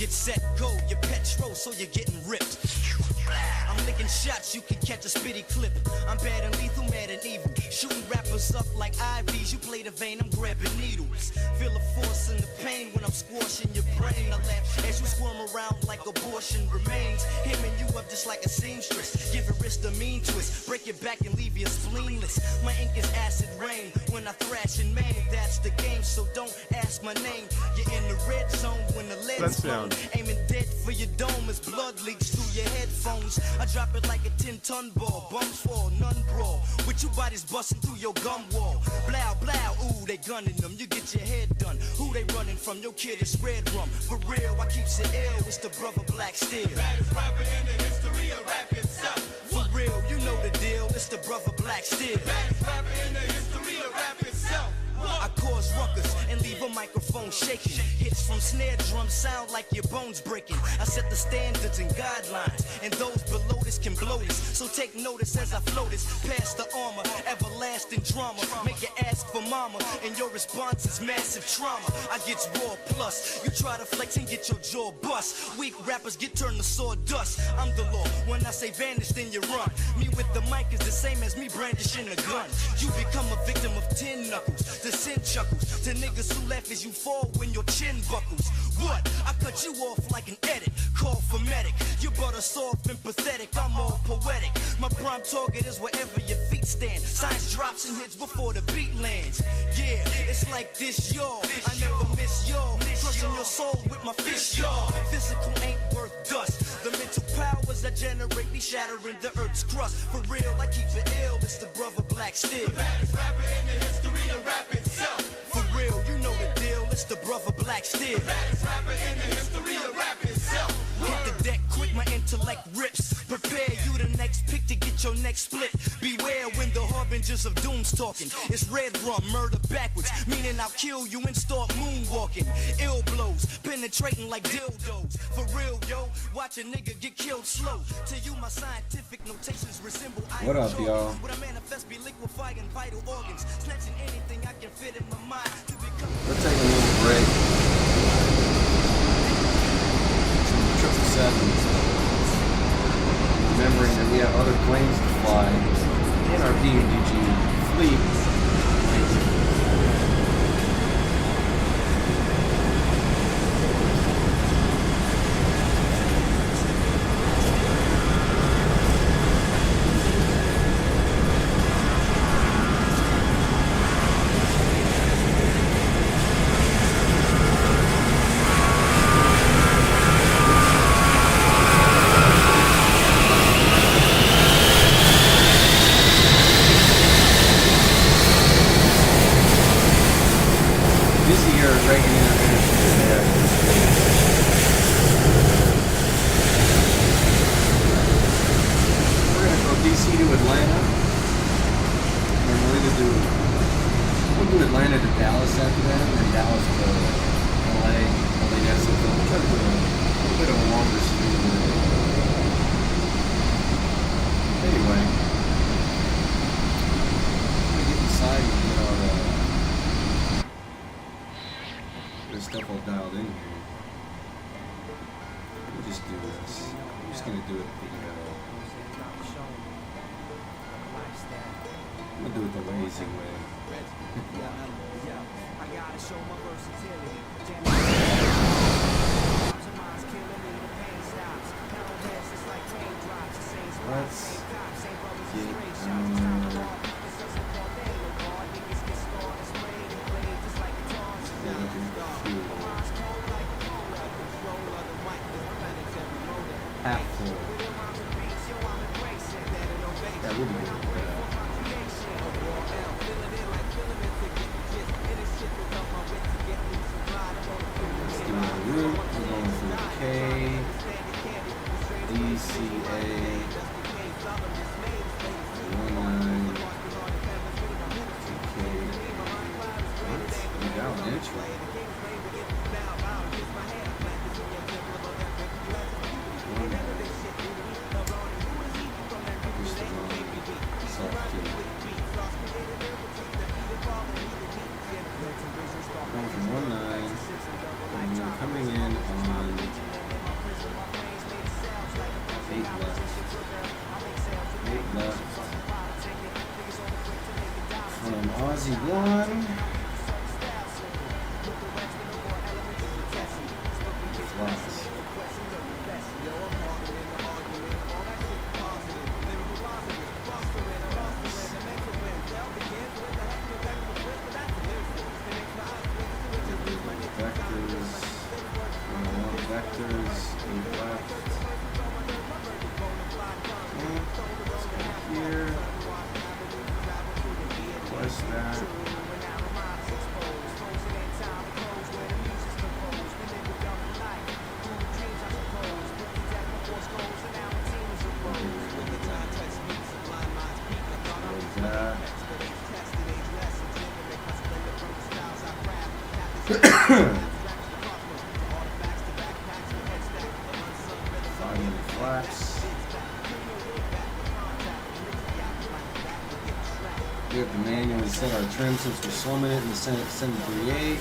Get set, go, your petrol, so you're getting ripped. I'm licking shots, you can catch a spitty clip. I'm bad and lethal, mad and evil. Shooting rappers up like IVs, you play the vein, I'm grabbing needles. Feel the force and the pain when I'm squashing your brain. I laugh as you squirm around like abortion remains. Hemming you up just like a seamstress. Give your wrist a mean twist, break your back and leave you spleenless. My ink is acid rain when I thrash and maim. That's the game, so don't ask my name. You're in the red zone when the lead's blown. Aiming dead for your dome as blood leaks through your headphones. I drop it like a 10-ton ball. Bums fall, none brawl. With you bodies busting through your gum wall. Blow, blow, ooh, they gunning them. You get your head done. Who they running from? Your kid is red rum. For real, I keeps it ill. It's the brother Black Steel. Baddest rapper in the history of rap itself. For real, you know the deal. It's the brother Black Steel. Baddest rapper in the history of rap itself. I cause ruckus and leave a microphone shaking. Hits from snare drums sound like your bones breaking. I set the standards and guidelines, and those below this can blow this. So take notice as I flow this past the armor, everlasting drama. Make you ask for mama, and your response is massive trauma. I get raw plus. You try to flex and get your jaw bust. Weak rappers get turned to sawdust. I'm the law. When I say vanish, then you run. Me with the mic is the same as me brandishing a gun. You become a victim of 10 knuckles. The sin chuckles to niggas who laugh as you fall when your chin buckles. What? I cut you off like an edit. Call for medic. You're but a soft and pathetic. I'm all poetic. My prime target is wherever your feet stand. Science drops and hits before the beat lands. Yeah, it's like this, y'all. I never miss y'all. Crushing your soul with my fist, y'all. Physical ain't worth dust. The mental powers that generate me shattering the earth's crust. For real, I keep it ill. It's the brother Black Steel. The baddest rapper in the history of rap itself. For real, you know the deal. It's the brother Black Steel. The baddest rapper in the history of rap itself. Hit the deck quick, my intellect rips. Prepare you the next pick to get your next split. Beware when the harbingers of doom's talking. It's red rum, murder backwards, meaning I'll kill you and start moonwalking. Ill blows, penetrating like dildos. For real, yo, watch a nigga get killed slow. To you, my scientific notations resemble. What up, y'all? What I manifest be liquefying vital organs, snatching anything I can fit in my mind to become. Let's take a little break. Some 777s. Remembering that we have other planes to fly in our Pmdg fleet. Atlanta to Dallas after that, and then Dallas to LA, LAS. So we'll try to do a little bit of a longer stream. Anyway, we get inside and get our stuff all dialed in here. We'll just do this. I'm just gonna do it I'm gonna do it the lazy way. I gotta show my versatility. Half full. That would be good. We're going for the K, D, C, A, 1, 9, K. What? We got an inch. Going from 1, 9. And we're coming in on Z1. Flats. Vectors, 8 left. Let's go here. Twice that. We have to manually set our trim since we're slimming it in the 738.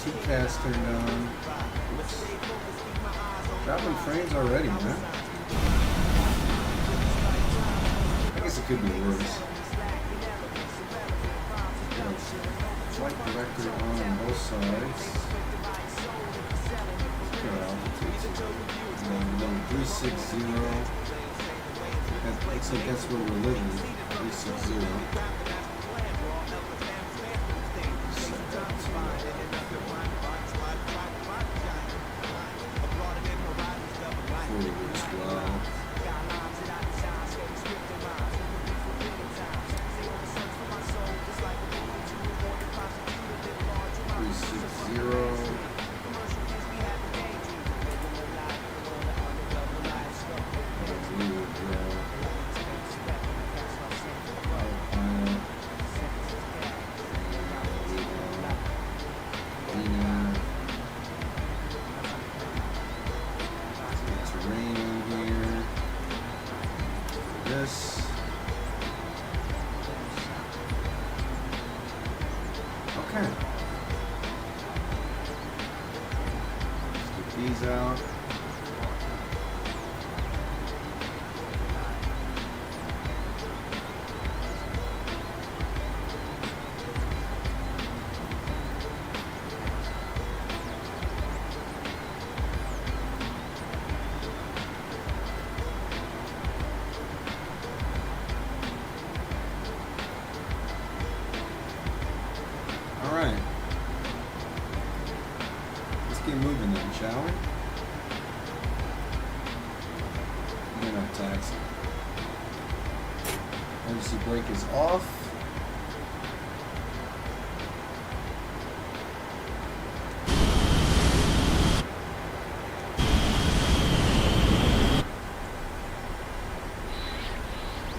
Two-cast turned on. Dropping frames already, man. I guess it could be worse. Flight director on both sides. And then 360. That looks like that's where we're living. 360. Okay. Let's get these out. Alright. Let's get moving then, shall we? We're not taxi. Emergency brake is off.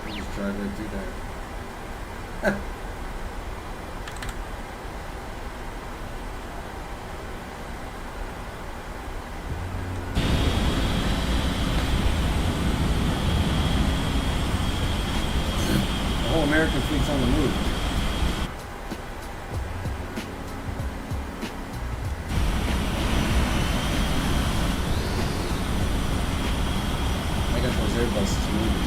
We'll just drive right through there. American fleet's on the move. I got those Airbuses moving.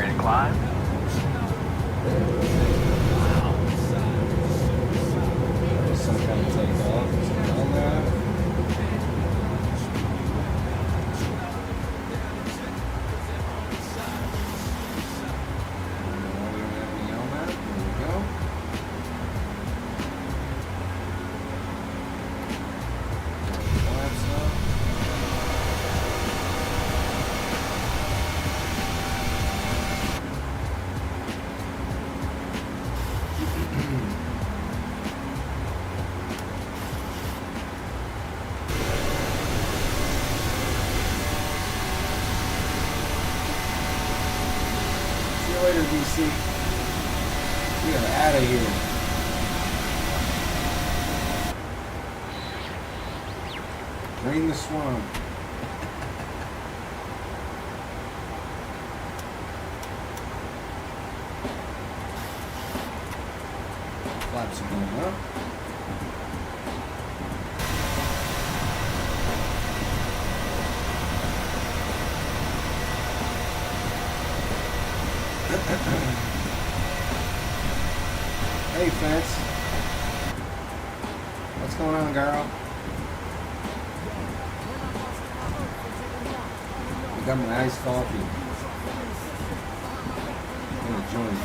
ready to climb? There's some kind of takeoff. Something on that. Later, DC. We are out of here. Drain the swamp. Flaps are going up. Hey, Fence. What's going on, girl? I got my iced coffee. I'm gonna join.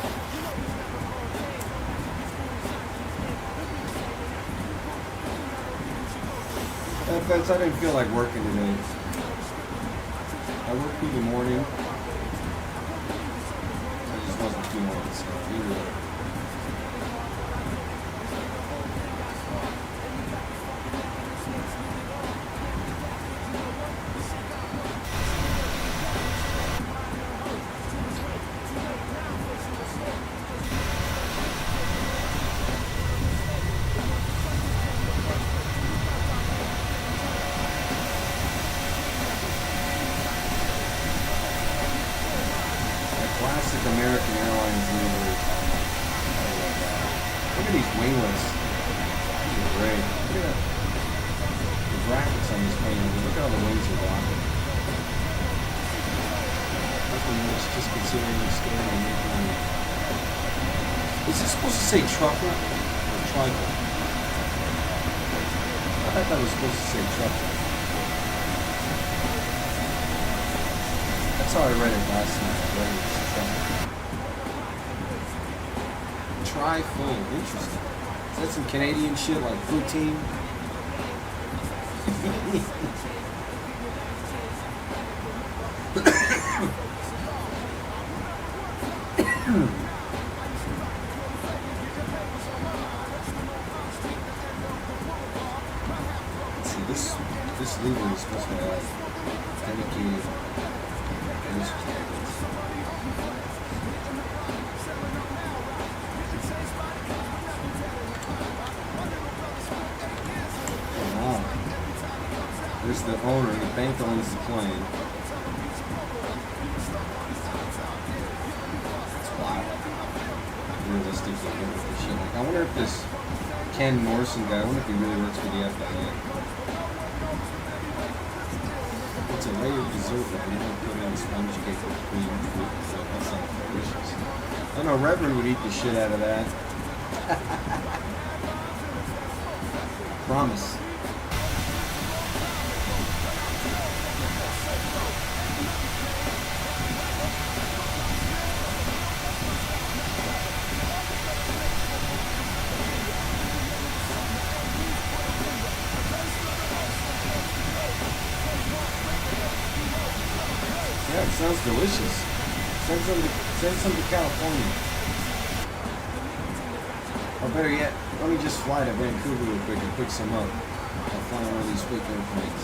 Hey, Fence, I didn't feel like working today. I worked through the morning. I just wasn't feeling it, so either. Classic American Airlines number. Look at these winglets. These are great. Look at the brackets on these wings. Look at how the wings are rocking. Nothing much, just considering the scale and making. Is this supposed to say truffle or trifle? I thought that was supposed to say truffle. That's how I read it last night. I read it as Tri-full. Interesting. Is that some Canadian shit like poutine? Let's see, this lever is supposed to have dedicated. Wow. There's the owner, the bank owns the plane. It's wild. Realistically, look at this shit. Like, I wonder if this Ken Morrison guy, I wonder if he really works for the FAA. It's a layered dessert with banana pudding and sponge cake with cream fruit. So that sounds delicious. I know Reverend would eat the shit out of that. Promise. Yeah, it sounds delicious. Send some to California. Or better yet, let me just fly to Vancouver real quick and pick some up. I'll fly one of these fake airplanes.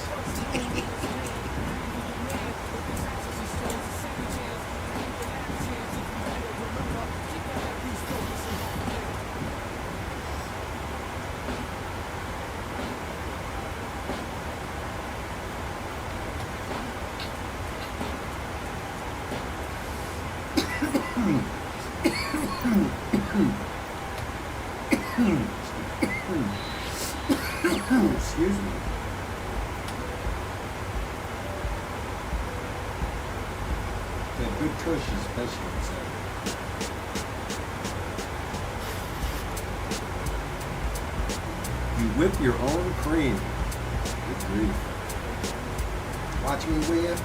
Excuse me. The good tush, as Pesci would say. You whip your own cream. Good grief. Watch me whip.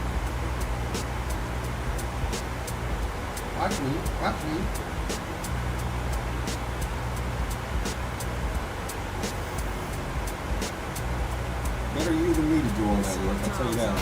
Watch me. Watch me. Better you than me to do all that work, I'll tell you that.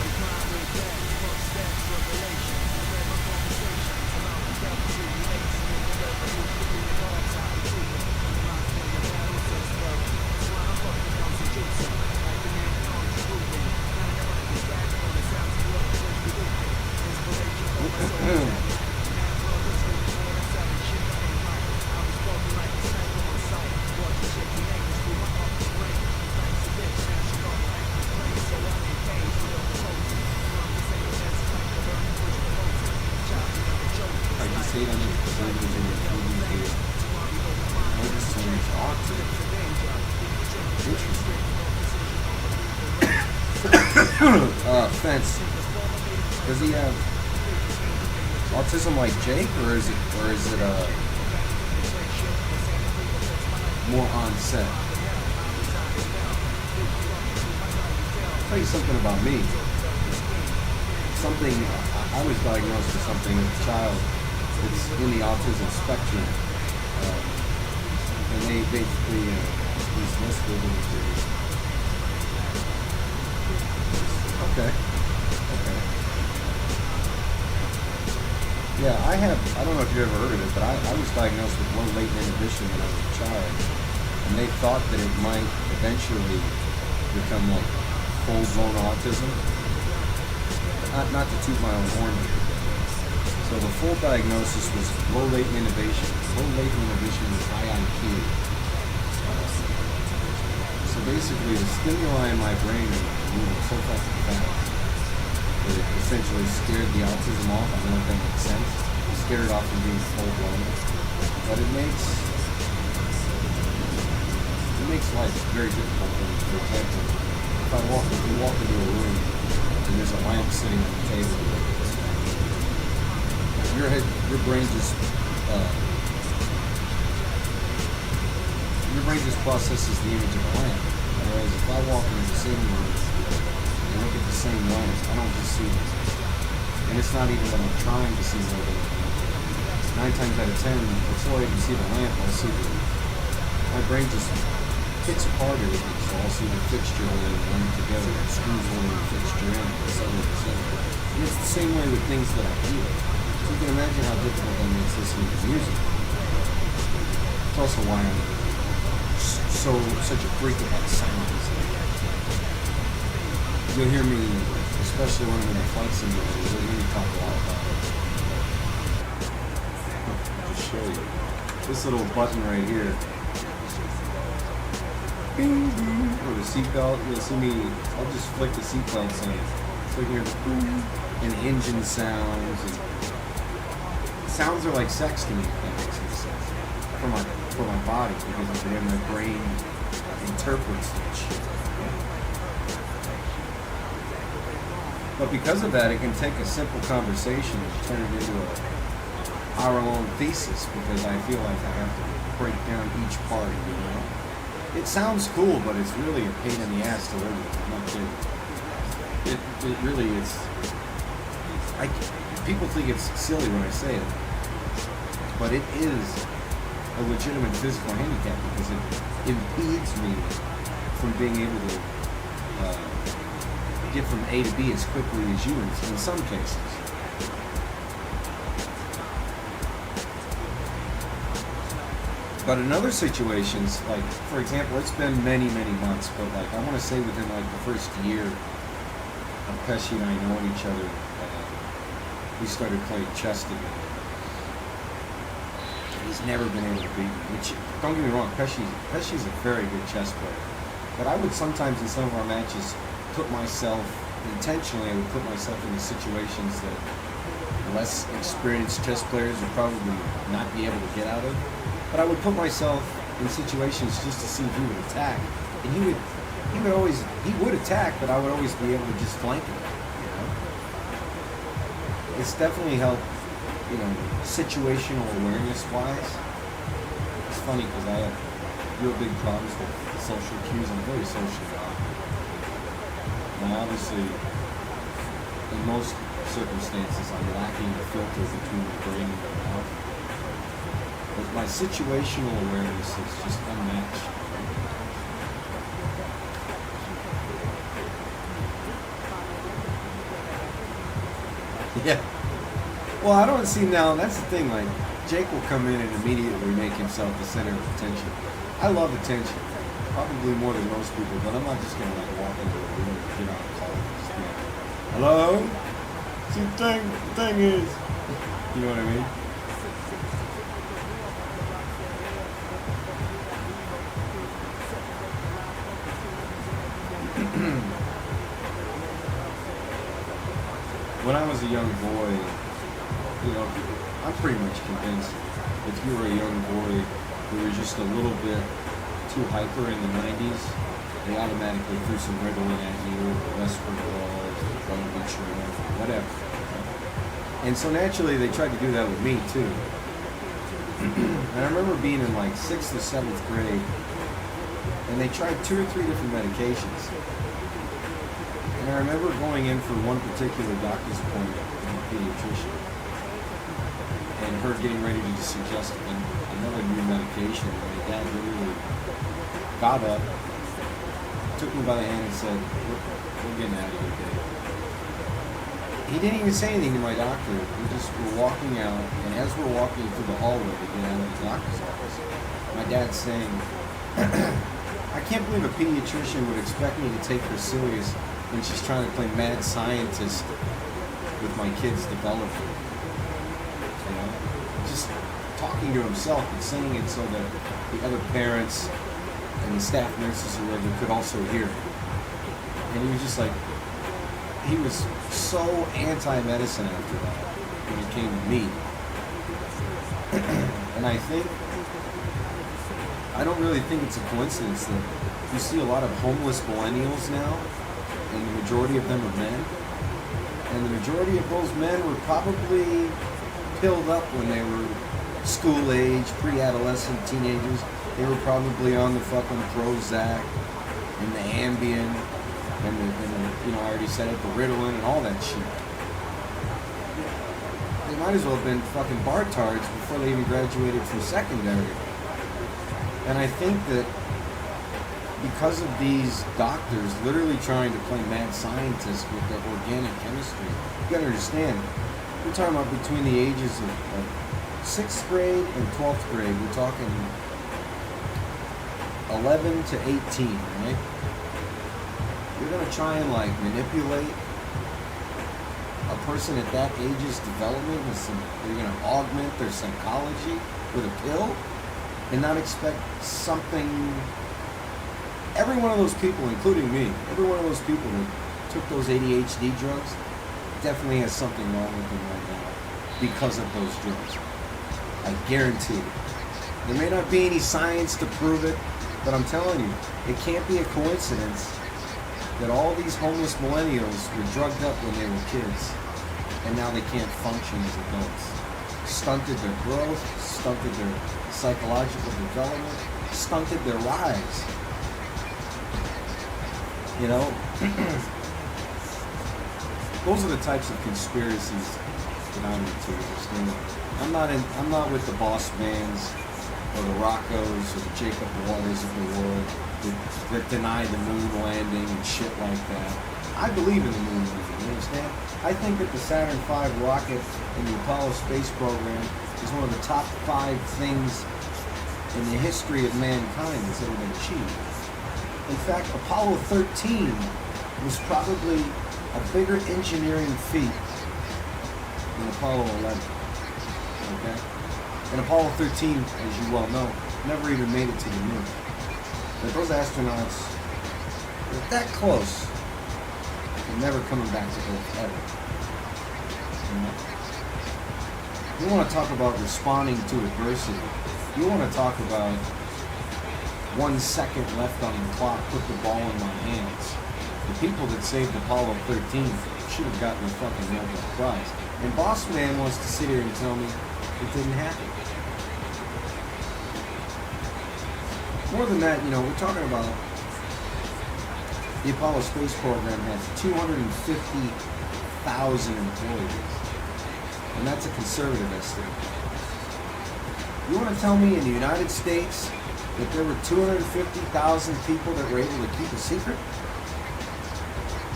Fence. Does he have autism like Jake, or is it more on set? I'll tell you something about me. I was diagnosed with something as a child. It's in the autism spectrum, and they basically these listed as okay. Yeah, I don't know if you ever heard of it, but I was diagnosed with low latent inhibition when I was a child. And they thought that it might eventually become like full-blown autism. Not to toot my own horn here. So the full diagnosis was low latent inhibition. Low latent inhibition is high IQ. So basically the stimuli in my brain are moving so fast that it essentially scared the autism off. I don't know if that makes sense. It scared it off from being full blown. But it makes life very difficult. For example, if you walk into a room and there's a lamp sitting on the table, your brain just processes the image of a lamp. Whereas if I walk into the same room and look at the same lamp, I don't just see it. And it's not even that I'm trying to see more than 9 times out of 10, before I even see the lamp, I'll see my brain just picks apart everything. So I'll see the fixture holding the lamp together, and screws holding the fixture in, etc. And it's the same way with things that I hear. So you can imagine how difficult that makes listening to music. It's also why I'm such a freak about sounds. You'll hear me, especially when I'm in a flight simulator, you'll hear me talk a lot about it. I'll just show you. This little button right here. Bing, bing. Or the seatbelt. You'll see me, I'll just flick the seatbelts on. So you hear the boom and engine sounds. And sounds are like sex to me, if that makes any sense. For my body, because of the way my brain interprets that shit. But because of that, it can take a simple conversation and turn it into an hour-long thesis, because I feel like I have to break down each part, you know? It sounds cool, but it's really a pain in the ass to live with. I'm not kidding. It really is. People think it's silly when I say it, but it is a legitimate physical handicap, because it impedes me from being able to get from A to B as quickly as you in some cases. But in other situations, like, for example, it's been many, many months, but like, I want to say within like the first year of Pesci and I knowing each other, we started playing chess together. He's never been able to beat me, which, don't get me wrong, Pesci's a very good chess player. But I would sometimes in some of our matches put myself, intentionally I would put myself into situations that less experienced chess players would probably not be able to get out of. But I would put myself in situations just to see if he would attack. And he would attack, but I would always be able to just flank him. You know? It's definitely helped you know, situational awareness-wise. It's funny because I have real big problems with social cues. I'm very social guy. And obviously, in most circumstances, I'm lacking the filter between the brain and the mouth. But my situational awareness is just unmatched. Yeah. Well, I don't see now, that's the thing, like, Jake will come in and immediately make himself the center of attention. I love attention. Probably more than most people, but I'm not just gonna like walk into a room and get out and call it. Just be like, hello? See, the thing is, you know what I mean? When I was a young boy, you know, I'm pretty much convinced if you were a young boy who was just a little bit too hyper in the 90s, they automatically threw some Ritalin at you, or Westbrook, Pmdg, whatever. And so naturally they tried to do that with me too. And I remember being in like 6th or 7th grade, and they tried 2 or 3 different medications. And I remember going in for one particular doctor's appointment with a pediatrician, and her getting ready to suggest another new medication. And my dad literally got up, took me by the hand and said, we're getting out of here, Dave. He didn't even say anything to my doctor. We just were walking out, and as we're walking through the hallway to get out of the doctor's office, my dad's saying, I can't believe a pediatrician would expect me to take her serious when she's trying to play mad scientist with my kid's development. You know? Just talking to himself and saying it so that the other parents and the staff nurses or whoever could also hear it. And he was just like, he was so anti-medicine after that when it came to me. And I don't really think it's a coincidence that you see a lot of homeless millennials now, and the majority of them are men. And the majority of those men were probably pilled up when they were school age, pre-adolescent teenagers. They were probably on the fucking Prozac and the Ambien and the you know, I already said it, the Ritalin and all that shit. They might as well have been fucking bartards before they even graduated from secondary. And I think that because of these doctors literally trying to play mad scientists with their organic chemistry, you gotta understand, we're talking about between the ages of 6th grade and 12th grade, we're talking 11 to 18, right? You're gonna try and like manipulate a person at that age's development with some, you're gonna augment their psychology with a pill and not expect something. Every one of those people, including me, every one of those people that took those ADHD drugs definitely has something wrong with them right now because of those drugs. I guarantee it. There may not be any science to prove it, but I'm telling you, it can't be a coincidence that all these homeless millennials were drugged up when they were kids, and now they can't function as adults. Stunted their growth, stunted their psychological development, stunted their lives. You know, those are the types of conspiracies that I'm into. I'm not with the Boss Bands or the Roccos or the Jacob Waters of the world that deny the moon landing and shit like that. I believe in the moon landing, you understand? I think that the Saturn V rocket and the Apollo space program is one of the top 5 things in the history of mankind that's ever been achieved. In fact, Apollo 13 was probably a bigger engineering feat than Apollo 11. Okay? And Apollo 13, as you well know, never even made it to the moon. But those astronauts were that close to never coming back to Earth ever. You want to talk about responding to adversity. You want to talk about 1 second left on the clock, put the ball in my hands. The people that saved Apollo 13 should have gotten a fucking Nobel Prize. And Boss Man wants to sit here and tell me it didn't happen. More than that, you know, we're talking about the Apollo space program has 250,000 employees. And that's a conservative estimate. You want to tell me in the United States that there were 250,000 people that were able to keep a secret?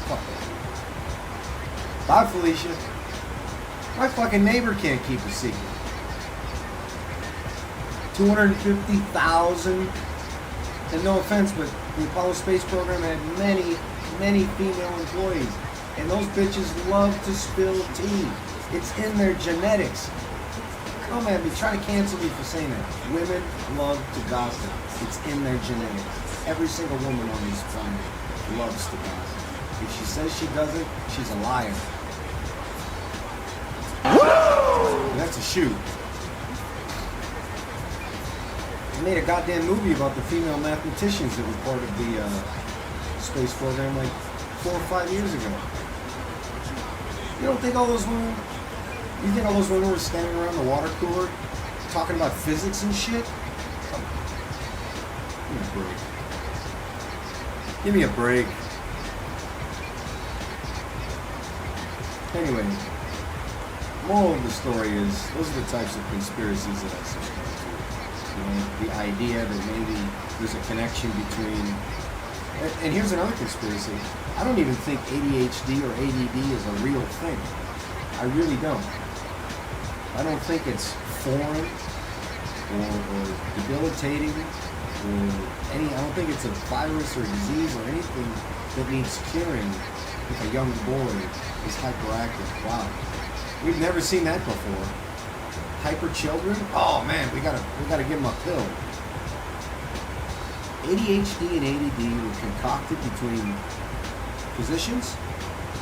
Fuck that. Bye, Felicia. My fucking neighbor can't keep a secret. 250,000. And no offense, but the Apollo space program had many, many female employees. And those bitches love to spill tea. It's in their genetics. Come at me, try to cancel me for saying that. Women love to gossip. It's in their genetics. Every single woman on this planet loves to gossip. If she says she doesn't, she's a liar. And that's a shoot. They made a goddamn movie about the female mathematicians that were part of the space program like 4 or 5 years ago. You don't think all those women... You think all those women were standing around the water cooler talking about physics and shit? Give me a break. Give me a break. Anyway, moral of the story is, those are the types of conspiracies that I subscribe to. You know, the idea that maybe there's a connection between... And here's another conspiracy. I don't even think ADHD or ADD is a real thing. I really don't. I don't think it's foreign or debilitating or any. I don't think it's a virus or disease or anything that needs curing if a young boy is hyperactive. Wow, we've never seen that before. Hyper children? Oh man, we gotta give them a pill. ADHD and ADD were concocted between physicians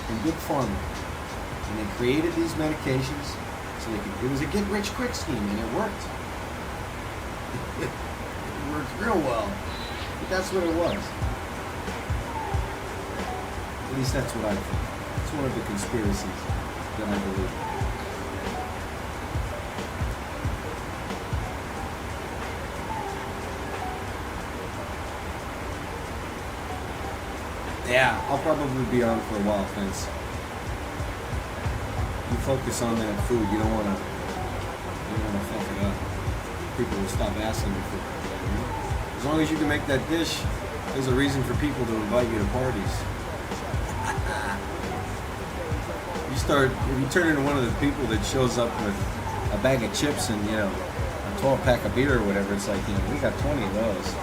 and big pharma, and they created these medications. So it was a get-rich-quick scheme, and it worked. It worked real well. But that's what it was. At least that's what I think. It's one of the conspiracies that I believe. Yeah, I'll probably be on for a while, Vince. You focus on that food. You don't want to fuck it up. People will stop asking you for it. As long as you can make that dish, there's a reason for people to invite you to parties. If you turn into one of the people that shows up with a bag of chips and, you know, a 12-pack of beer or whatever, it's like, you know, we got 20 of those.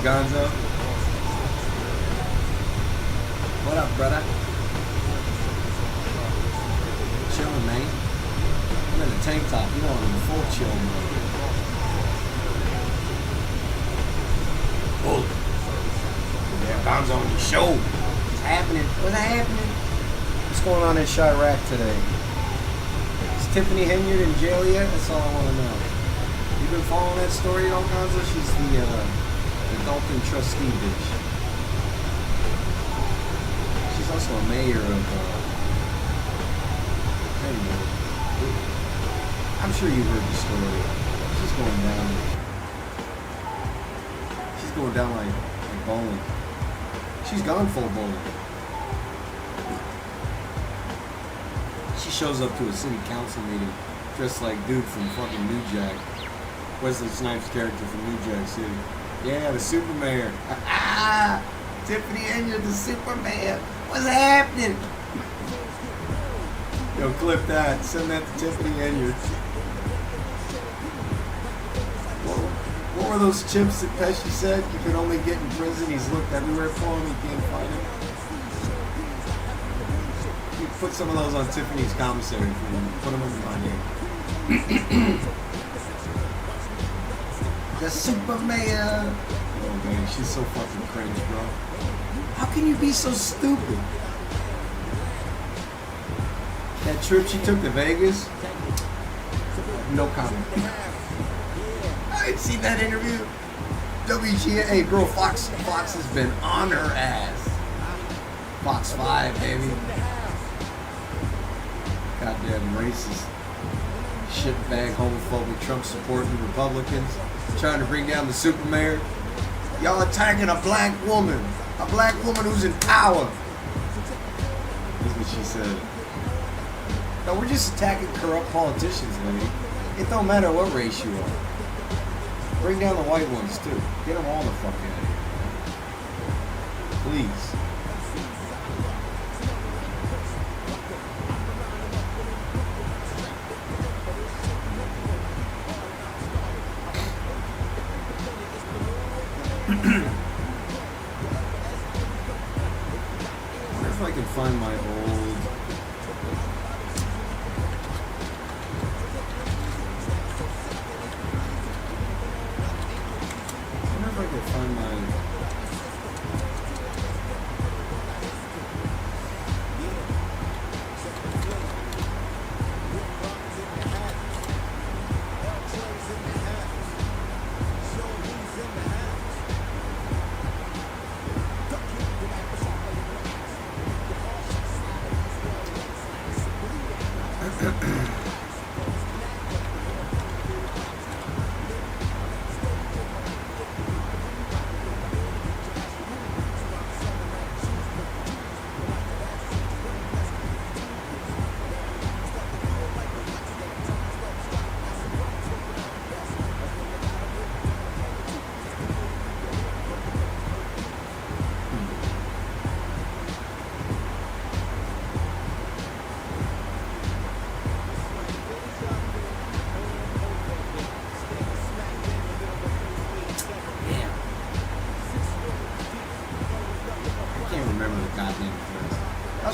Gonzo? What up, brother? Chilling, man. I'm in a tank top. You know, I'm in full chill mode. Oh. Yeah, Gonzo on the show. What's happening? What's happening? What's going on in Chirac today? Is Tiffany Henyard in jail yet? That's all I want to know. You been following that story at all, Gonzo? She's the Dalton trustee bitch. She's also a mayor of, anyway. I'm sure you've heard the story. She's going down. She's going down like bowling. She's gone full bowling. She shows up to a city council meeting dressed like dude from fucking New Jack. Wesley Snipes' character from New Jack City. Yeah, the super mayor. Tiffany Henyard, the super mayor. What's happening? Yo, clip that. Send that to Tiffany Henyard. What were those chips that Pesci said you could only get in prison? He's looked everywhere for them. He can't find them. You put some of those on Tiffany's commissary for them. Put them in my name. The super mayor. Oh man, she's so fucking cringe, bro. How can you be so stupid? That trip she took to Vegas? No comment. I didn't see that interview. WGA, hey bro, Fox has been on her ass. Fox 5, baby. Goddamn racist. Shitbag, homophobic, Trump supporting Republicans. Trying to bring down the super mayor. Y'all attacking a black woman. A black woman who's in power. That's what she said. No, we're just attacking corrupt politicians, lady. It don't matter what race you are. Bring down the white ones, too. Get them all the fuck out of here. Please. I wonder if I can find my old... I wonder if I can find my...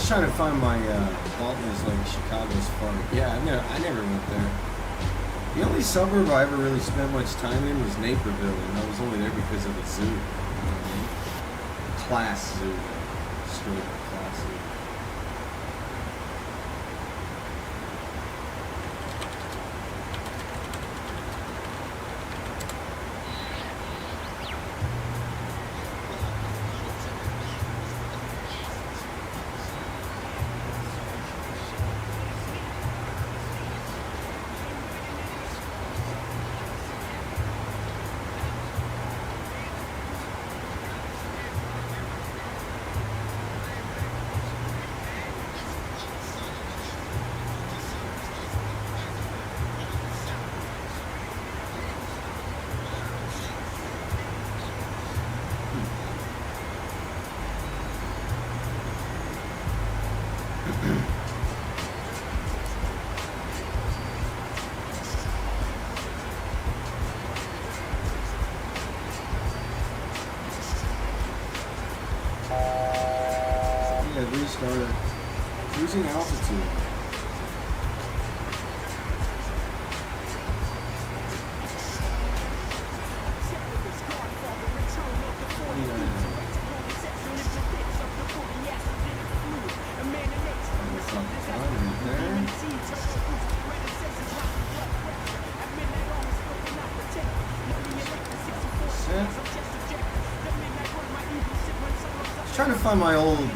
Trying to find my Dalton is like Chicago's fun. Yeah, I never went there. The only suburb I ever really spent much time in was Naperville, and I was only there because of the zoo. You know what I mean? Class zoo, straight up class zoo. restart it. Cruising altitude. Trying to find my old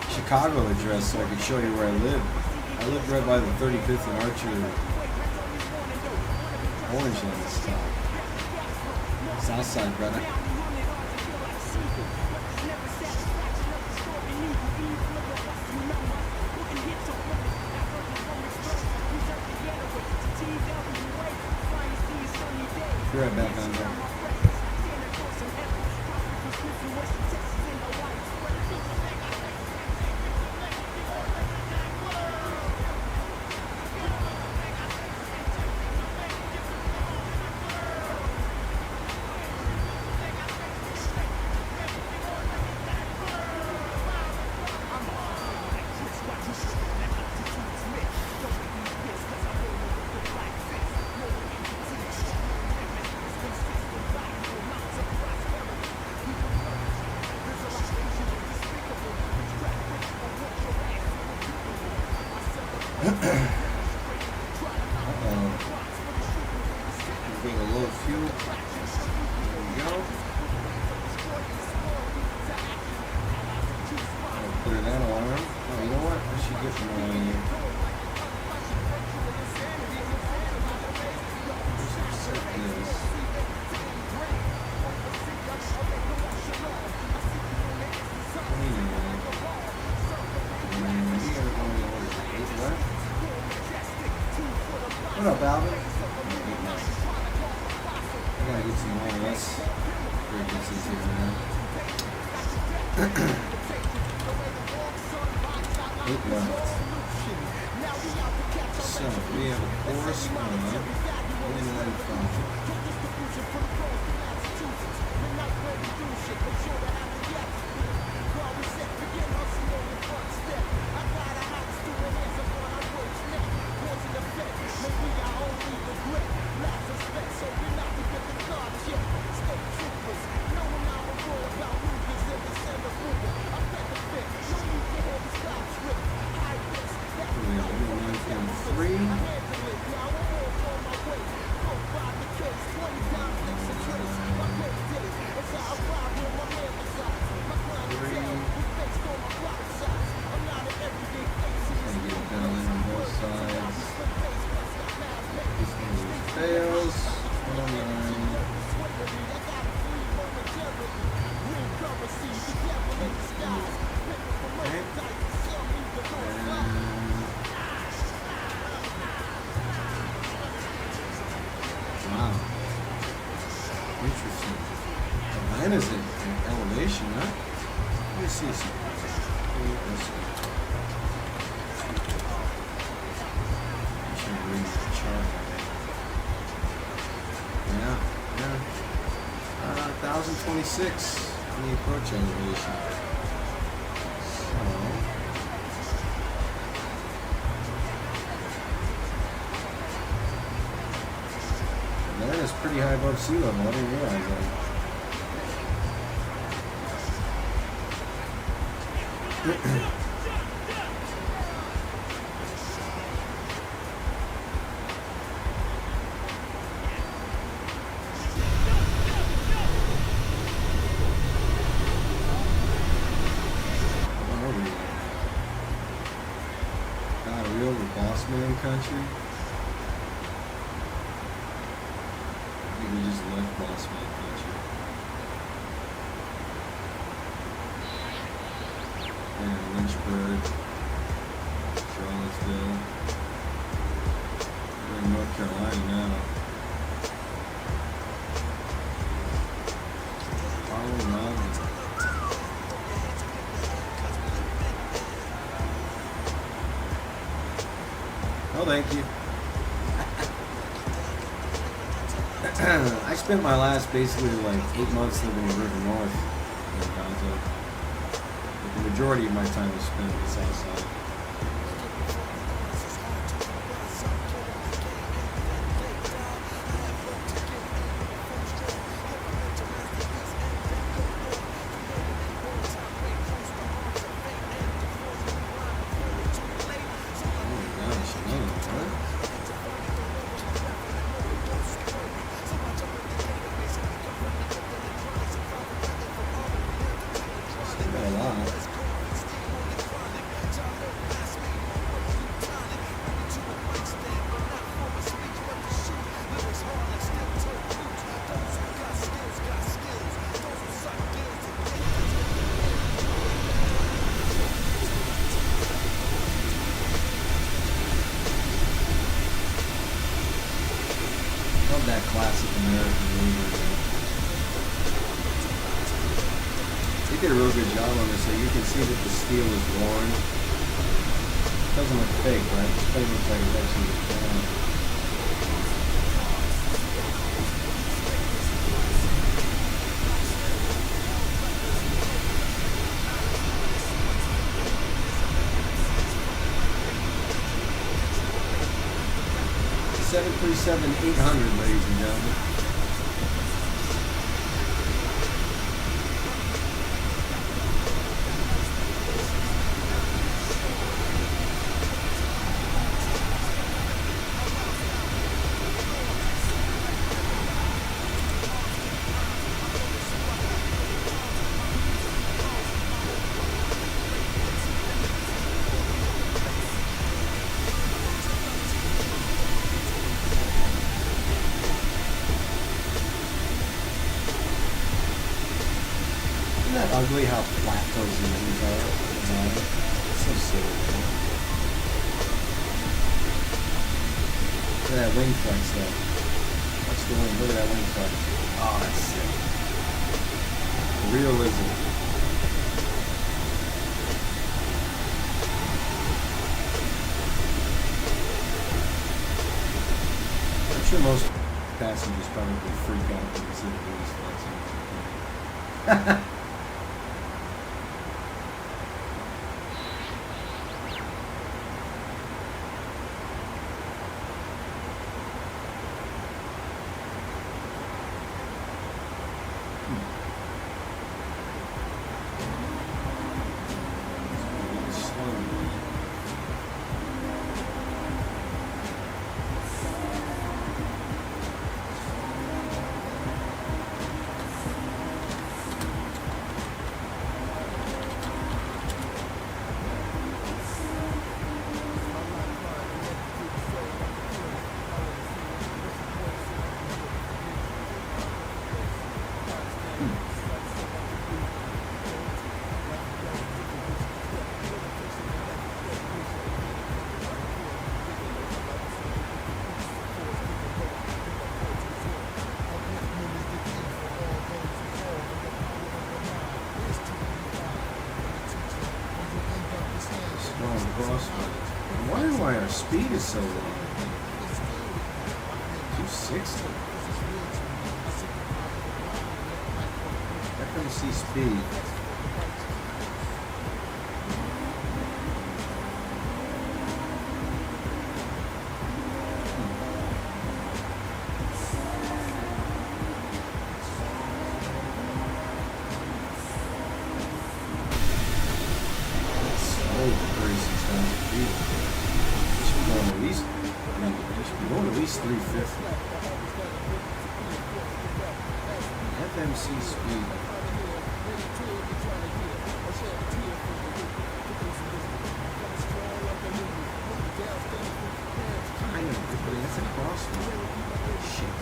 Chicago address so I could show you where I live. I live right by the 35th and Archer Orange Line stop. South side, brother. Be right back on there. Being a low fuel. There we go. I'll put it that alarm. Oh, you know what? I should get some on here. Set this. What up, Alvin? I gotta get some more less frequencies here now. 8 left. So we have a correspondent. 195. Wow. Interesting. Atlanta's in elevation, huh? Let me see something. I should read the chart. Yeah. 1,026 in the approach elevation. So. That is pretty high above sea level. I didn't realize that. God, real the boss man country. We just left Boss Man Country. And Lynchburg, Charlottesville. We're in North Carolina now. Harlem Mountain. Oh, thank you. I spent my last basically like 8 months living in River North. majority of my time is spent at the south side. That classic American movie. They did a real good job on this, so you can see that the steel is worn. It doesn't look fake, right? This thing looks like it's actually worn. $737-800, ladies and gentlemen. Isn't that ugly how flat those engines are? It's so silly. Look at that wing flex though. What's the wing? Look at that wing flex. Oh, that's sick. Realism. I'm sure most passengers probably freak out when they see the wings flexing. I wonder why our speed is so low. 260. FMC speed. FMC speed. I know, but that's a crosswalk. Shit.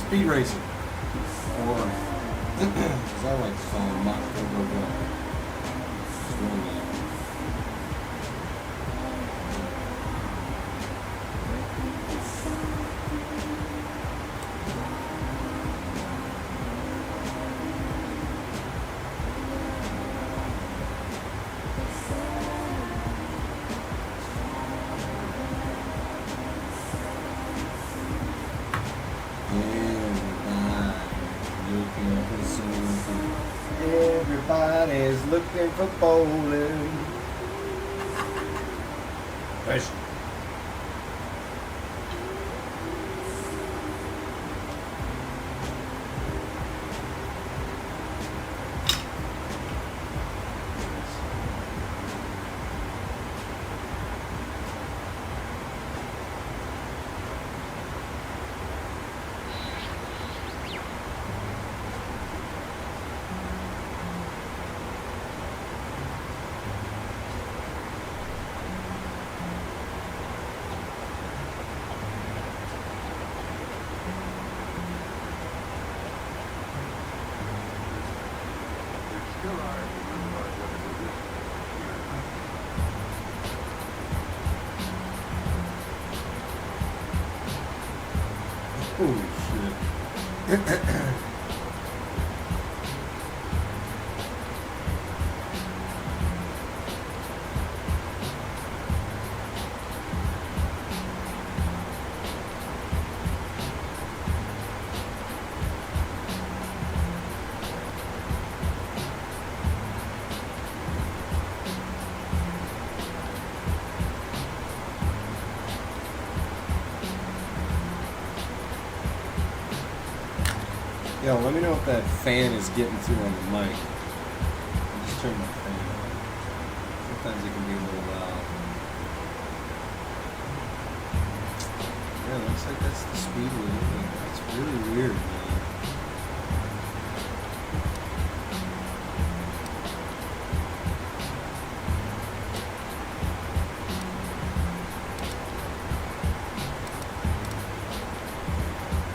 Speed racer. Or, as I like to call him, Mach Go Go. It's really nice. Everybody's looking for bowling. Fish. Holy shit. Yo, let me know if that fan is getting through on the mic. I just turned my fan on. Sometimes it can be a little loud. Yeah, looks like that's the speed we're looking at. It's really weird, man.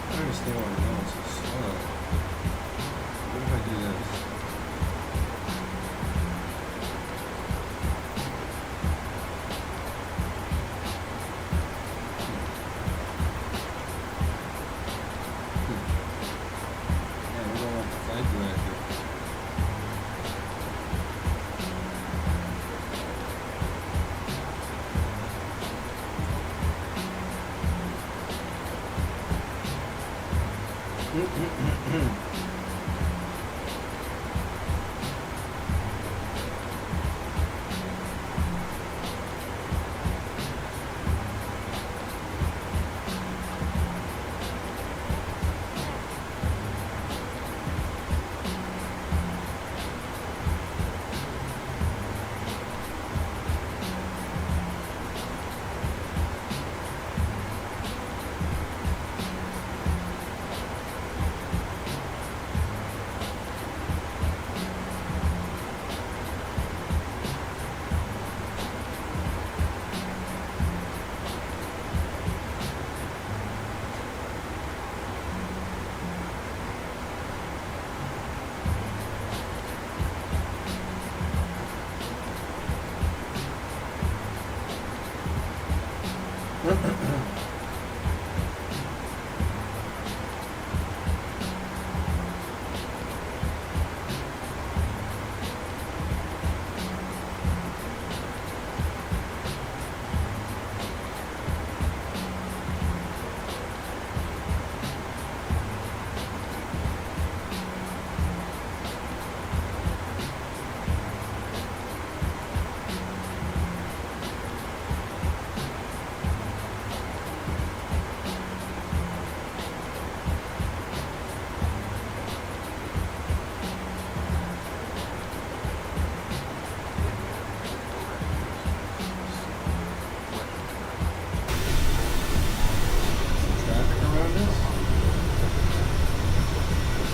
I don't understand why we're going so slow. What if I do this? Yeah, we don't want the flight director.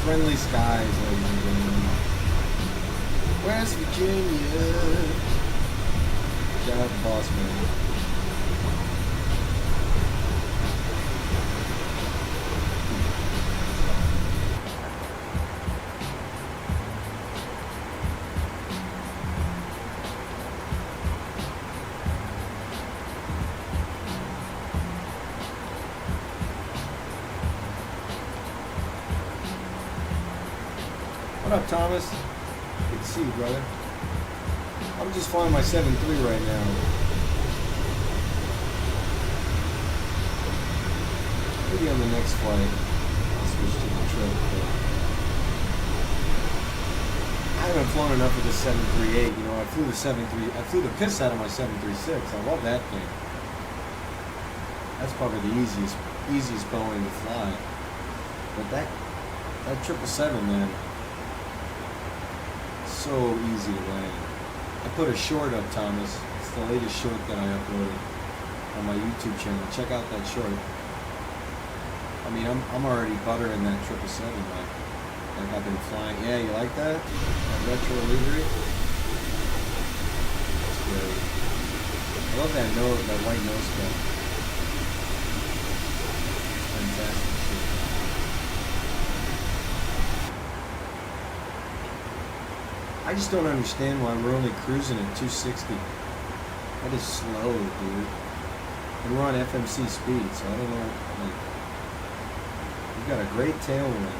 Friendly skies, ladies and gentlemen. West Virginia. Shout out to Boss Man. What up, Thomas? Good to see you, brother. I'm just flying my 7.3 right now. Maybe on the next flight, I'll switch to the trip. But I haven't flown enough with the 738. You know, I flew the piss out of my 736. I love that thing. That's probably the easiest Boeing to fly. But that 777, man, so easy to land. I put a short up, Thomas. It's the latest short that I uploaded on my YouTube channel. Check out that short. I mean, I'm already buttering that 777. Like I've been flying. Yeah, you like that? That retro livery? That's great. I love that white nose cone. Fantastic shit. I just don't understand why we're only cruising at 260. That is slow, dude. And we're on FMC speed, so I don't know. Like, we've got a great tailwind.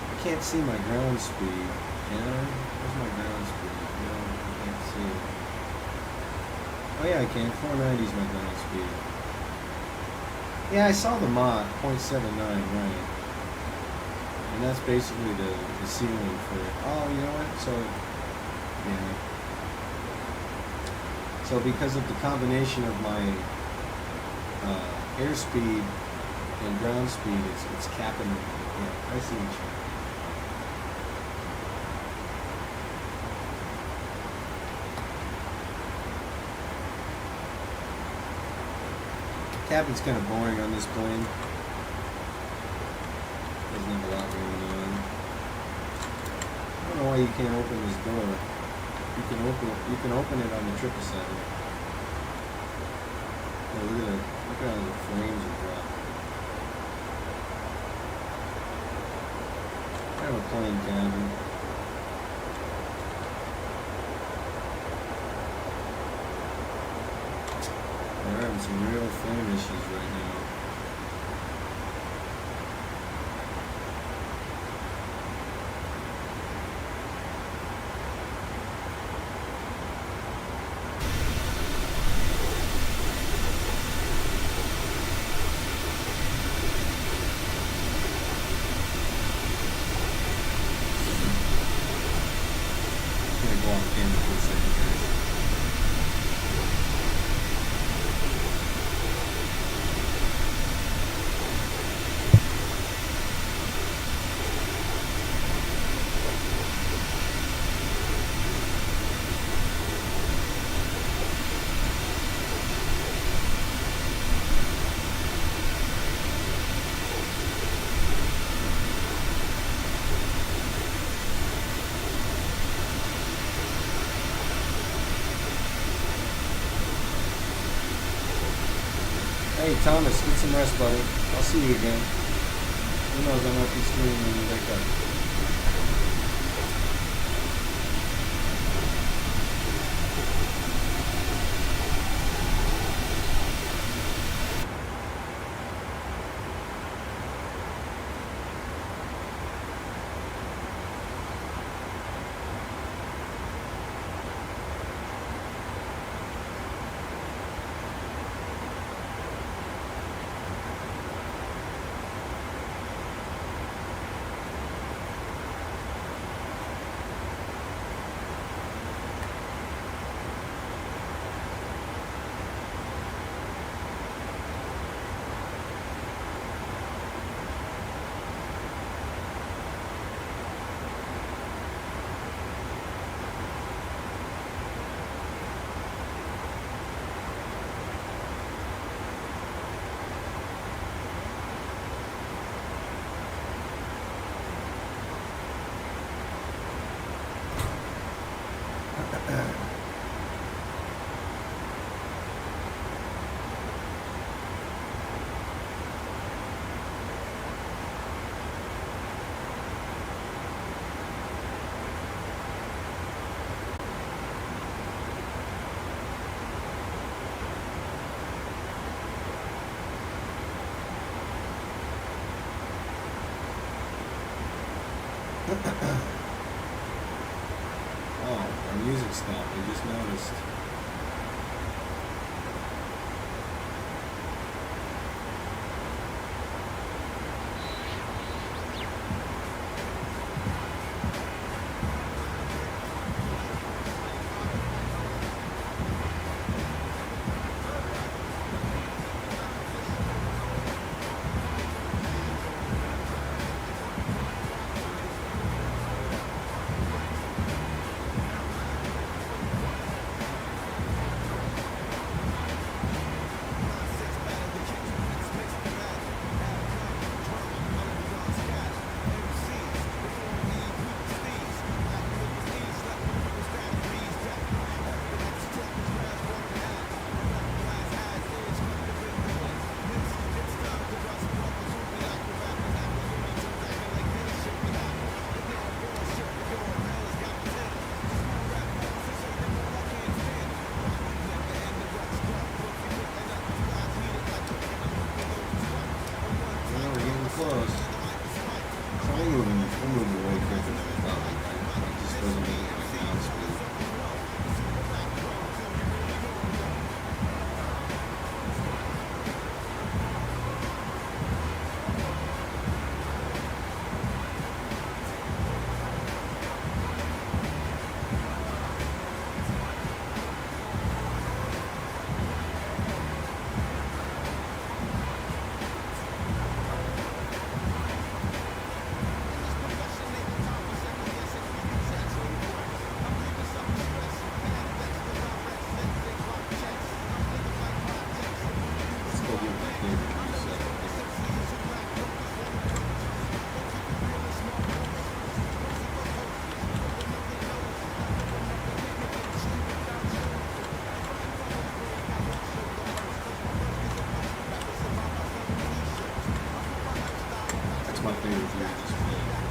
I can't see my ground speed. Can I? Where's my ground speed? No, I can't see it. Oh yeah, I can. 490 is my ground speed. Yeah, I saw the Mach 0.79, right? And that's basically the ceiling for it. Oh, you know what? So, yeah. So because of the combination of my airspeed and ground speed, it's capping. Yeah, I see what you mean. Cabin's kind of boring on this plane. Doesn't have a lot going on. I don't know why you can't open this door. You can open it on the 777. Oh, look at how the flames are dropping. I have a plain cabin. They're having some real flame issues right now. I'm gonna go off camera for a second, guys. Hey Thomas, get some rest, buddy. I'll see you again. Who knows, I might be streaming when you wake up. Oh, our music stopped. I just noticed.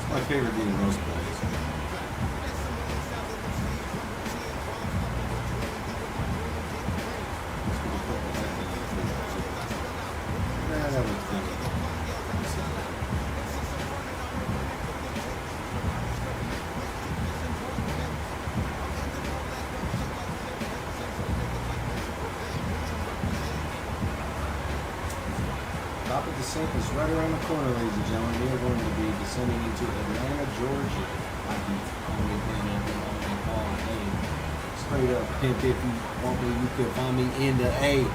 My favorite being most plays. That was good. Top of descent is right around the corner, ladies and gentlemen. We are going to be descending into Atlanta, Georgia. I'll be on the way all day. Straight up, pimp. If you want me, you can find me in the A.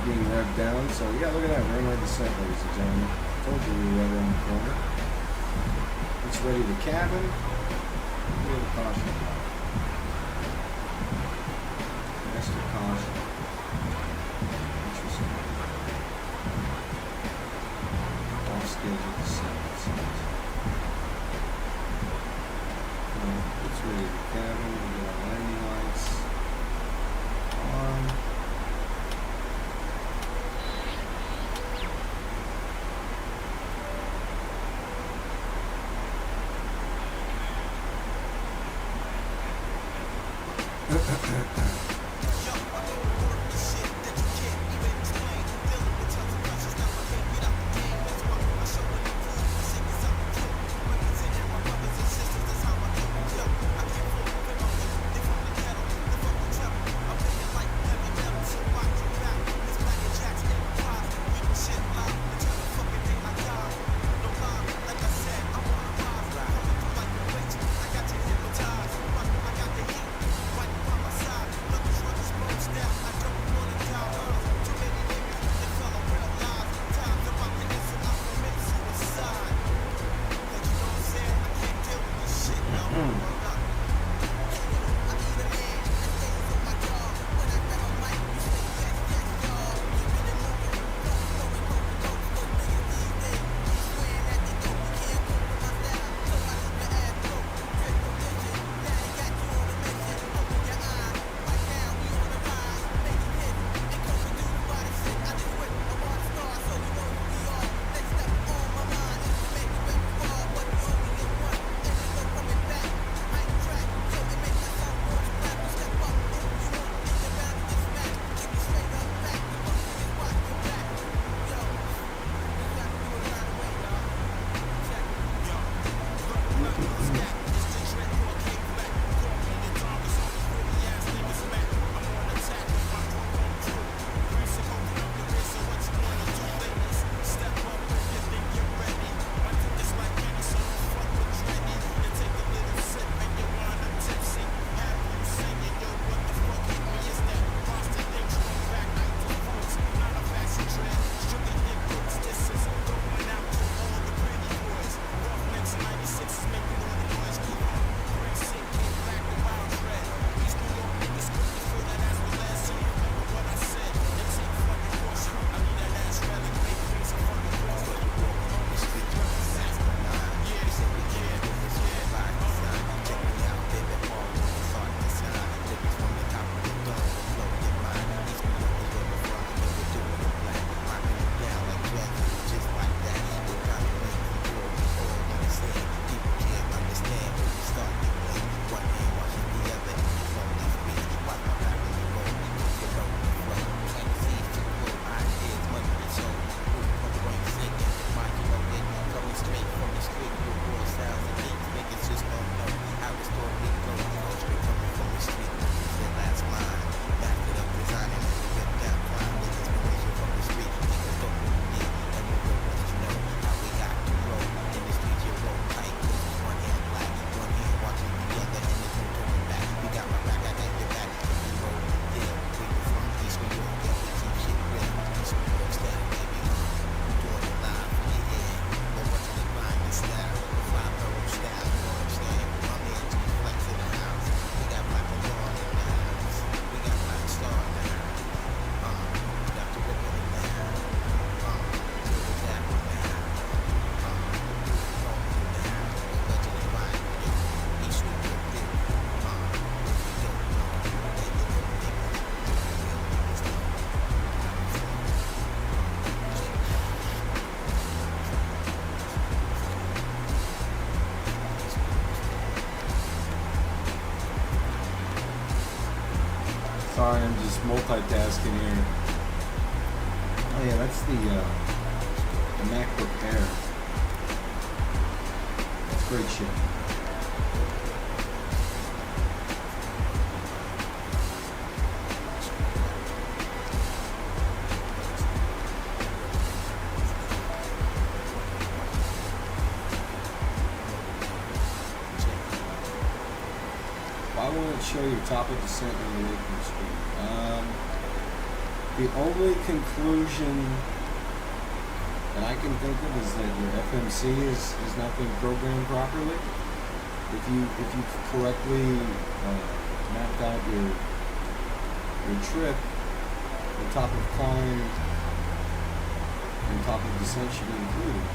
Being revved down, so yeah, look at that, runway descent, ladies and gentlemen. Told you we were right around the corner. It's ready to cabin. A little caution. Extra caution. Interesting. Off schedule descent. It's ready to cabin. We got our landing lights on. Sorry, I'm just multitasking here. Oh yeah, that's the MacBook Air. That's great shit. Why won't it show your top of descent and your awakening speed? The only conclusion that I can think of is that your FMC is not being programmed properly. If you correctly mapped out your trip, the top of climb and top of descent should be included.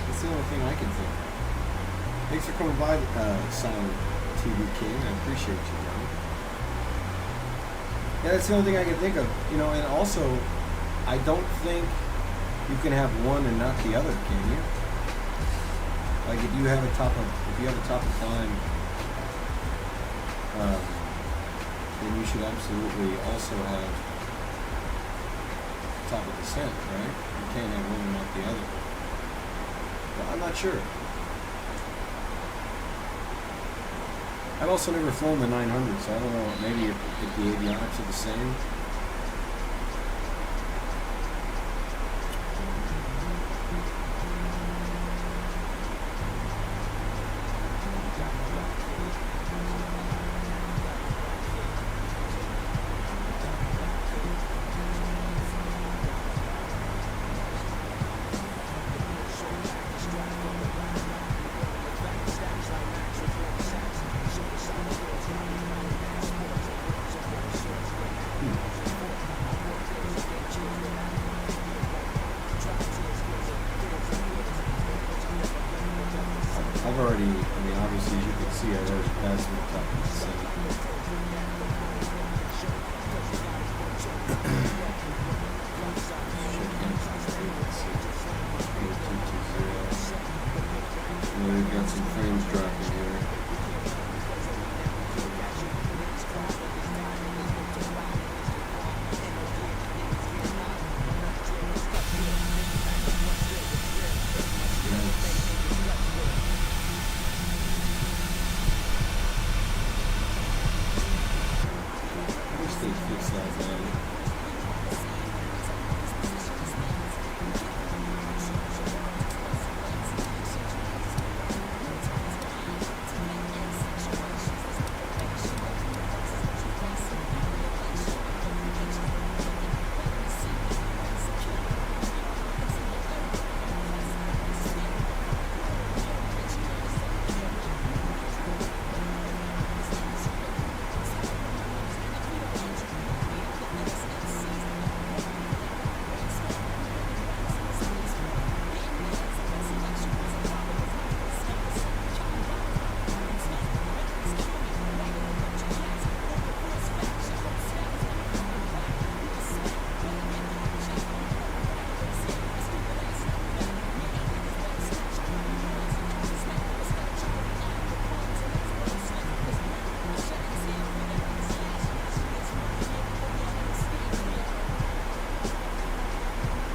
That's the only thing I can think of. Thanks for coming by, Silent TV King. I appreciate you, man. Yeah, that's the only thing I can think of. You know, and also, I don't think you can have one and not the other, can you? Like if you have a top of climb, then you should absolutely also have top of descent, right? You can't have one and not the other. Well, I'm not sure. I've also never flown the 900, so I don't know, maybe if the avionics are the same. I've already, I mean, obviously, as you can see, I've already passed the top of the set. We've got some frames dropping here.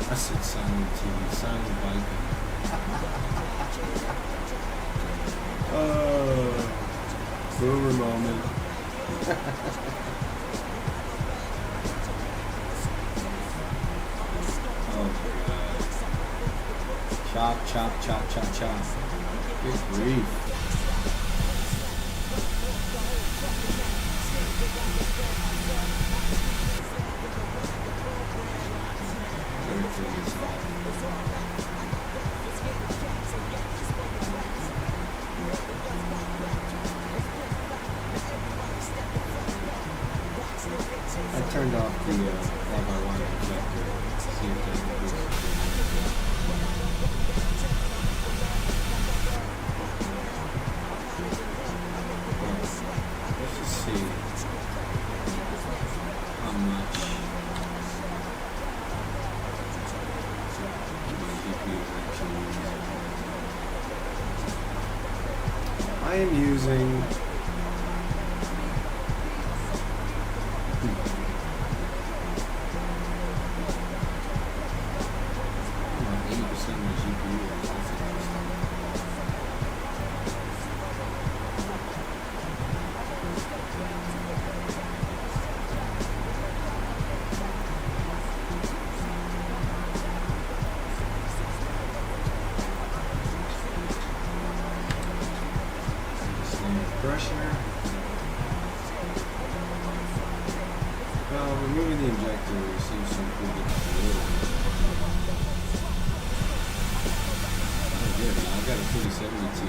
I said silent TV, silent Viking. Boomer moment. Oh my god. Chop, chop, chop, chop, chop. Good grief. I turned off the fly-by-wire projector. See if that increases let's just see how much the CPU is actually using. I am using 80% of my GPU is that's interesting. Pressure. Well, removing the injector seems to improve it a little. Oh, good, man. I've got a 3070 Ti.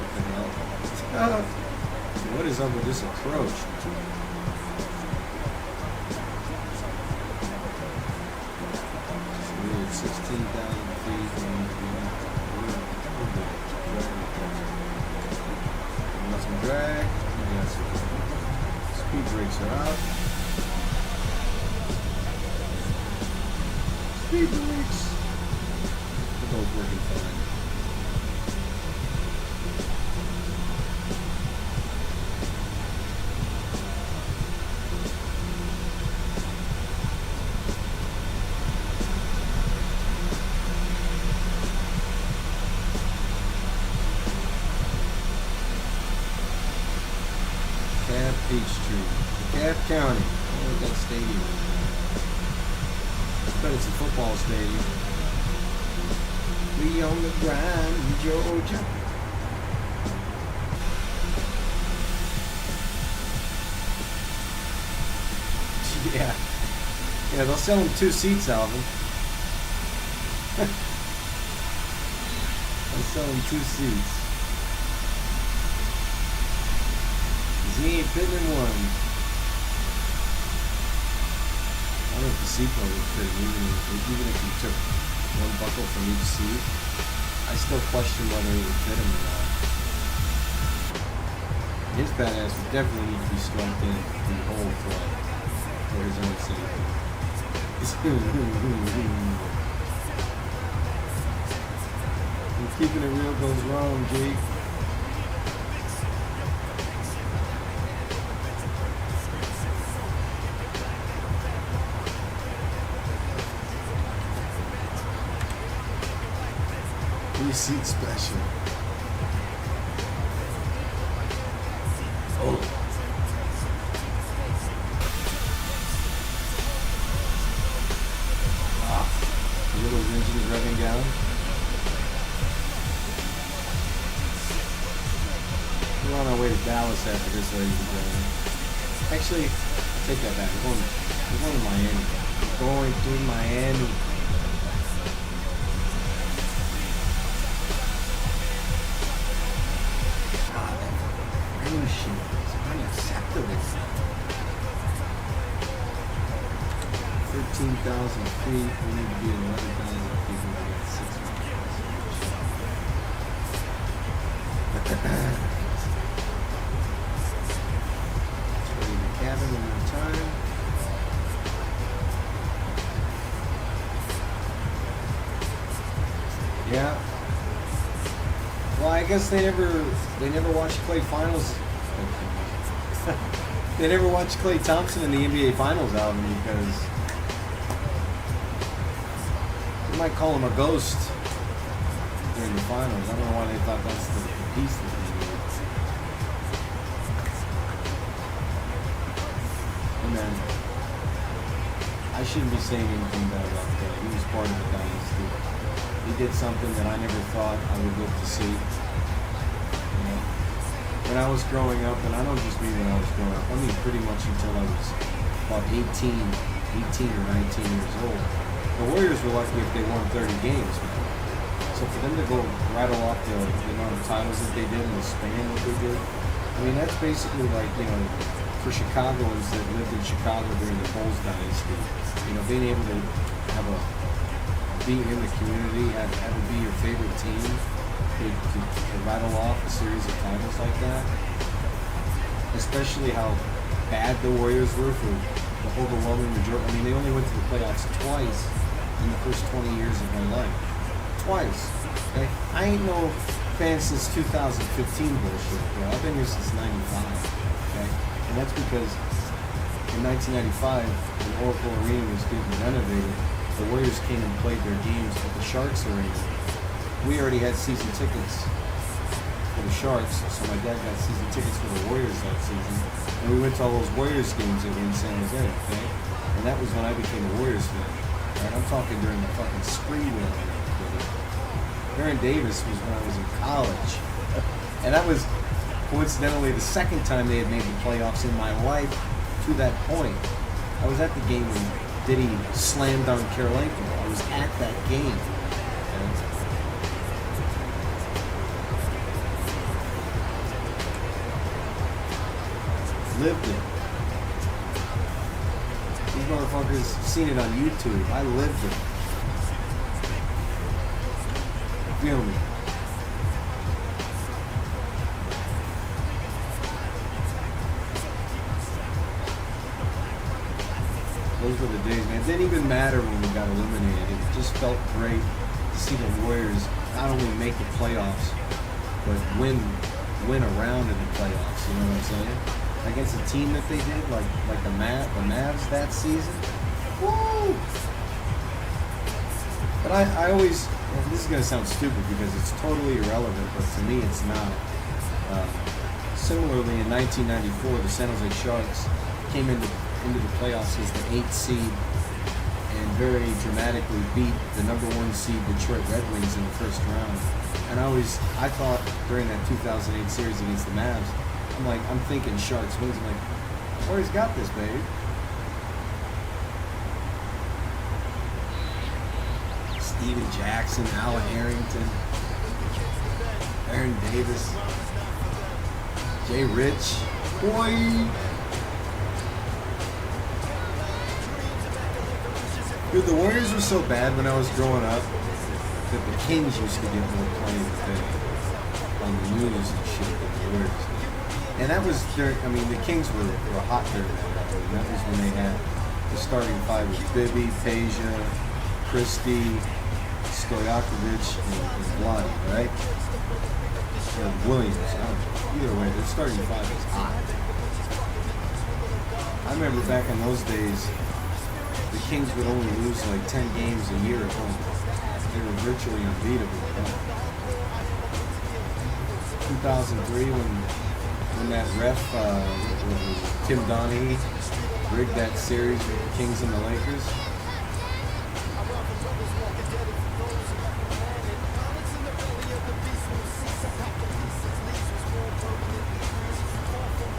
What the hell? What is up with this approach? We're at 16,000 feet. Some drag, got some speed brakes are out. Speed brakes. They're both working fine. Peachtree, DeKalb County. Oh, we got stadium. But it's a football stadium. We on the grind in Georgia. Yeah. Yeah, they'll sell them 2 seats, Alvin. They'll sell them 2 seats. He ain't fitting in one. I don't know if the seatbelt would fit him, even if you took one buckle from each seat. I still question whether it would fit him or not. His badass would definitely need to be strapped in the whole front for his own safety. And keeping it real goes wrong, Jake. Seat special. Oh. Ah. Look at those engines revving down. We're on our way to Dallas after this, ladies and gentlemen. Actually, I'll take that back. We're going to Miami. We're going to Miami. Shit, it's unacceptable. 13,000 feet. We need to be at 11,000 feet. We got 6 miles. Ready the cabin one more time. Yeah. Well, I guess they never watched Clay finals. They never watched Klay Thompson in the NBA Finals, Alvin, because they might call him a ghost during the finals. I don't know why they thought that's the piece that they needed. And then I shouldn't be saying anything bad about Klay. He was part of the dynasty. He did something that I never thought I would live to see. When I was growing up, and I don't just mean when I was growing up, I mean pretty much until I was about 18 or 19 years old. The Warriors were lucky if they won 30 games. So for them to go rattle off the amount of titles that they did and the span that they did, I mean, that's basically like, for Chicagoans that lived in Chicago during the Bulls dynasty, being able to have be in the community, have it be your favorite team, to rattle off a series of titles like that, especially how bad the Warriors were for the overwhelming majority. I mean, they only went to the playoffs twice in the first 20 years of my life. Twice. Okay? I ain't no fan since 2015 bullshit, bro. I've been here since 95. Okay? And that's because in 1995, when Oracle Arena was getting renovated, the Warriors came and played their games at the Sharks Arena. We already had season tickets for the Sharks, so my dad got season tickets for the Warriors that season, and we went to all those Warriors games that were in San Jose, okay? And that was when I became a Warriors fan. Right? I'm talking during the fucking spree win. Baron Davis was when I was in college, and that was coincidentally the second time they had made the playoffs in my life to that point. I was at the game when Diddy slammed on Karolinko. I was at that game. Lived it. These motherfuckers seen it on YouTube. I lived it. Feel me? Those were the days, man. It didn't even matter when we got eliminated. It just felt great to see the Warriors not only make the playoffs, but win around in the playoffs. You know what I'm saying? Against a team that they did, like the Mavs that season. Woo! But I always, and this is going to sound stupid because it's totally irrelevant, but to me it's not. Similarly, in 1994, the San Jose Sharks came into the playoffs as the 8th seed and very dramatically beat the number 1 seed Detroit Red Wings in the first round. And I thought during that 2008 series against the Mavs, I'm thinking Sharks wins. I'm like, Warriors got this, baby. Steven Jackson, Alan Harrington, Aaron Davis, Jay Rich, boy. Dude, the Warriors were so bad when I was growing up that the Kings used to get more playing today on the news and shit than the Warriors did. And that was during, the Kings were hot during that era. And that was when they had the starting five with Bibby, Peja, Christie, Stojakovic, and Vlade, right? Or Williams. Either way, their starting five was hot. I remember back in those days, the Kings would only lose like 10 games a year at home. They were virtually unbeatable at home. 2003, when that ref, Pmdg, rigged that series with the Kings and the Lakers.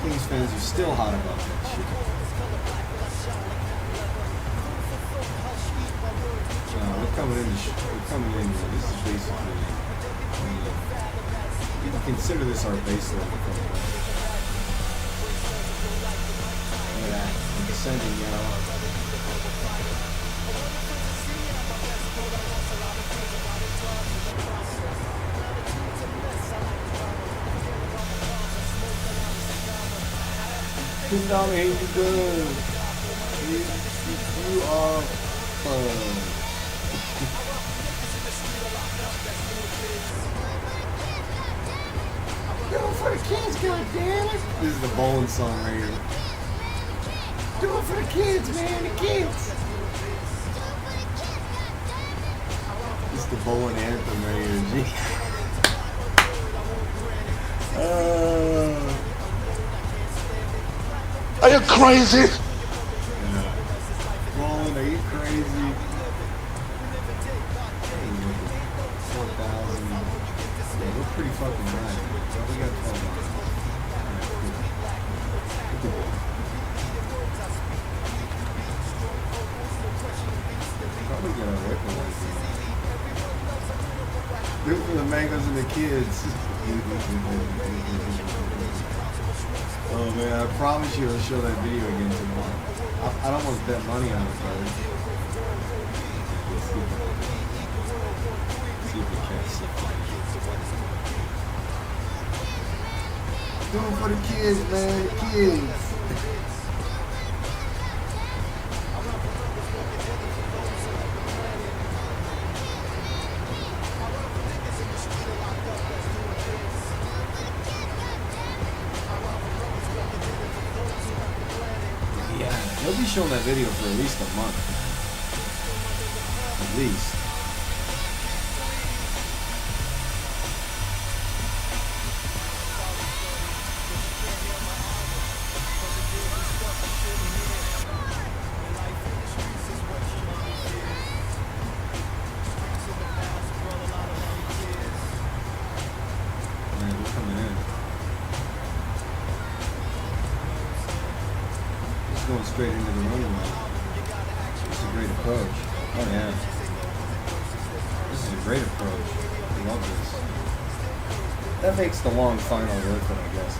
Kings fans are still hot about that shit. We're coming in. This is basically, you can consider this our baseline. Look at that, I'm descending, y'all. Pmdg ain't you good. You are fun. Do it for the kids, goddammit! This is the bowling song right here. Do it for the kids, man, the kids! This is the bowling anthem right here, G. Are you crazy? Bowling, are you crazy? 4,000. Yeah, we're pretty fucking right. So we got 12 hours. Probably get our rifle right there. Do it for the mangoes and the kids. Oh man, I promise you I'll show that video again tomorrow. I'd almost bet money on it, brother. Let's see if we catch something. Do it for the kids, man, the kids. Yeah. They'll be showing that video for at least a month. At least. Going straight into the running line. This is a great approach. Oh yeah. This is a great approach. I love this. That makes the long final worth it, I guess.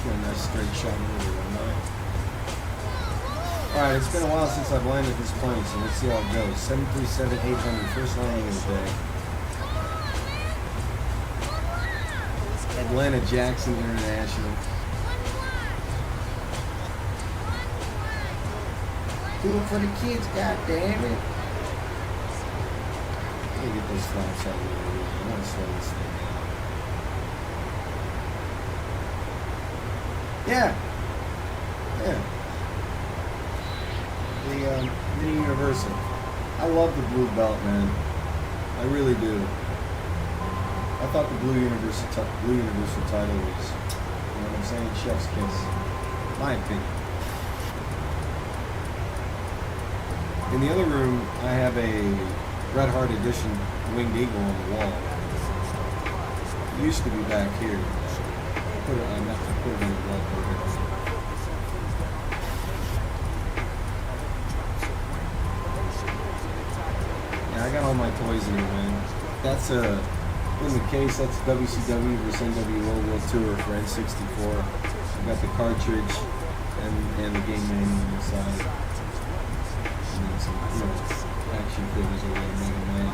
Getting that straight shot into the run line. Alright, it's been a while since I've landed this plane, so let's see how it goes. 737-800, first landing of the day. Atlanta Jackson International. Do it for the kids, goddammit. Let me get those flaps out of here. I want to slow this thing down. Yeah. Yeah. The Mini Universal. I love the blue belt, man. I really do. I thought the blue Universal title was, you know what I'm saying, chef's kiss. My opinion. In the other room, I have a Red Heart Edition Winged Eagle on the wall. It used to be back here. Put it on the wall over there. Yeah, I got all my toys in here, man. That's in the case, that's WCW vs NWO World Tour for N64. I got the cartridge and the game manual inside. And then some action figures over there, Mega Man.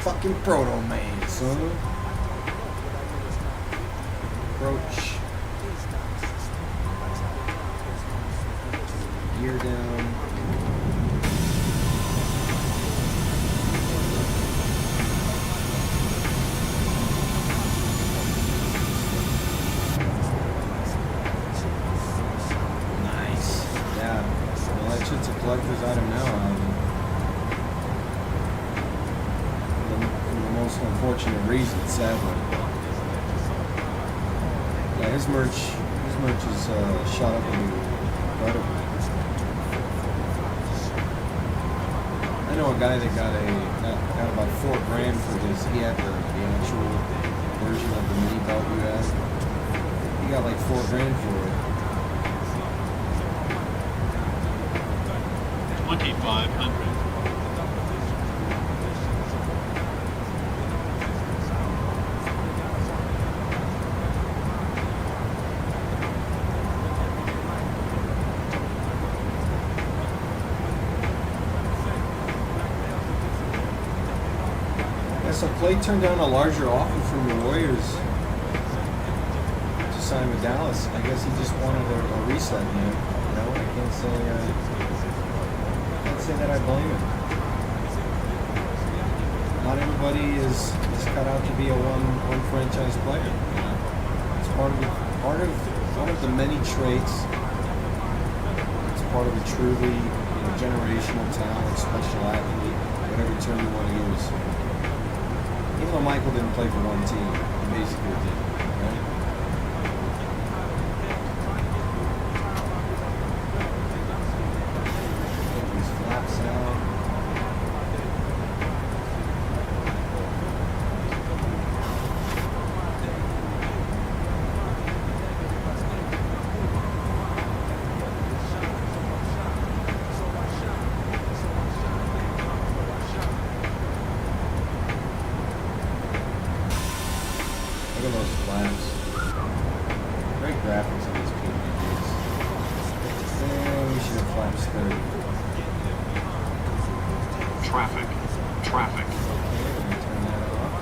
Fucking Proto Man, son. Approach. Gear down. Nice. Yeah. Well, that shit's a collector's item now, for the most unfortunate reason, sadly. Yeah, his merch is shot up incredibly. I know a guy that got about $4,000 for his. He had the actual version of the mini belt you had. He got like $4,000 for it. 2,500. So Clay turned down a larger offer from the Warriors to sign with Dallas. I guess he just wanted a reset, man. You know, I can't say that I blame him. Not everybody is cut out to be a one franchise player. You know? It's part of one of the many traits. It's part of a truly generational talent, special athlete, whatever term you want to use. Even though Michael didn't play for one team, he basically did, right? Get these flaps out. Look at those flaps. Great graphics on these Pmdgs. And we should have flaps 30. Traffic. Okay, we're going to turn that off.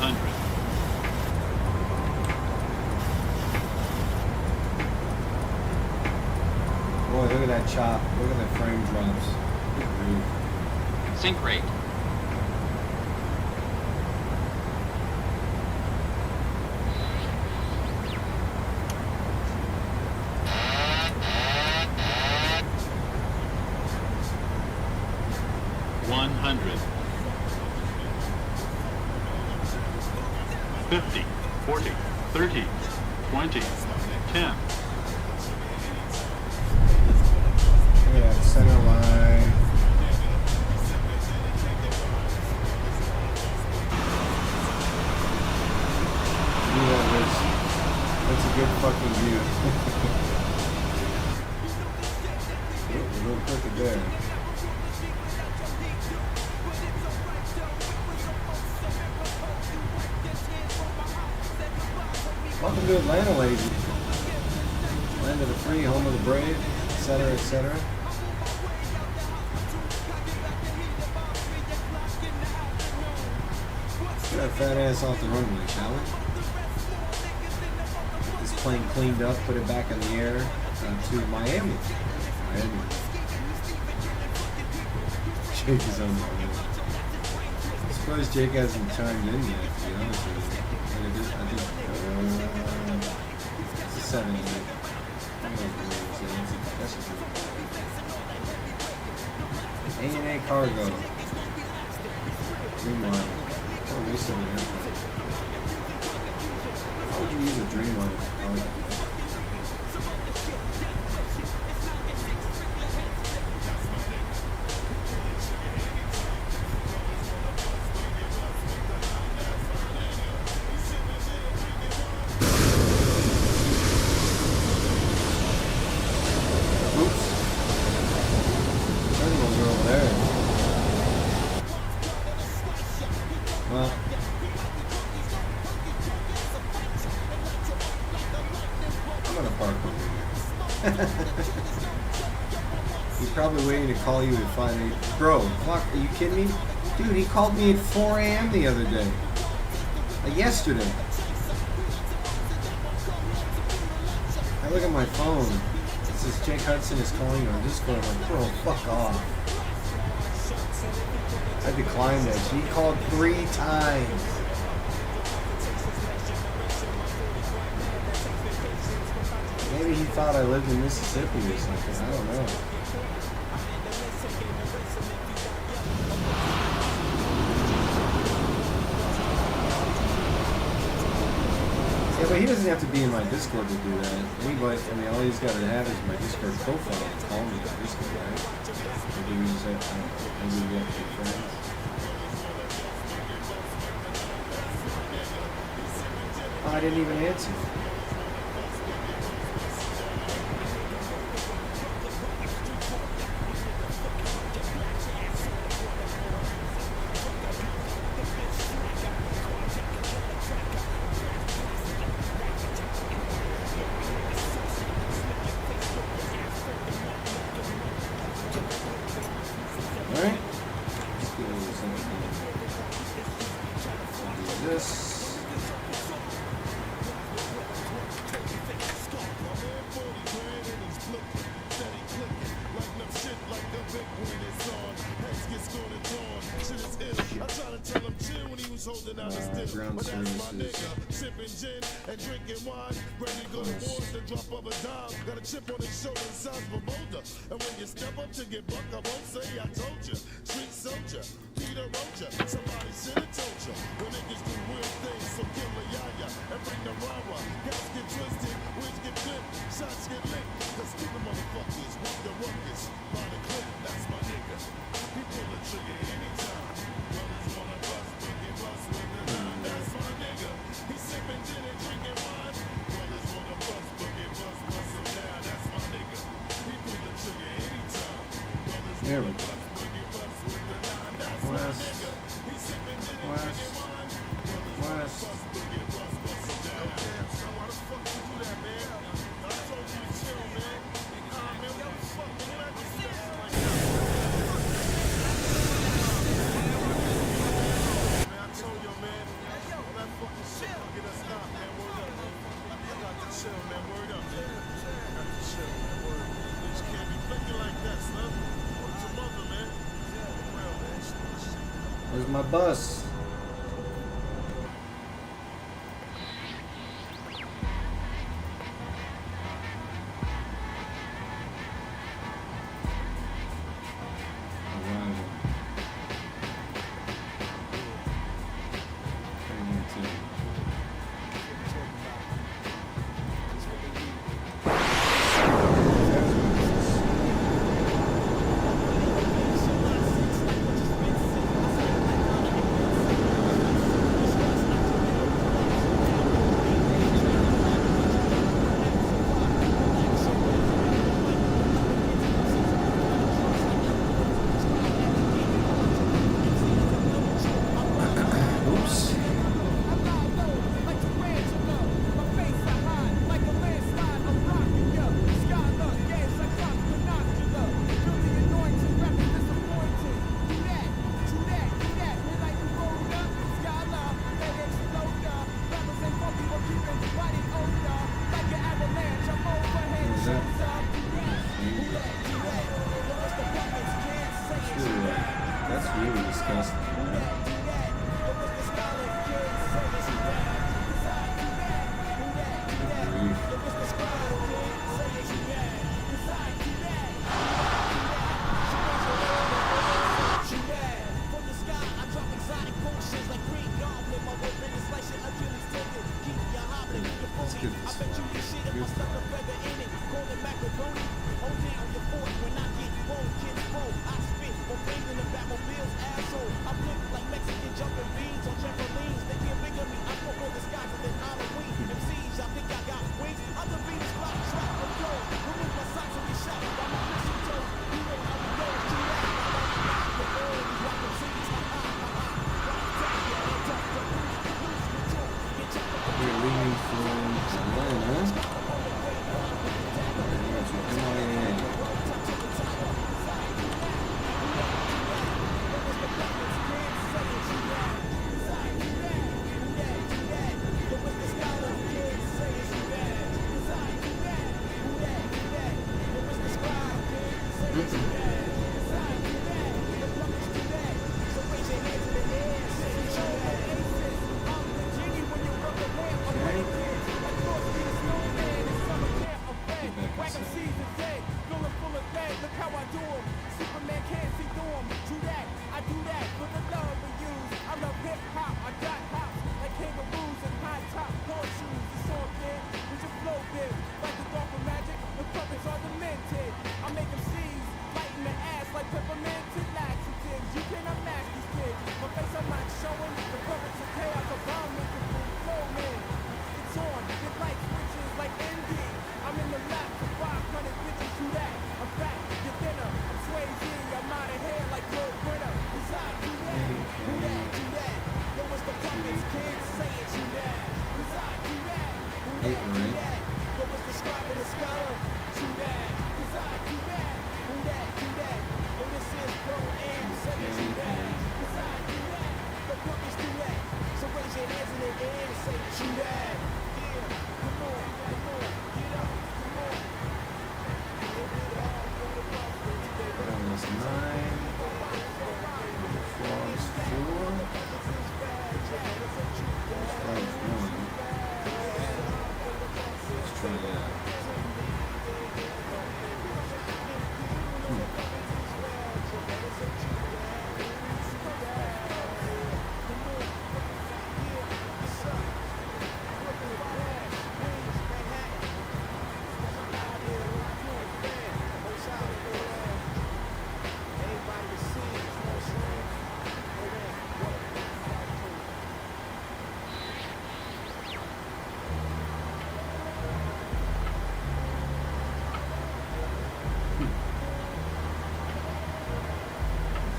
500. Boy, look at that chop. Look at the frame drops. Good grief. Sync rate. $100. 50, 40, 30, 20, 10. Look at that center line. That's a good fucking view. A little crooked there. Welcome to Atlanta, ladies. Land of the free, home of the brave, etc., etc. Get that fat ass off the runway, shall we? Get this plane cleaned up, put it back in the air to Miami. Miami. Jake is on the way. I suppose Jake hasn't chimed in yet, to be honest with you. I think it's a 7 8. A&A Cargo. Dreamliner. Oh, we still in airplane. How would you use a Dreamliner for cargo? He's probably waiting to call you at 5 a.m. Bro, fuck, are you kidding me? Dude, he called me at 4 a.m. the other day. Yesterday. I look at my phone. It says Jake Hudson is calling you on Discord. I'm like, bro, fuck off. I declined that. He called 3 times. Maybe he thought I lived in Mississippi or something. I don't know. Yeah, but he doesn't have to be in my Discord to do that. Anybody, I mean, all he's got to have is my Discord profile and call me on Discord, right? Maybe we just have, I don't know, maybe we have to be friends. Oh, I didn't even answer. Ground services. Sipping gin and drinking wine, ready to go to war at the drop of a dime. Got a chip on his shoulder, sounds of a boulder. And when you step up to get buck, I won't say I told you. Street soldier, Peter Roger, somebody should have told you. When niggas do real things, so kill a yaya and bring the rawa. Guys get twisted, wigs get flipped, shots get licked. Cause stupid motherfuckers want the ruckus by the clip. That's my nigga. He pull the trigger anytime. Brothers wanna bust, boogie bust with the nine. That's my nigga. He sipping gin and drinking wine. Brothers wanna bust, boogie bust, bust him down. That's my nigga. He pull the trigger anytime. Brothers wanna bust, boogie bust with the nine. That's my nigga. He sipping gin and drinking wine. Brothers wanna bust, boogie bust, bust him down. So why the fuck you do that, man? I told you to chill, man. Nah, man, what the fuck, man? I just said something like that. Man, I told you, man. When I bus. Arrival. Training team. Oops. What's that? That's really disgusting. Let's get this far. Good far. We're leaving from Atlanta. We're going to MIA.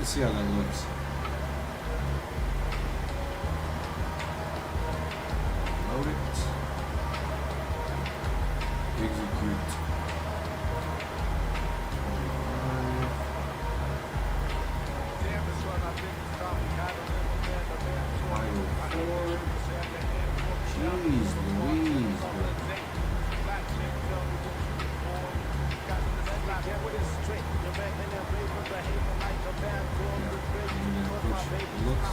Let's see how that looks. Load it. Execute. Jeez Louise, looks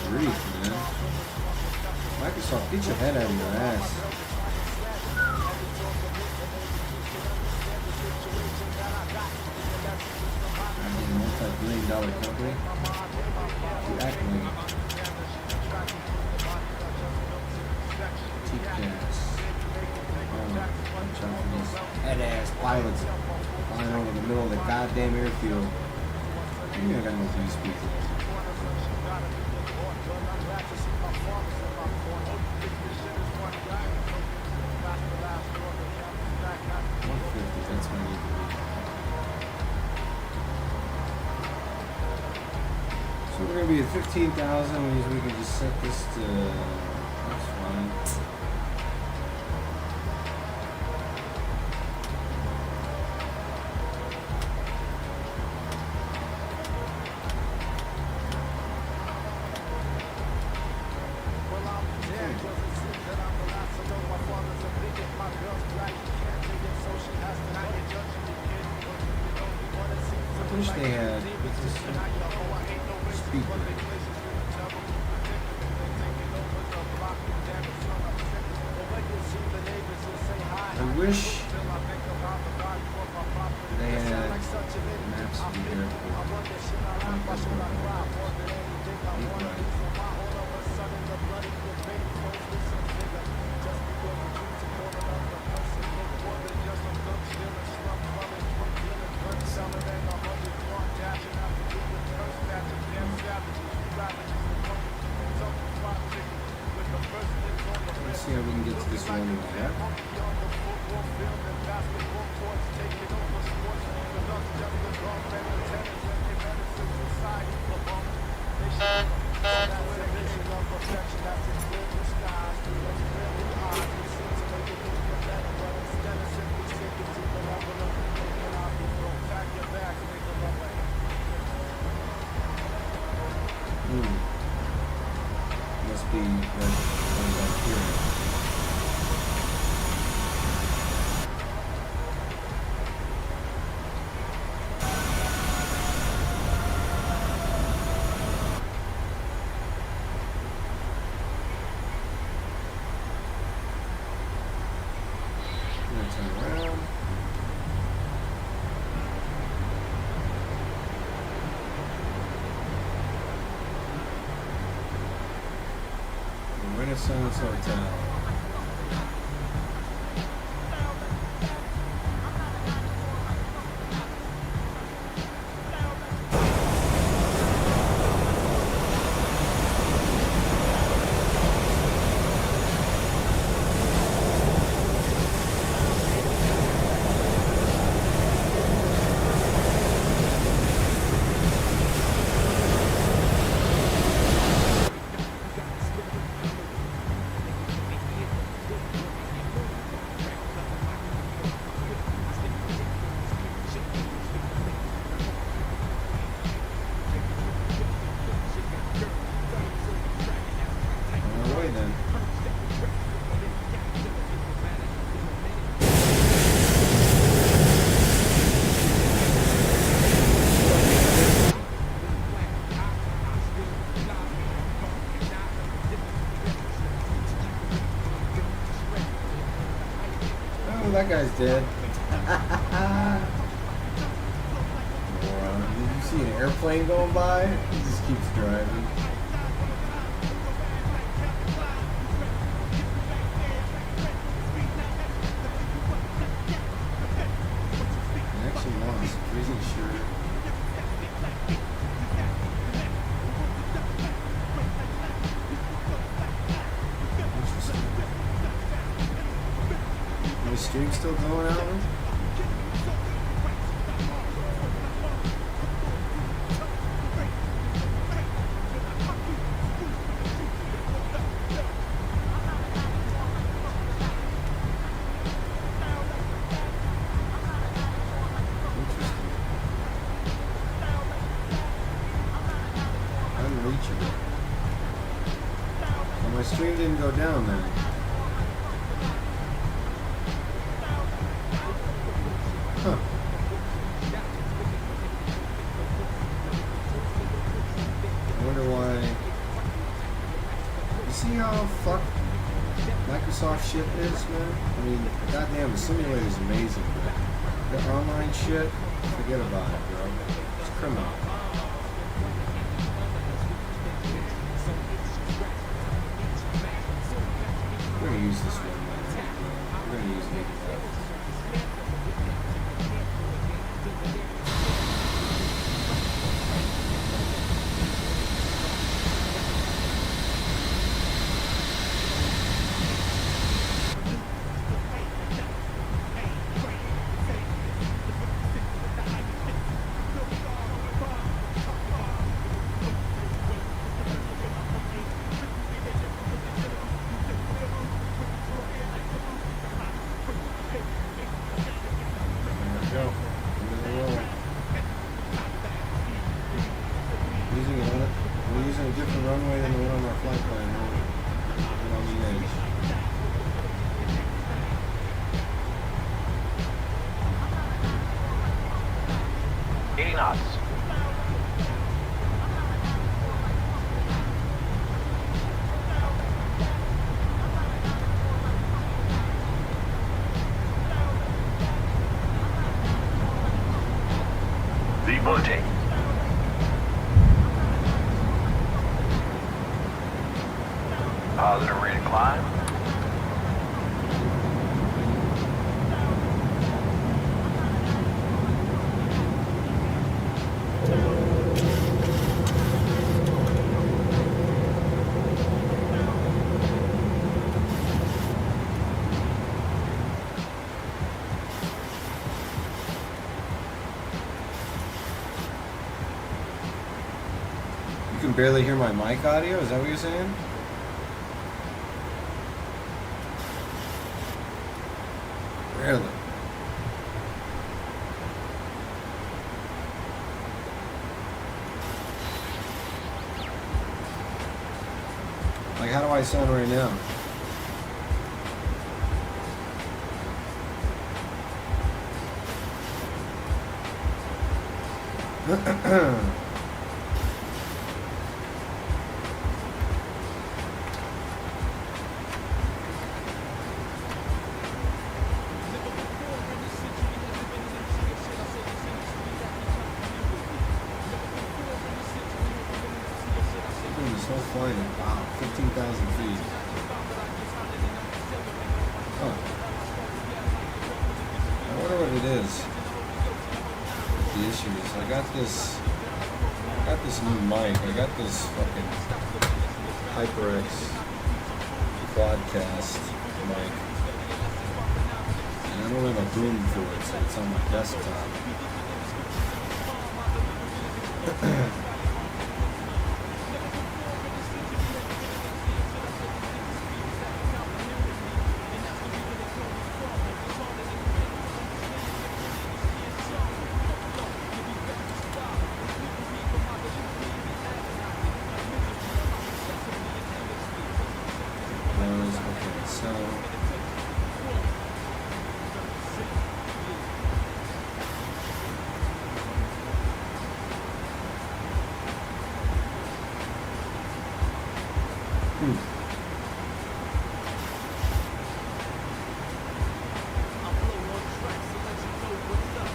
grief, man. Microsoft, get your head out of your ass. Multi-billion-dollar company. You act like cheap gas. Head-ass pilots flying over the middle of the goddamn airfield. You ain't got no these people. That's what I need to be. So we're gonna be at 15,000, which means we can just set this to. That's fine. I wish they had speaker. I wish they had map speaker Let's see how we can get to this one like that. Must be right here. Turn around. The Renaissance Hotel. Oh, that guy's dead. Moron. Did you see an airplane going by? He just keeps driving. Connection lost. Isn't sure. Is the stream still going out? Unreachable. Well, my stream didn't go down then. Huh. I wonder why see how fucked Microsoft shit is, man? I mean, goddamn, the simulator is amazing, but the online shit, forget about it, bro. It's criminal. We're gonna use this one, man. We're gonna use it. Demonting. Positive rate of climb. You can barely hear my mic audio? Is that what you're saying? Really? Like, how do I sound right now? Flying at, wow, 15,000 feet. Huh. I wonder what it is. The issue is, I got this new mic. I got this fucking HyperX Quadcast mic. And I don't have a boom for it, so it's on my desktop.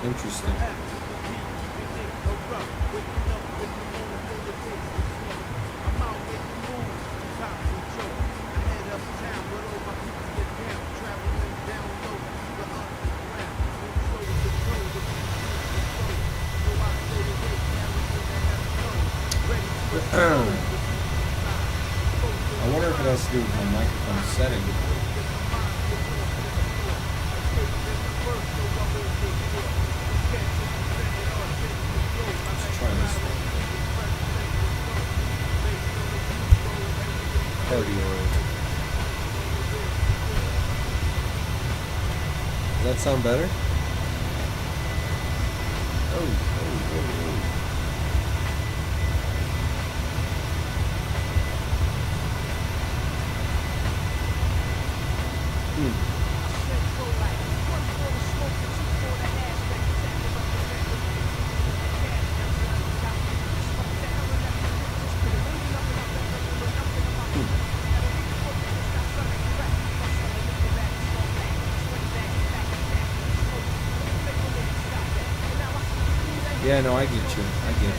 Interesting. I wonder if it has to do with my microphone setting. Let's try this one. Cardioid. Does that sound better? Oh. Yeah, no, I get you. I get you.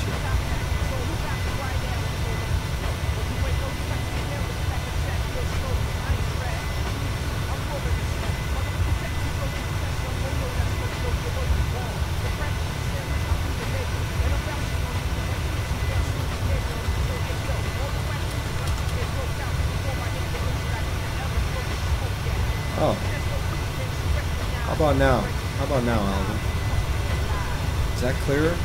Oh. How about now? How about now, Alvin? Is that clearer?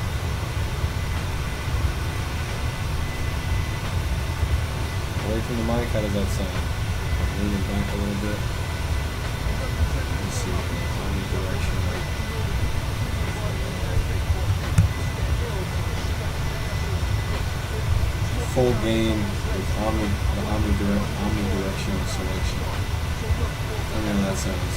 Away from the mic, how does that sound? I'm leaning back a little bit. Let's see, any direction. Full gain with omnidirectional selection. I mean, how that sounds.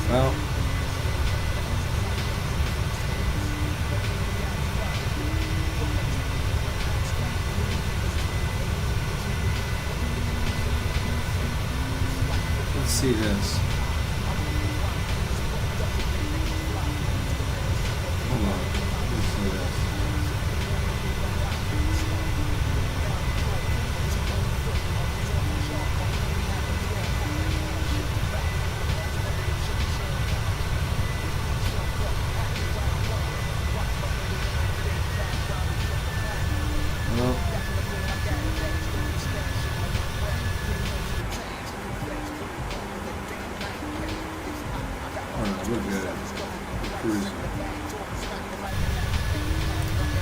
Well, let's see this. Hold on. Let's see this. Well, alright, we're good. We're cruising.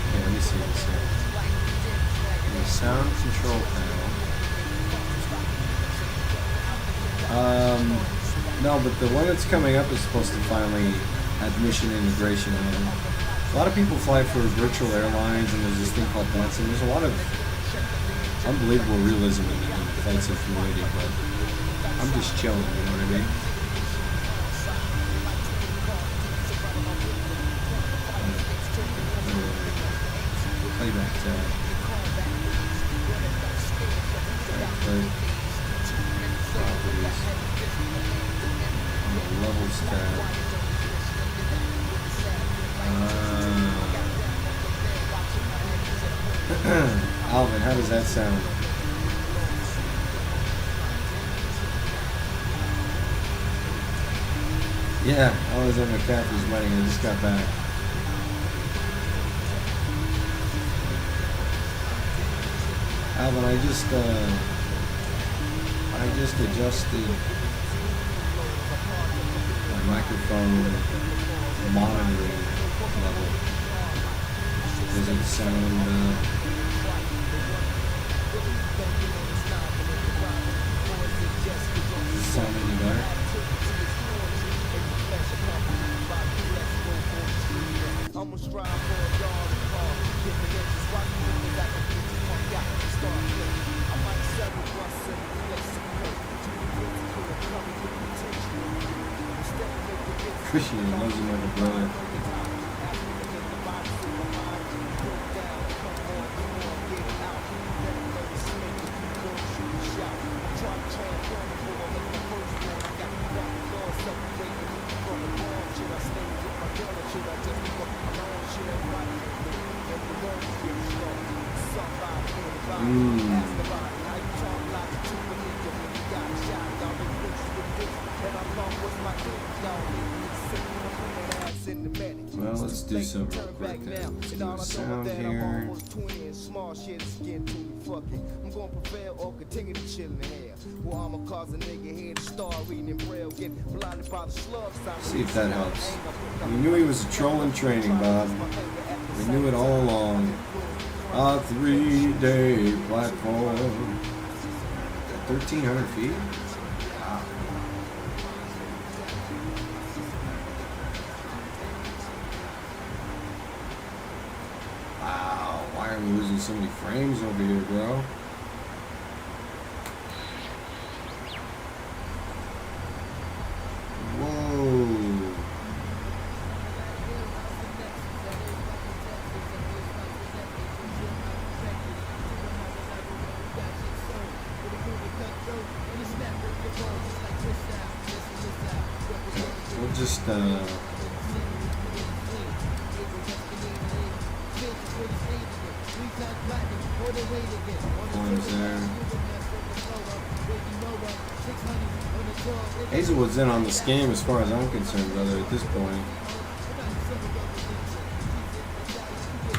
Okay, let me see this here. The sound control panel. No, but the one that's coming up is supposed to finally have mission integration on it. A lot of people fly for virtual airlines, and there's this thing called dancing. There's a lot of unbelievable realism in flight simulator, but I'm just chilling, you know what I mean? Playback tab. Play. Properties. On the levels tab. Alvin, how does that sound? Yeah, I was at McCaffrey's wedding. I just got back. Alvin, I just adjusted my microphone monitoring level. Does it sound any better? Christian loves him like a brother. do something real quick then. Let's do a sound here. Small shit is getting too fucking. I'm gonna prevail or continue to chill in the air. Well, I'ma cause a nigga here to start reading in braille, get blinded by the slugs. See if that helps. We knew he was a troll in training, Bob. We knew it all along. A 3-day platform. 1,300 feet? Wow. Wow, why are we losing so many frames over here, bro? Whoa. We'll just, ones there. Hazelwood's in on this game as far as I'm concerned, brother, at this point.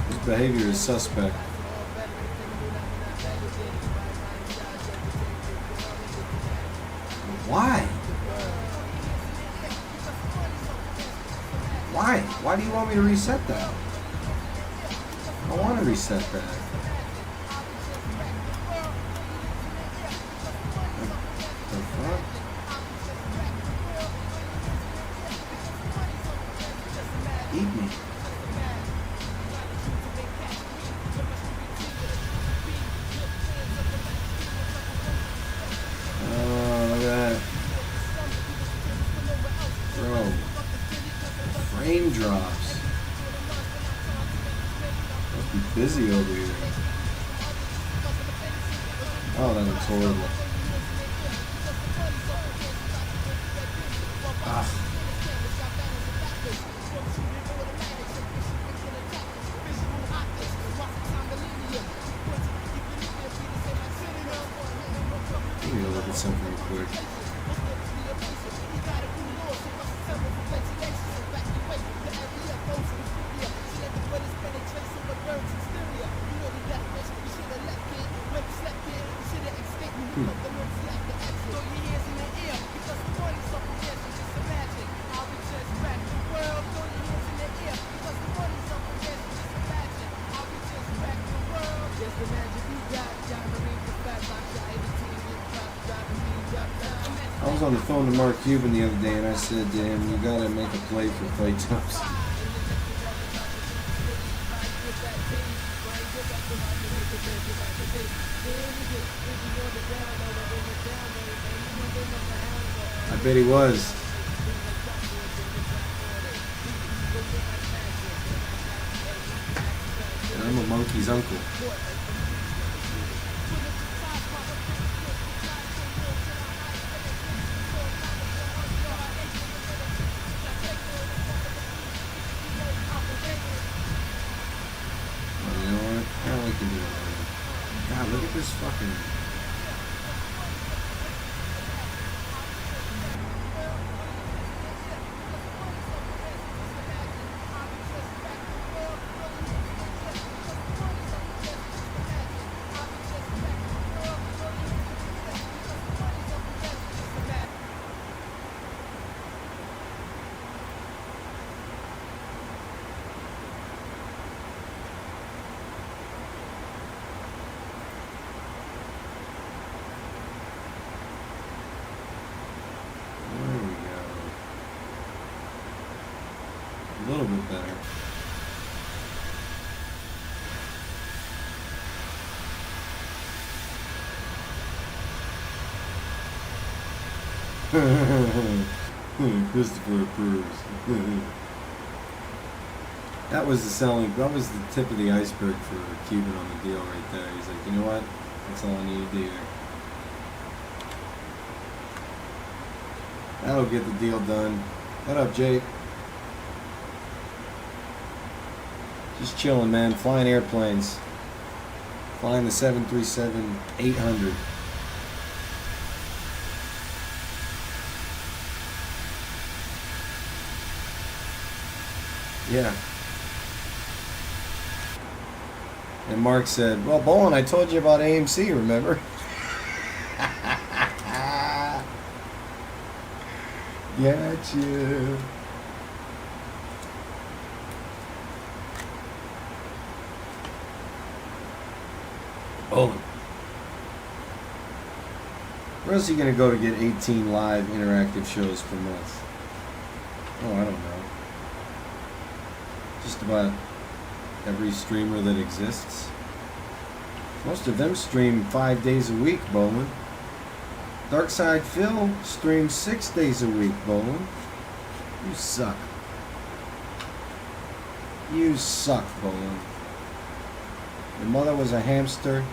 His behavior is suspect. Why? Why? Why do you want me to reset that? I don't want to reset that. The fuck? Eat me. Oh, look at that. Bro. Frame drops. Must be busy over here. Oh, that looks horrible. Ah. Let me look at something real quick. I was on the phone to Mark Cuban the other day and I said to him, you gotta make a play for play times. I bet he was. And I'm a monkey's uncle. God, look at this fucking... A little bit better. Christopher approves. That was that was the tip of the iceberg for Cuban on the deal right there. He's like, you know what? That's all I need to do here. That'll get the deal done. What up, Jake? Just chilling, man. Flying airplanes. Flying the 737-800. Yeah. And Mark said, well, Bolin, I told you about AMC, remember? Gotcha. Bolin. Where else are you going to go to get 18 live interactive shows per month? Oh, I don't know. Just about every streamer that exists. Most of them stream 5 days a week, Bolin. Darkside Phil streams 6 days a week, Bolin. You suck. You suck, Bolin. Your mother was a hamster,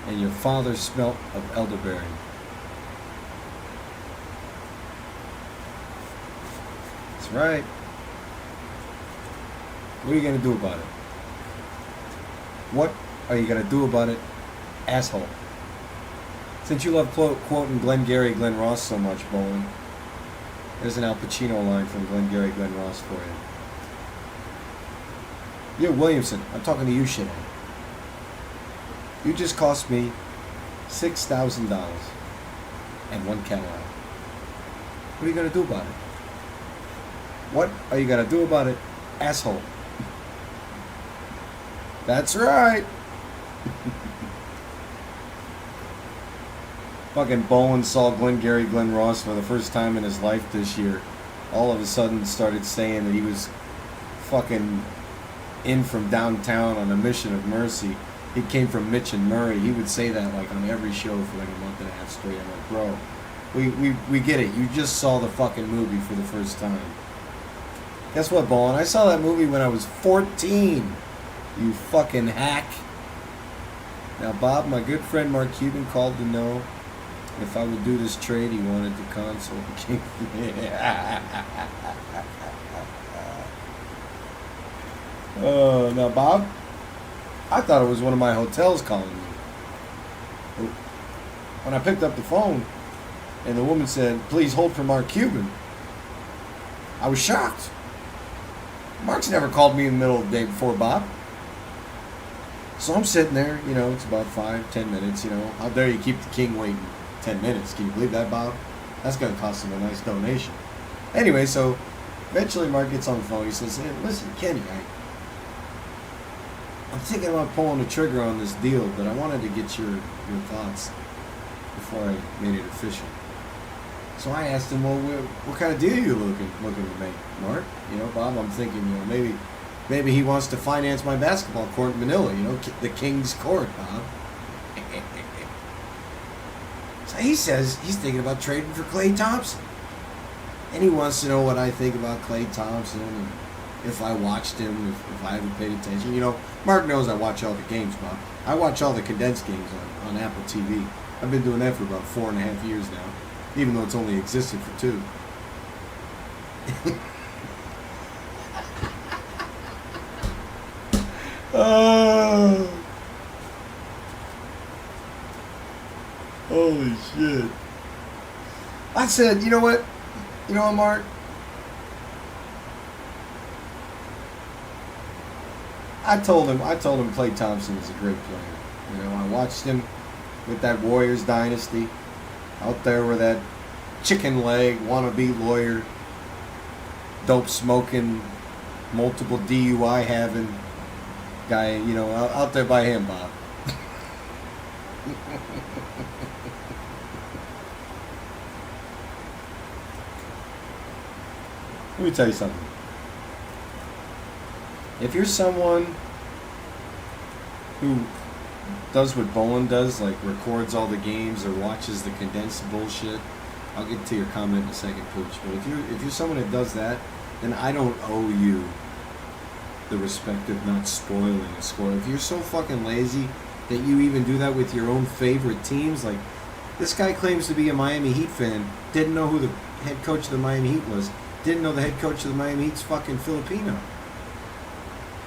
and your father smelt of elderberry. That's right. What are you going to do about it? What are you going to do about it, asshole? Since you love quoting Glengarry Glen Ross so much, Bolin, there's an Al Pacino line from Glengarry Glen Ross for you. Yo, Williamson, I'm talking to you, shithead. You just cost me $6,000 and one Cadillac. What are you going to do about it? What are you going to do about it, asshole? That's right. Fucking Bolin saw Glengarry Glen Ross for the first time in his life this year. All of a sudden started saying that he was fucking in from downtown on a mission of mercy. He came from Mitch and Murray. He would say that like on every show for like a month and a half straight. I'm like, bro, we get it. You just saw the fucking movie for the first time. Guess what, Bolin? I saw that movie when I was 14. You fucking hack. Now, Bob, my good friend Mark Cuban called to know if I would do this trade. He wanted the console. Now, Bob, I thought it was one of my hotels calling me. When I picked up the phone and the woman said, please hold for Mark Cuban, I was shocked. Mark's never called me in the middle of the day before, Bob. So I'm sitting there, you know, it's about 5-10 minutes, you know. How dare you keep the king waiting 10 minutes? Can you believe that, Bob? That's going to cost him a nice donation. Anyway, so eventually Mark gets on the phone. He says, hey, listen, Kenny, I'm thinking about pulling the trigger on this deal, but I wanted to get your thoughts before I made it official. So I asked him, well, what kind of deal are you looking to make, Mark? You know, Bob, I'm thinking, you know, maybe he wants to finance my basketball court in Manila, you know, the King's Court, Bob. So he says he's thinking about trading for Klay Thompson. And he wants to know what I think about Klay Thompson, and if I watched him, if I haven't paid attention. You know, Mark knows I watch all the games, Bob. I watch all the condensed games on Apple TV. I've been doing that for about 4.5 years now, even though it's only existed for 2. Oh. Holy shit. I said, you know what, Mark? I told him Klay Thompson is a great player. You know, I watched him with that Warriors dynasty out there with that chicken leg, wannabe lawyer, dope smoking, multiple DUI having guy, you know, out there by him, Bob. Let me tell you something. If you're someone who does what Bolin does, like records all the games or watches the condensed bullshit, I'll get to your comment in a second, Pooch. But if you're someone that does that, then I don't owe you the respect of not spoiling a score. If you're so fucking lazy that you even do that with your own favorite teams, like this guy claims to be a Miami Heat fan, didn't know who the head coach of the Miami Heat was, didn't know the head coach of the Miami Heat's fucking Filipino.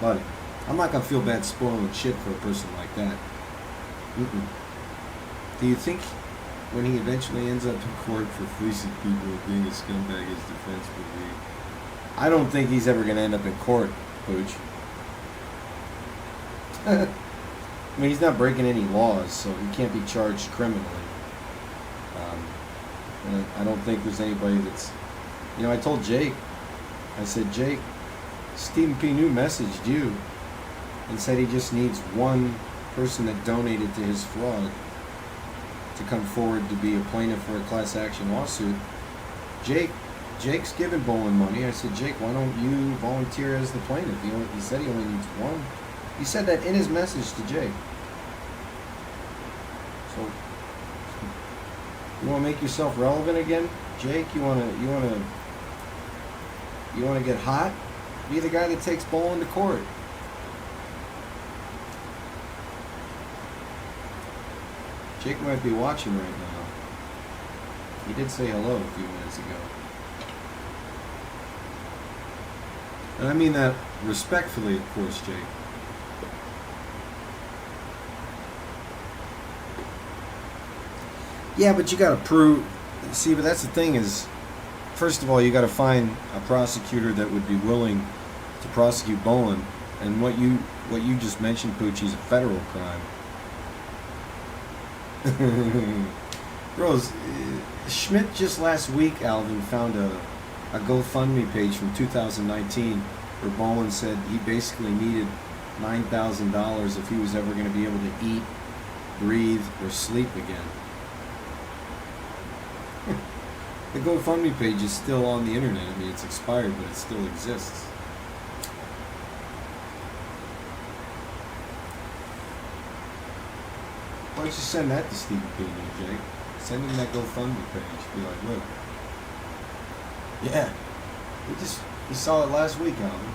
Buddy, I'm not gonna feel bad spoiling shit for a person like that. Do you think when he eventually ends up in court for fleecing people and being a scumbag, his defense would be? I don't think he's ever gonna end up in court, Pooch. I mean, he's not breaking any laws, so he can't be charged criminally. And I don't think there's anybody that's... You know, I told Jake, I said, Jake, Stephen P. New messaged you and said he just needs one person that donated to his fraud to come forward to be a plaintiff for a class action lawsuit. Jake's giving Bolin money. I said, Jake, why don't you volunteer as the plaintiff? He said he only needs one. He said that in his message to Jake. So, you want to make yourself relevant again, Jake? You want to get hot? Be the guy that takes Bolin to court. Jake might be watching right now. He did say hello a few minutes ago. And I mean that respectfully, of course, Jake. Yeah, but you gotta prove... See, but that's the thing is, first of all, you gotta find a prosecutor that would be willing to prosecute Bolin. And what you just mentioned, Poochie, is a federal crime. Bros, Schmidt just last week, Alvin, found a GoFundMe page from 2019 where Bolin said he basically needed $9,000 if he was ever going to be able to eat, breathe, or sleep again. The GoFundMe page is still on the internet. I mean, it's expired, but it still exists. Why don't you send that to Stephen P. New, Jake? Send him that GoFundMe page. Be like, look. Yeah. He saw it last week, Alvin.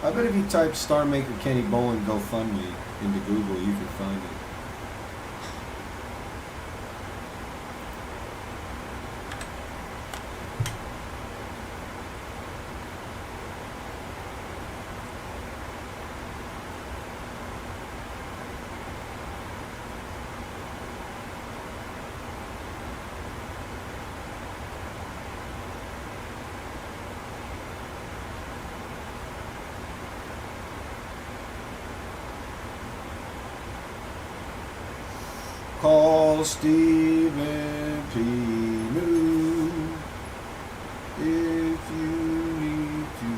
I bet if you type Star Maker Kenny Bolin GoFundMe into Google, you can find it. Call Stephen P. New if you need to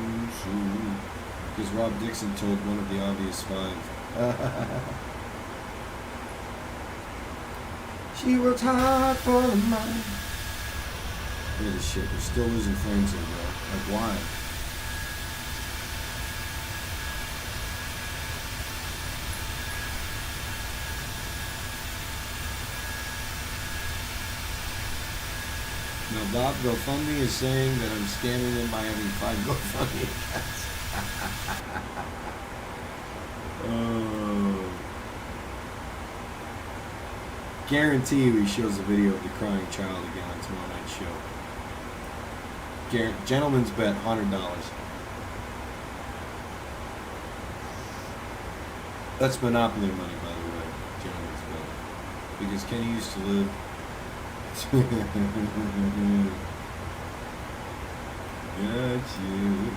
sue. Because Rob Dixon told one of the obvious five. She worked hard for the money. Look at this shit. We're still losing frames here, bro. Like, why? Now, Bob GoFundMe is saying that I'm scamming them by having 5 GoFundMe accounts. Guarantee you he shows a video of the crying child again on tomorrow night's show. Gentleman's bet, $100. That's Monopoly money, by the way. Gentleman's bet. Because Kenny used to live... Got you.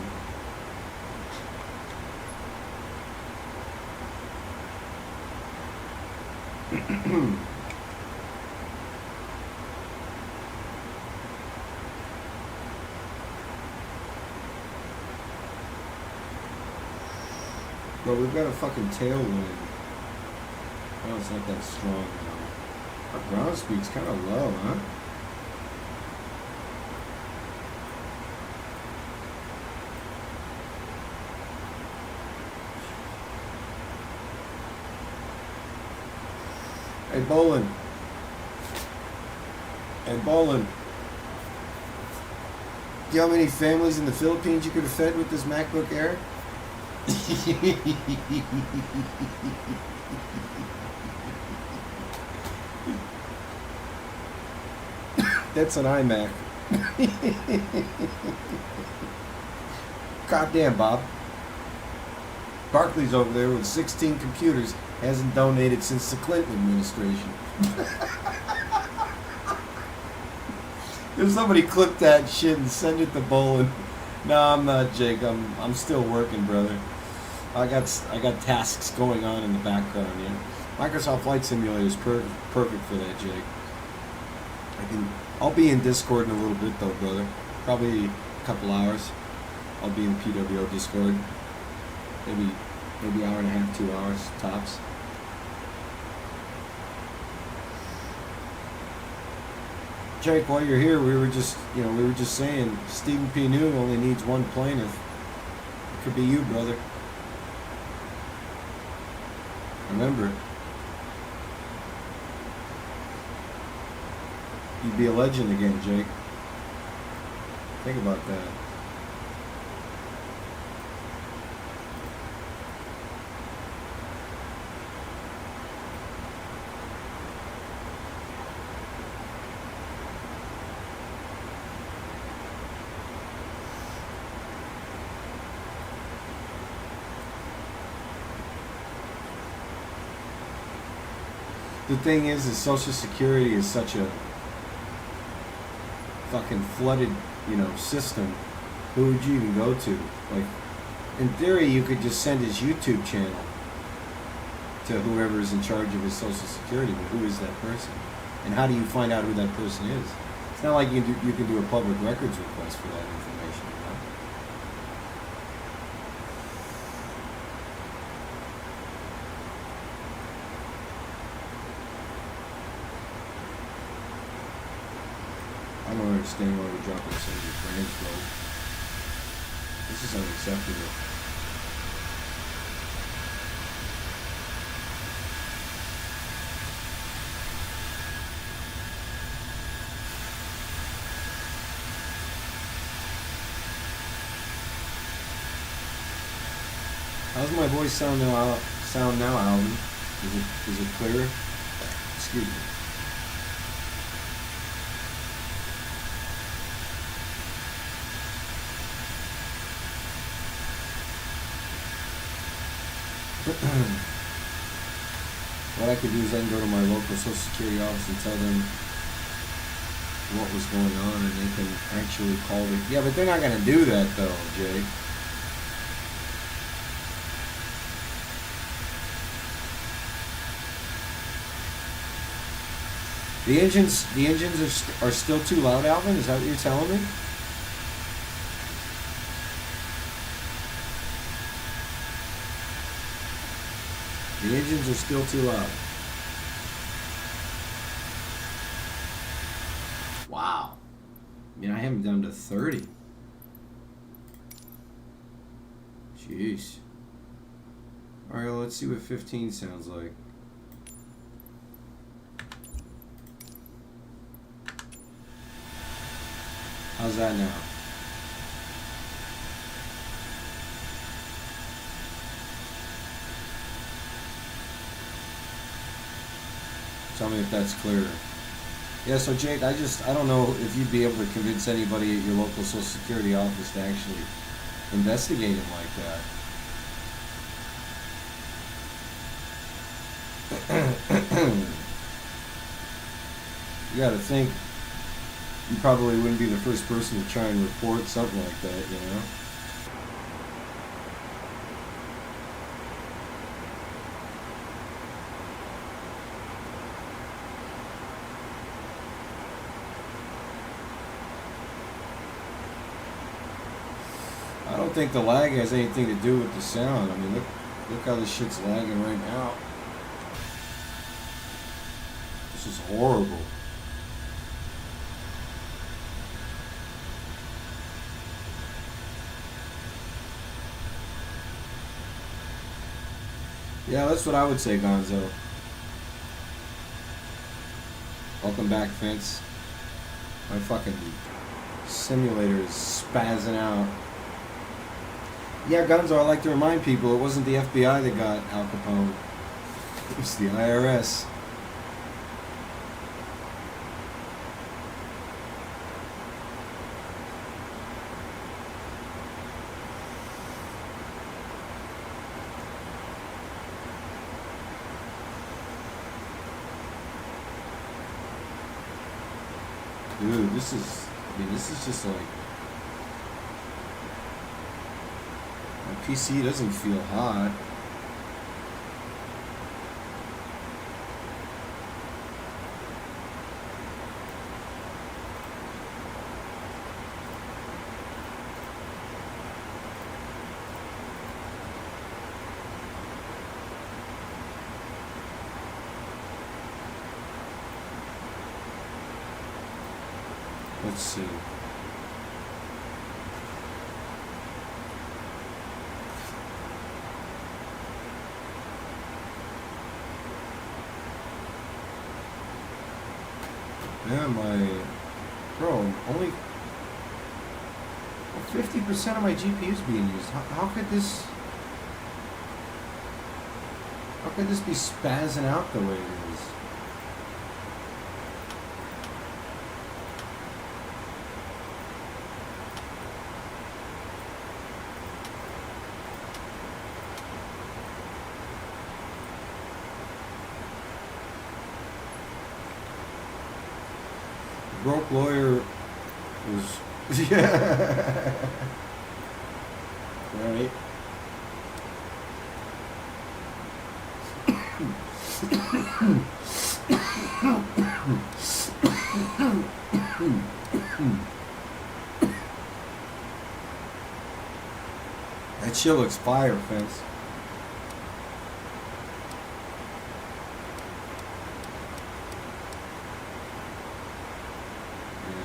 Well, we've got a fucking tailwind. Oh, it's not that strong now. Our ground speed's kind of low, huh? Hey, Bolin. Hey, Bolin. Do you know how many families in the Philippines you could have fed with this MacBook Air? That's an iMac. Goddamn, Bob. Barkley's over there with 16 computers, hasn't donated since the Clinton administration. If somebody clip that shit and send it to Bolin. No, I'm not, Jake. I'm still working, brother. I got tasks going on in the background. Yeah, Microsoft Flight Simulator is perfect for that, Jake. I'll be in Discord in a little bit though, brother. Probably a couple hours. I'll be in PWO Discord. Maybe hour and a half, 2 hours tops. Jake, while you're here, we were just saying Stephen P. Noon only needs one plaintiff. It could be you, brother. Remember it. You'd be a legend again, Jake. Think about that. The thing is Social Security is such a fucking flooded, system. Who would you even go to? Like, in theory, you could just send his YouTube channel to whoever is in charge of his Social Security, but who is that person? And how do you find out who that person is? It's not like you can do a public records request for that information, I don't understand why we're dropping so many frames, bro. This is unacceptable. How's my voice sound now, Alvin? Is it clear? Excuse me. What I could do is I can go to my local Social Security office and tell them what was going on, and they can actually call it. Yeah, but they're not going to do that though, Jake. The engines are still too loud, Alvin? Is that what you're telling me? The engines are still too loud. Wow. I mean, I have them down to 30. Jeez. Alright, well, let's see what 15 sounds like. How's that now? Tell me if that's clearer. Yeah, so Jake, I don't know if you'd be able to convince anybody at your local Social Security office to actually investigate him like that. You gotta think, you probably wouldn't be the first person to try and report something like that, you know? I don't think the lag has anything to do with the sound. I mean, look how this shit's lagging right now. This is horrible. Yeah, that's what I would say, Gonzo. Welcome back, Vince. My fucking simulator is spazzing out. Yeah, Gonzo, I like to remind people it wasn't the FBI that got Al Capone. It was the IRS. Dude, this is just like... My PC doesn't feel hot. Let's see. Yeah, bro, only 50% of my GPU is being used. How could this be spazzing out the way it is? Broke lawyer was yeah. Right. That shit looks fire, Fence.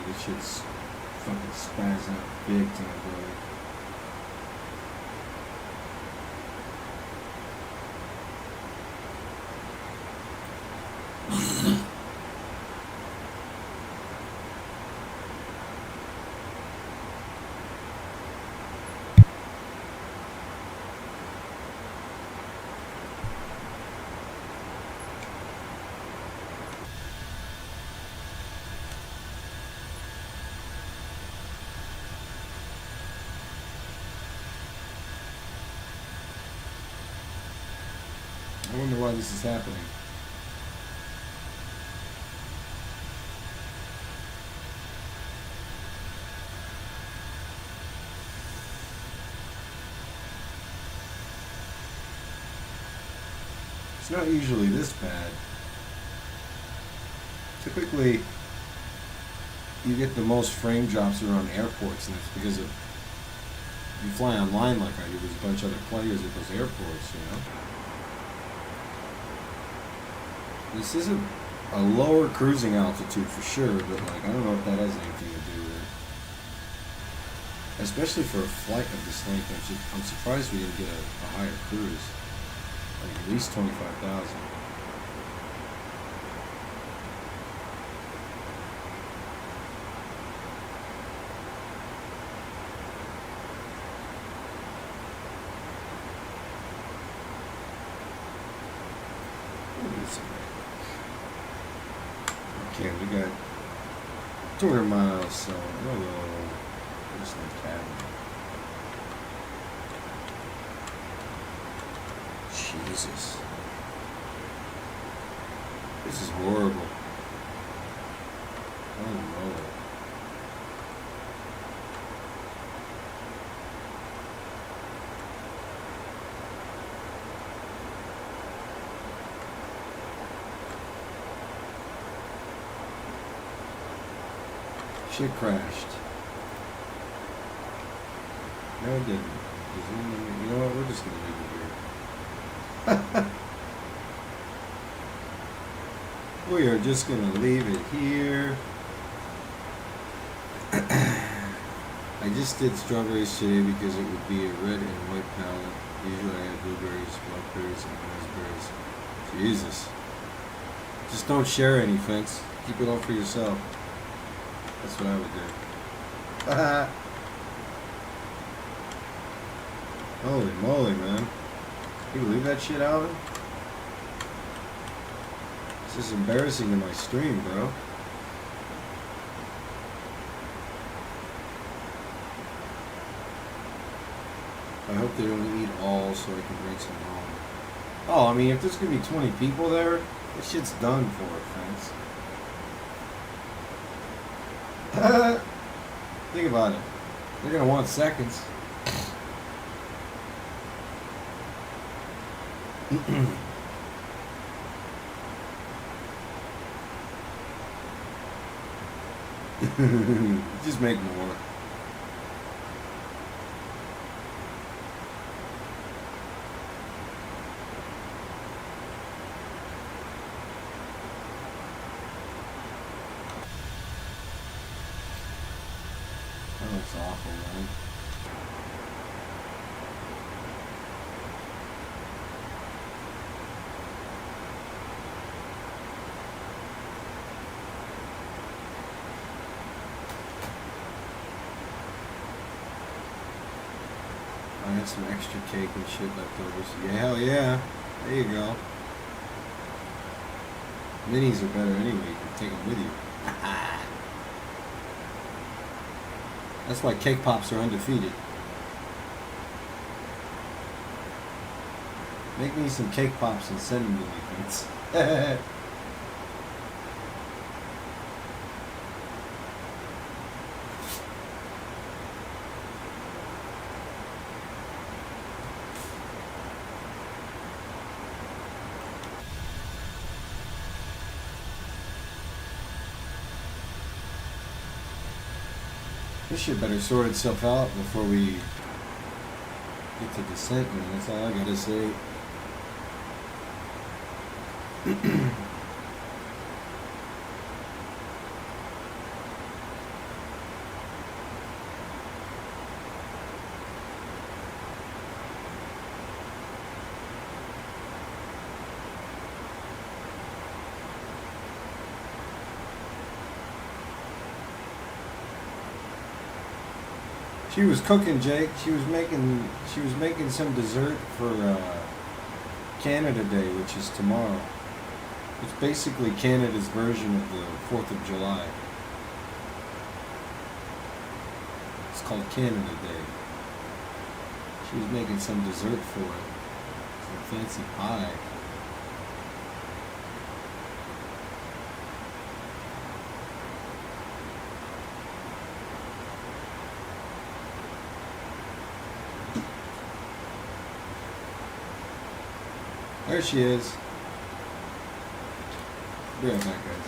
This shit's fucking spazzing out big time, brother. I wonder why this is happening. It's not usually this bad. Typically, you get the most frame drops around airports, and it's because of you fly online like I do. There's a bunch of other players at those airports, you know. This isn't a lower cruising altitude for sure, but like I don't know if that has anything to do with it. Especially for a flight of this length, I'm surprised we didn't get a higher cruise, like at least 25,000. Okay, we got 200 miles, so hello, just in the cabin. Jesus. This is horrible. Oh no. Shit crashed. No, it didn't. You know what? We're just gonna leave it here. We are just gonna leave it here. I just did strawberries today because it would be a red and white palette. Usually I have blueberries, blackberries, and raspberries. Jesus. Just don't share any, Fence. Keep it all for yourself. That's what I would do. Holy moly, man. Can you believe that shit, Alvin? This is embarrassing to my stream, bro. I hope they don't eat all so I can bring some home. Oh, I mean, if there's gonna be 20 people there, this shit's done for, Fence. Think about it. They're gonna want seconds. Just make more. That looks awful, man. I had some extra cake and shit leftovers. Yeah, hell yeah. There you go. Minis are better anyway. You can take them with you. That's why cake pops are undefeated. Make me some cake pops and send them to me, Vince. This shit better sort itself out before we get to descent, man. That's all I gotta say. She was cooking, Jake. She was making some dessert for Canada Day, which is tomorrow. It's basically Canada's version of the 4th of July. It's called Canada Day. She was making some dessert for it. Some fancy pie. There she is. Be right back, guys.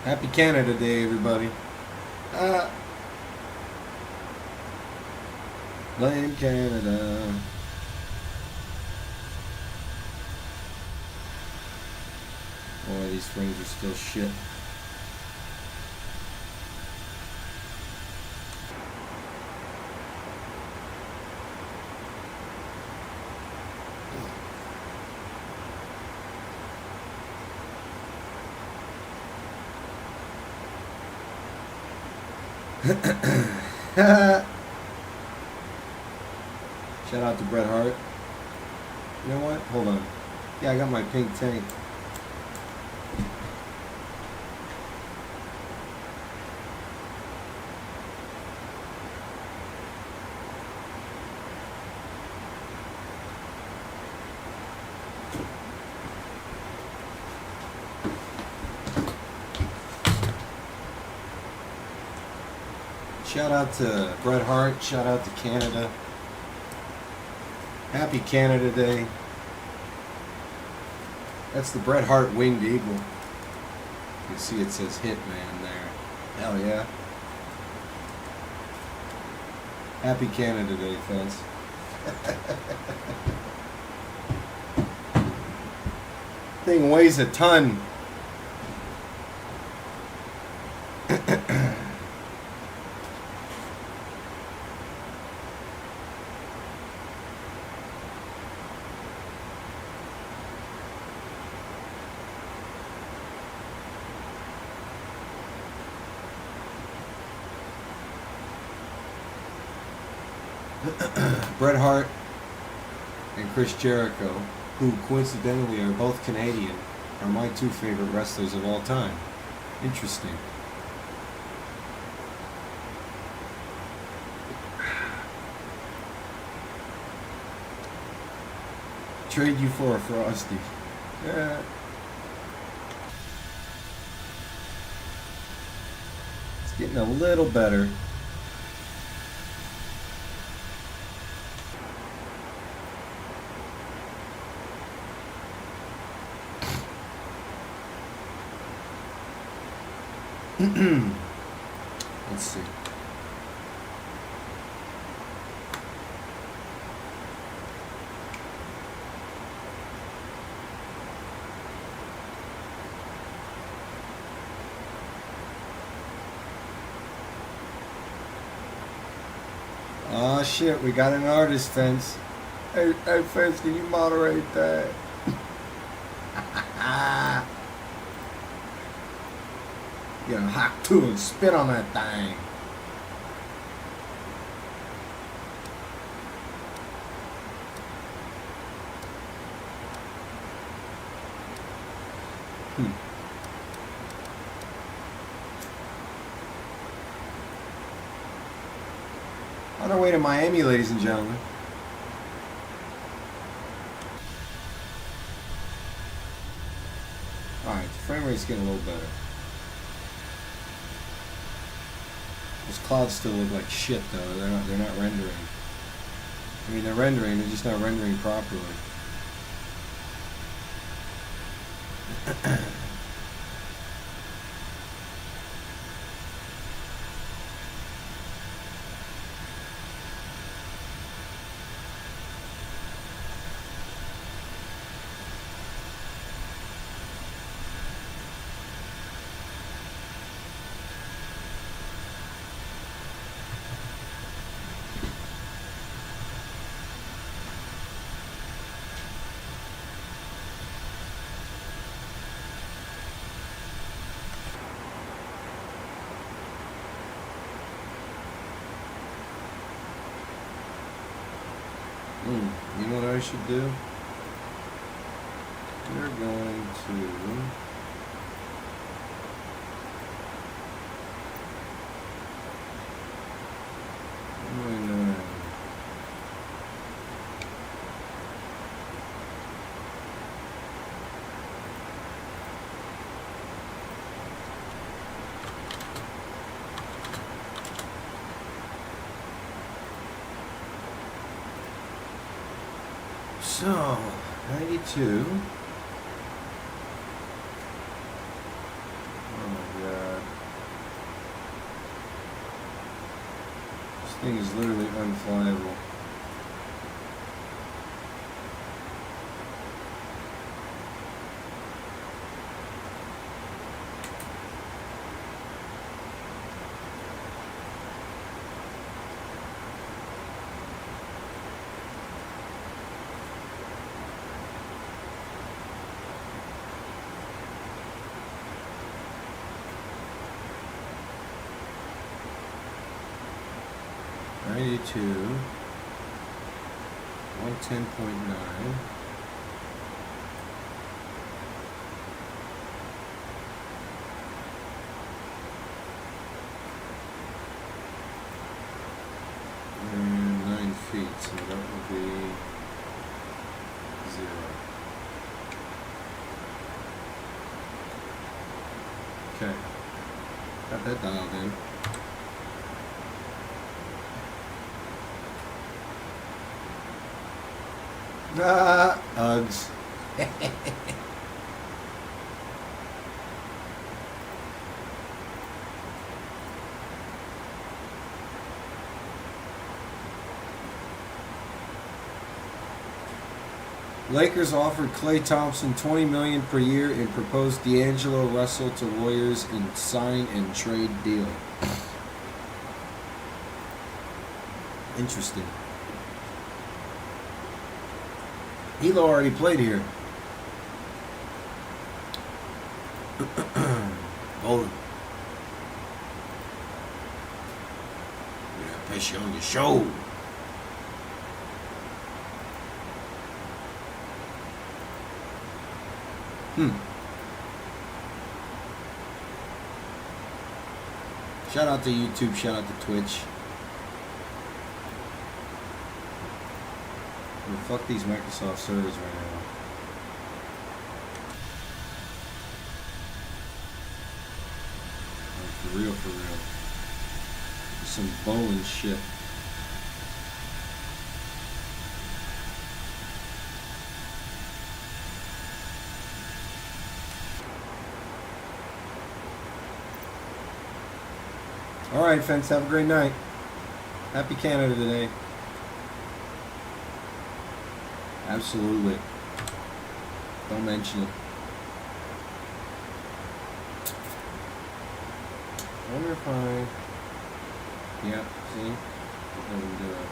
Happy Canada Day, everybody. Blame Canada. Boy, these frames are still shit. Shout out to Bret Hart. You know what? Hold on. Yeah, I got my pink tank. Shout out to Bret Hart. Shout out to Canada. Happy Canada Day. That's the Bret Hart Winged Eagle. You can see it says Hitman there. Hell yeah. Happy Canada Day, fans. Thing weighs a ton. Bret Hart and Chris Jericho, who coincidentally are both Canadian, are my two favorite wrestlers of all time. Interesting. Trade you for a Frosty. Yeah. It's getting a little better. Let's see. Oh shit, we got an artist, Fence. Hey, Fence, can you moderate that? You know, hop to and spit on that thing. On our way to Miami, ladies and gentlemen. Alright, the frame rate's getting a little better. Those clouds still look like shit though. They're not rendering. I mean, they're rendering, they're just not rendering properly. You know what I should do? We're going to... So, 92. Oh my god. This thing is literally unflyable. To 110.9. And 9 feet, so that would be 0. Okay, got that dialed in. Uggs. Lakers offered Klay Thompson $20 million per year and proposed D'Angelo Russell to lawyers in sign and trade deal. Interesting. Elo already played here. Bowling. We gotta put you on your show. Shout out to YouTube, shout out to Twitch. Well, fuck these Microsoft servers right now. Like, for real, for real. Some bowling shit. Alright, fans, have a great night. Happy Canada today. Absolutely. Don't mention it. I wonder if I... Yeah, see? I didn't do it.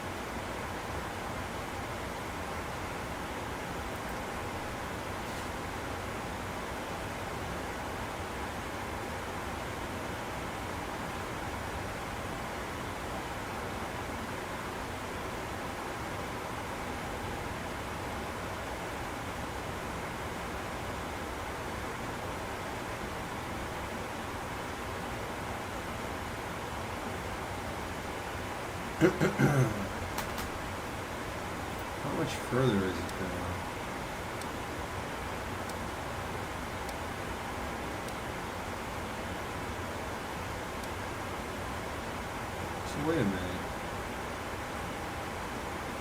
How much further is it going? So wait a minute.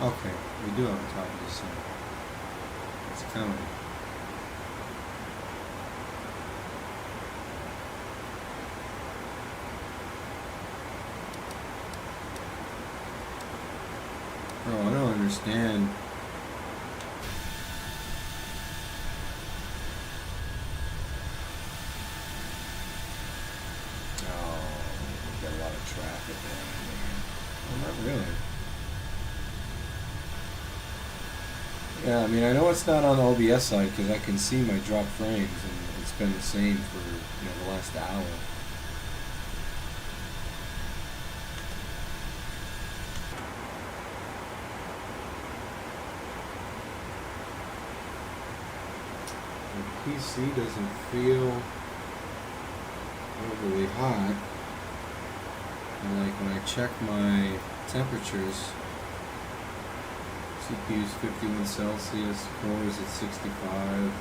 Okay, we do have a top of this thing. It's coming. Bro, I don't understand. Oh, we got a lot of traffic there. Well, not really. Yeah, I mean, I know it's not on the OBS side because I can see my drop frames, and it's been the same for the last hour. PC doesn't feel overly hot, and like when I check my temperatures, CPU's 51 Celsius, core is at 65.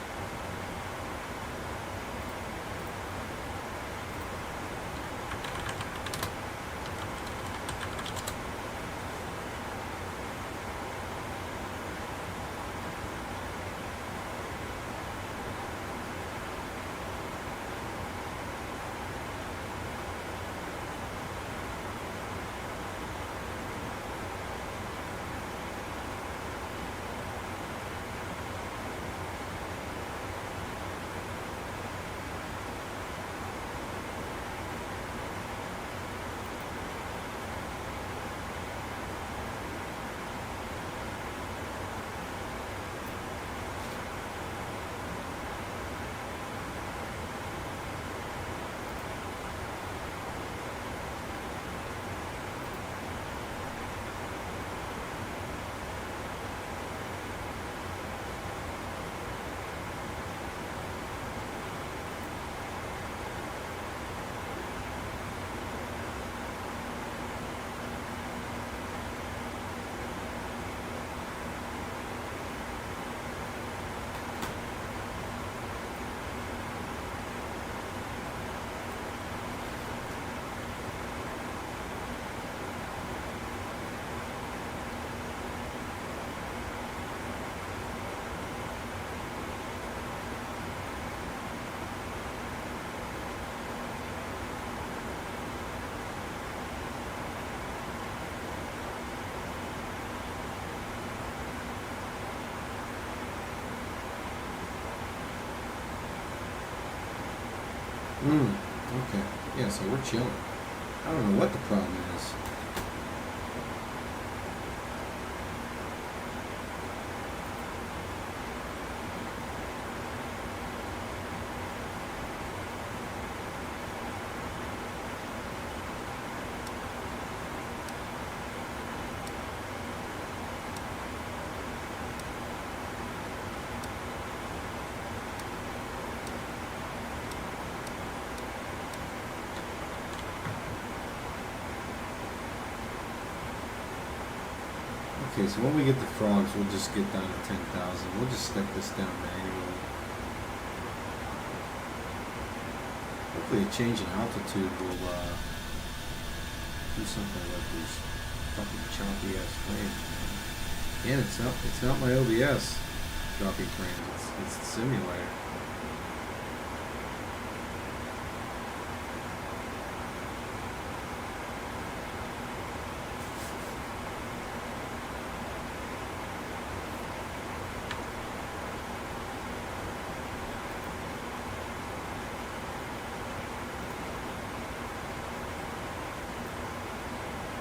Okay. Yeah, so we're chilling. I don't know what the problem is. Okay, so when we get the frogs, we'll just get down to 10,000. We'll just step this down manually. Hopefully a change in altitude will do something about these fucking choppy ass frames. Again, it's not my OBS choppy frames, it's the simulator.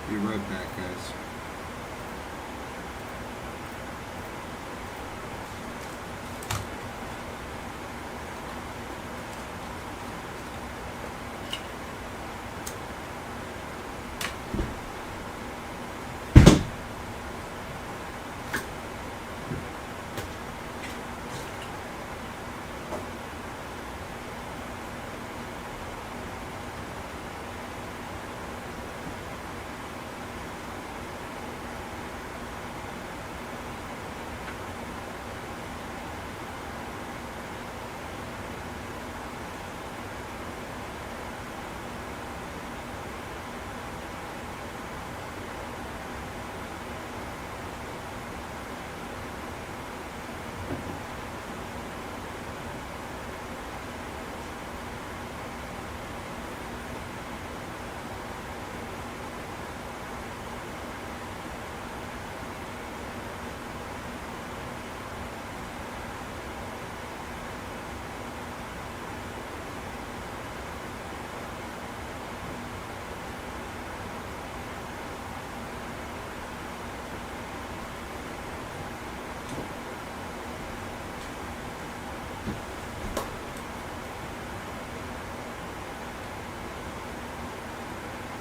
Be right back, guys.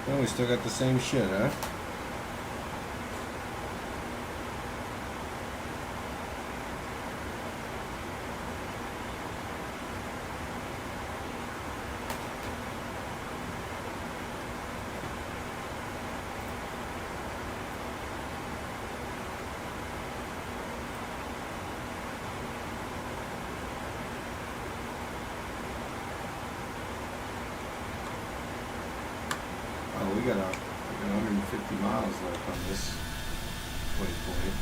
Well, we still got the same shit, huh? Oh, we got 150 miles left on this waypoint.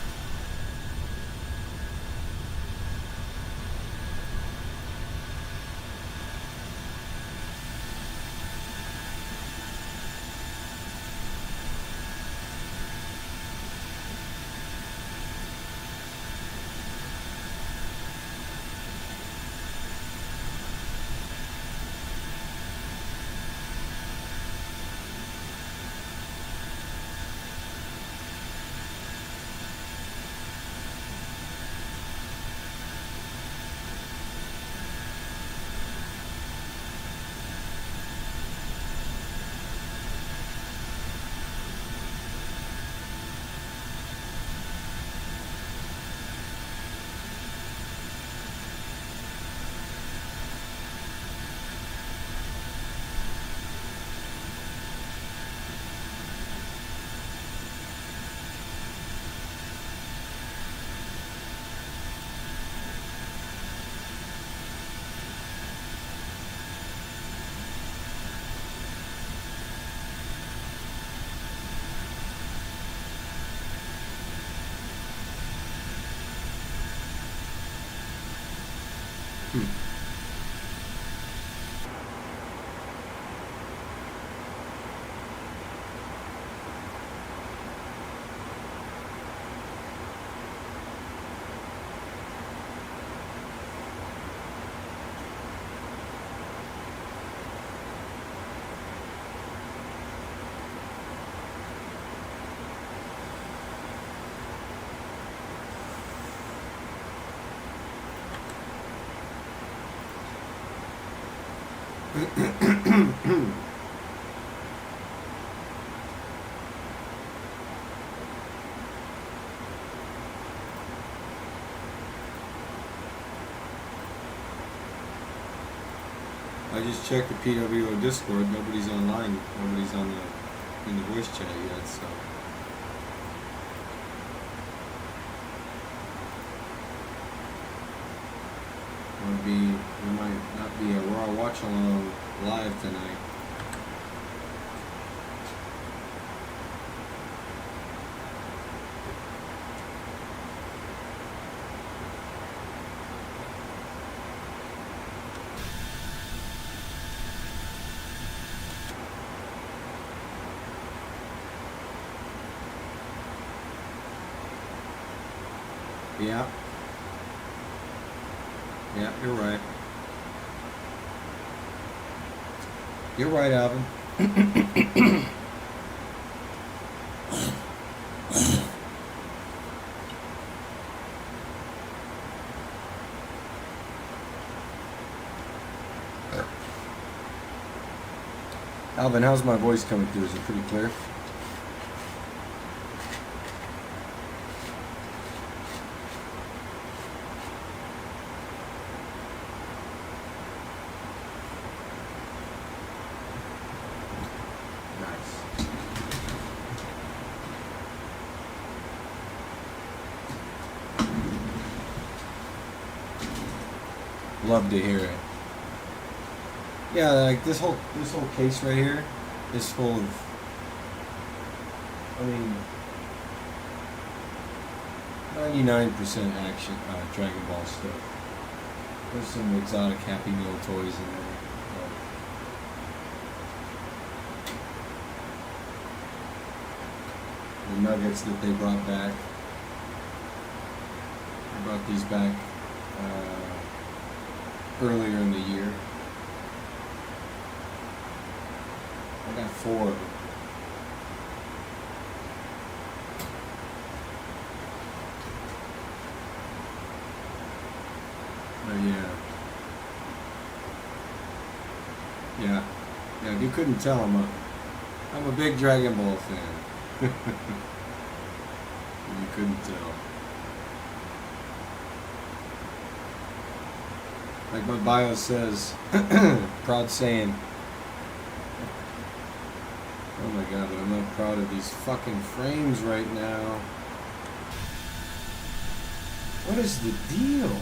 I just checked the PWO Discord. Nobody's online. Nobody's on in the voice chat yet. So there might not be a Raw watch along live tonight. Yeah. Yeah, you're right. You're right, Alvin. Alvin, how's my voice coming through? Is it pretty clear? Love to hear it. Yeah, like this whole case right here is full of, I mean, 99% action, Dragon Ball stuff. There's some exotic Happy Meal toys in there. The nuggets that they brought back. They brought these back earlier in the year. I got 4 of them. Yeah, you couldn't tell I'm a big Dragon Ball fan. You couldn't tell. Like my bio says, proud saying. Oh my god, but I'm not proud of these fucking frames right now. What is the deal?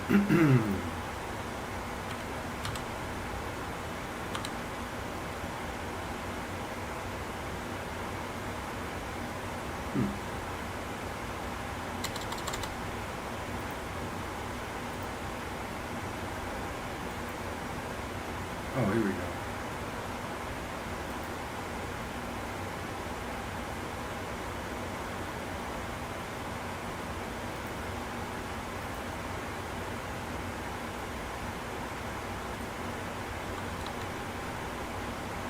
Oh, here we go.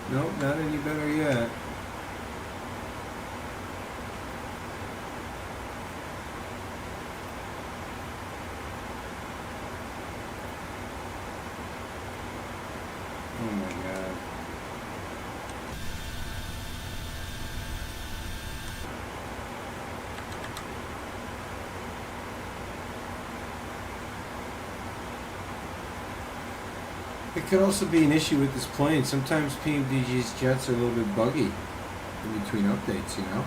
Nope, not any better yet. Oh my god. It could also be an issue with this plane. Sometimes Pmdg's jets are a little bit buggy in between updates, you know?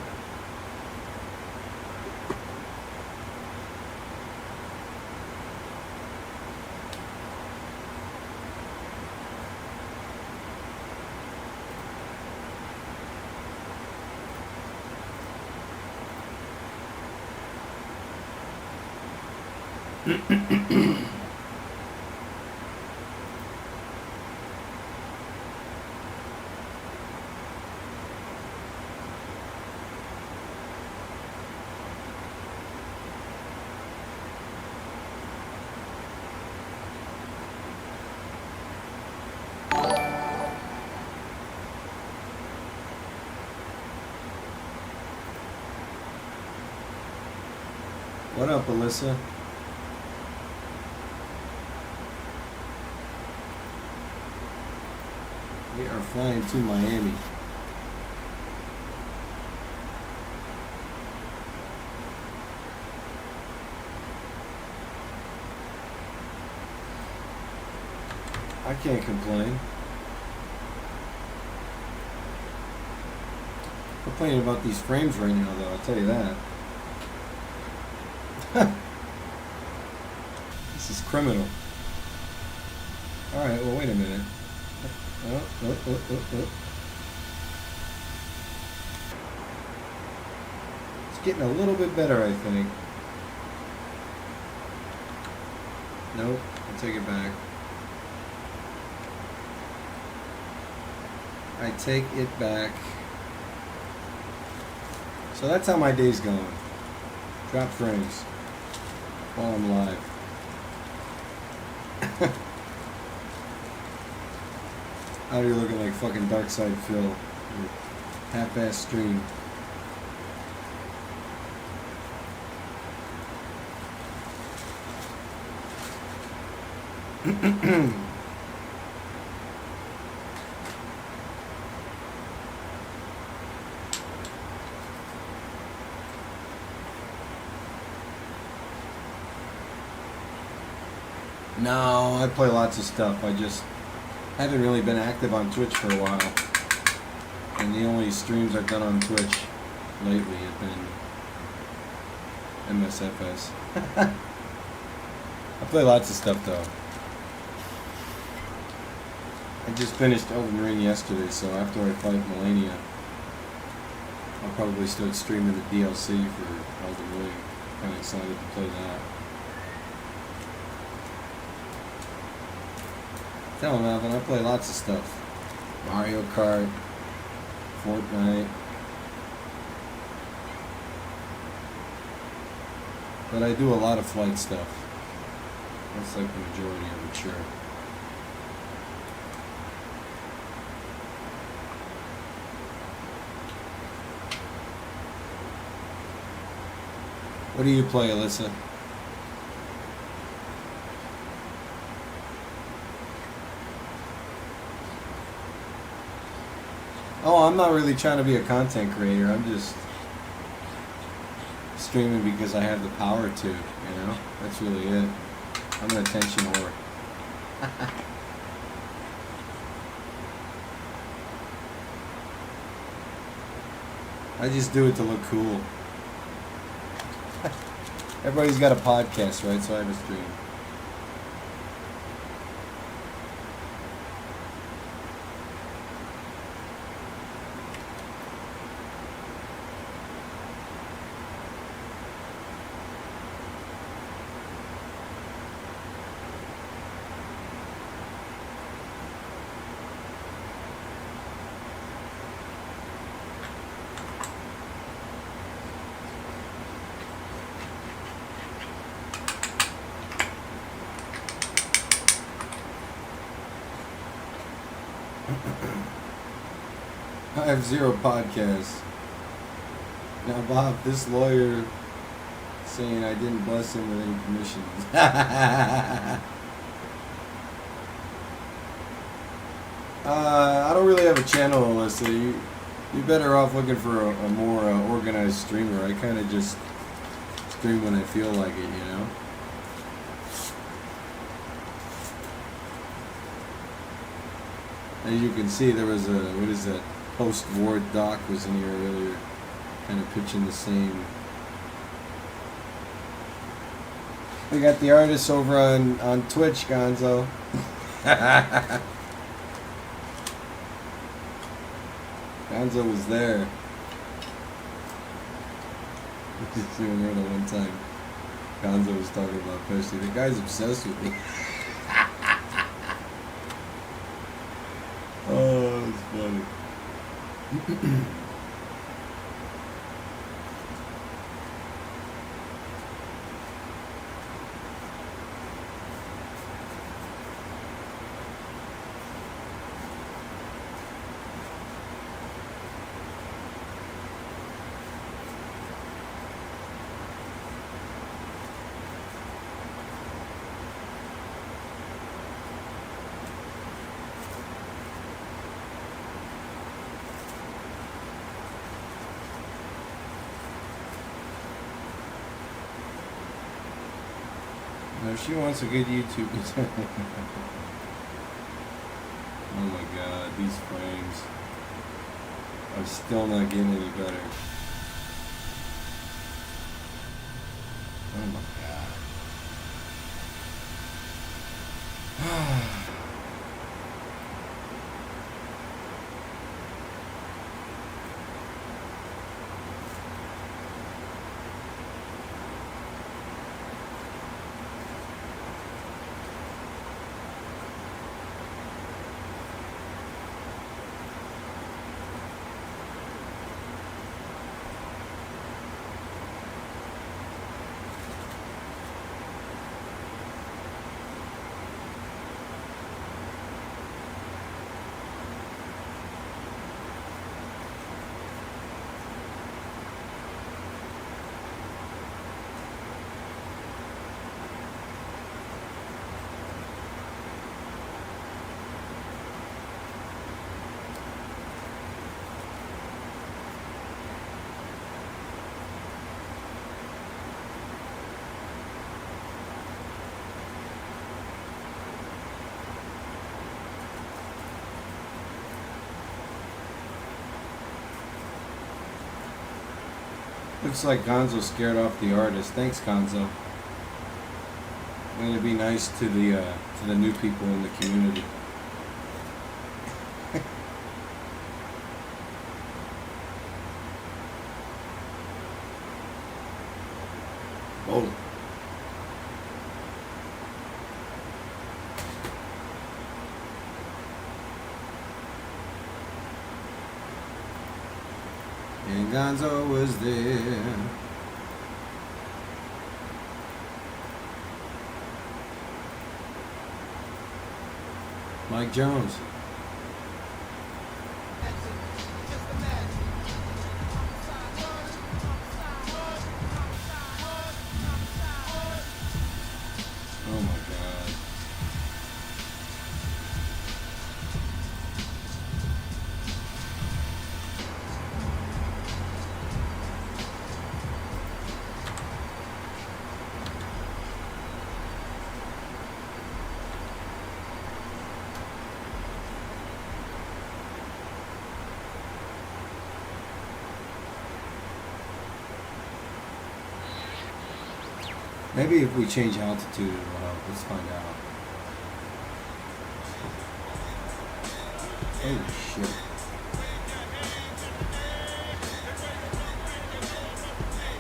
What up, Alyssa? We are flying to Miami. I can't complain. Complaining about these frames right now, though, I'll tell you that. This is criminal. Alright, well, wait a minute. Oh. It's getting a little bit better, I think. Nope, I'll take it back. I take it back. So that's how my day's going. Drop frames while I'm live. Out here looking like fucking Dark Side Phil. Half-ass stream. No, I play lots of stuff. I just haven't really been active on Twitch for a while. And the only streams I've done on Twitch lately have been MSFS. I play lots of stuff though. I just finished Elden Ring yesterday, so after I fight Melania, I'll probably start streaming the DLC for Elden Ring. Kind of excited to play that. Tell him, Alvin, I play lots of stuff. Mario Kart, Fortnite. But I do a lot of flight stuff. That's like the majority of it, sure. What do you play, Alyssa? Oh, I'm not really trying to be a content creator. I'm just streaming because I have the power to, you know? That's really it. I'm an attention whore. I just do it to look cool. Everybody's got a podcast, right? So I have a stream. I have 0 podcasts. Now, Bob, this lawyer saying I didn't bless him with any commissions. I don't really have a channel, Alyssa. You're better off looking for a more organized streamer. I kind of just stream when I feel like it, you know? As you can see, there was a, what is that, post-war doc was in here earlier, kind of pitching the same. We got the artists over on Twitch, Gonzo. Gonzo was there. You remember the one time Gonzo was talking about Pesci. The guy's obsessed with me. Oh, that's funny. No, she wants a good YouTube. Oh my god, these frames are still not getting any better. Oh my god. Looks like Gonzo scared off the artist. Thanks, Gonzo. I'm gonna be nice to the new people in the community. Oh. And Gonzo was there. Mike Jones. Oh my God. Maybe if we change altitude, it'll help. Let's find out. Oh shit.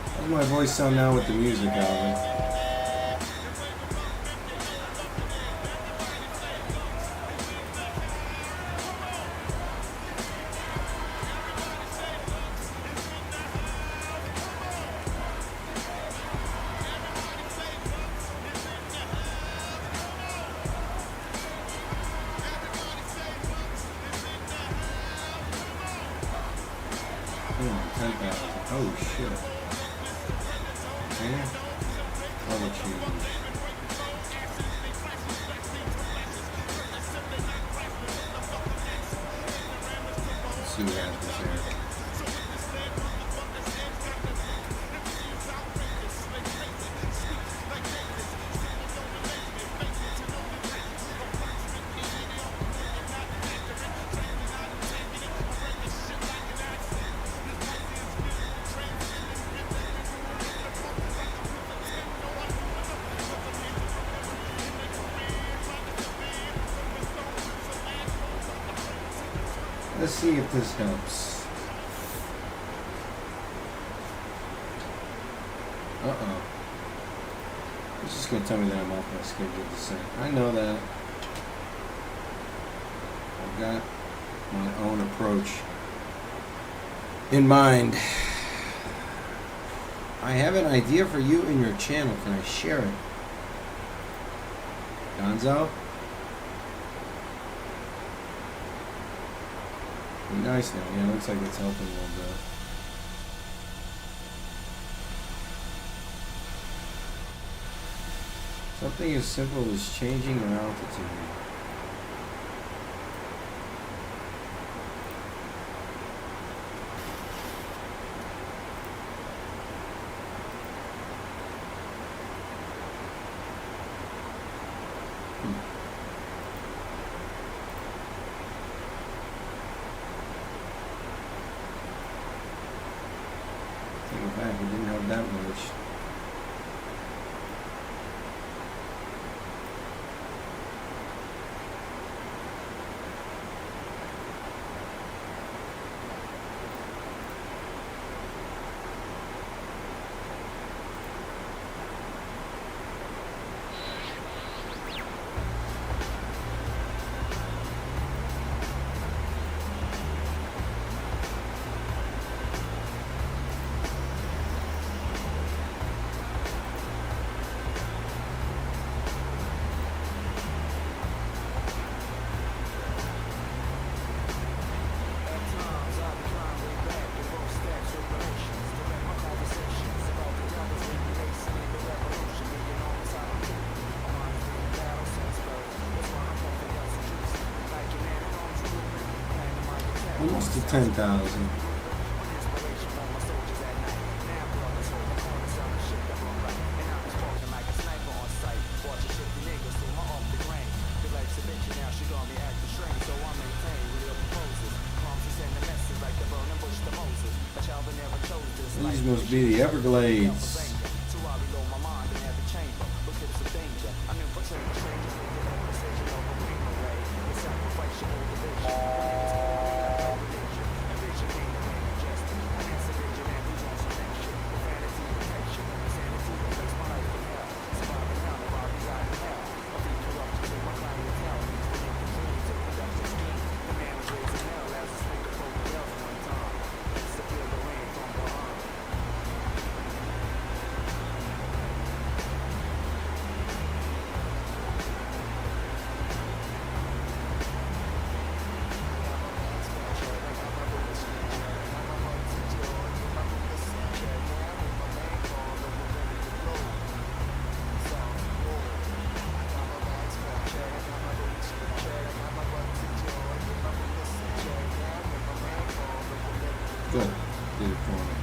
How does my voice sound now with the music, Alvin? Come on, 10,000. Oh shit. Yeah. Other change. Let's see what happens there. Let's see if this helps. Uh-oh. It's just going to tell me that I'm off my schedule to say. I know that. I've got my own approach in mind. I have an idea for you in your channel. Can I share it? Gonzo? Be nice now. Yeah, it looks like it's helping a little bit. Something as simple as changing your altitude. Take it back, it didn't have that much. Almost to 10,000. These must be the Everglades. Good. Did it for me.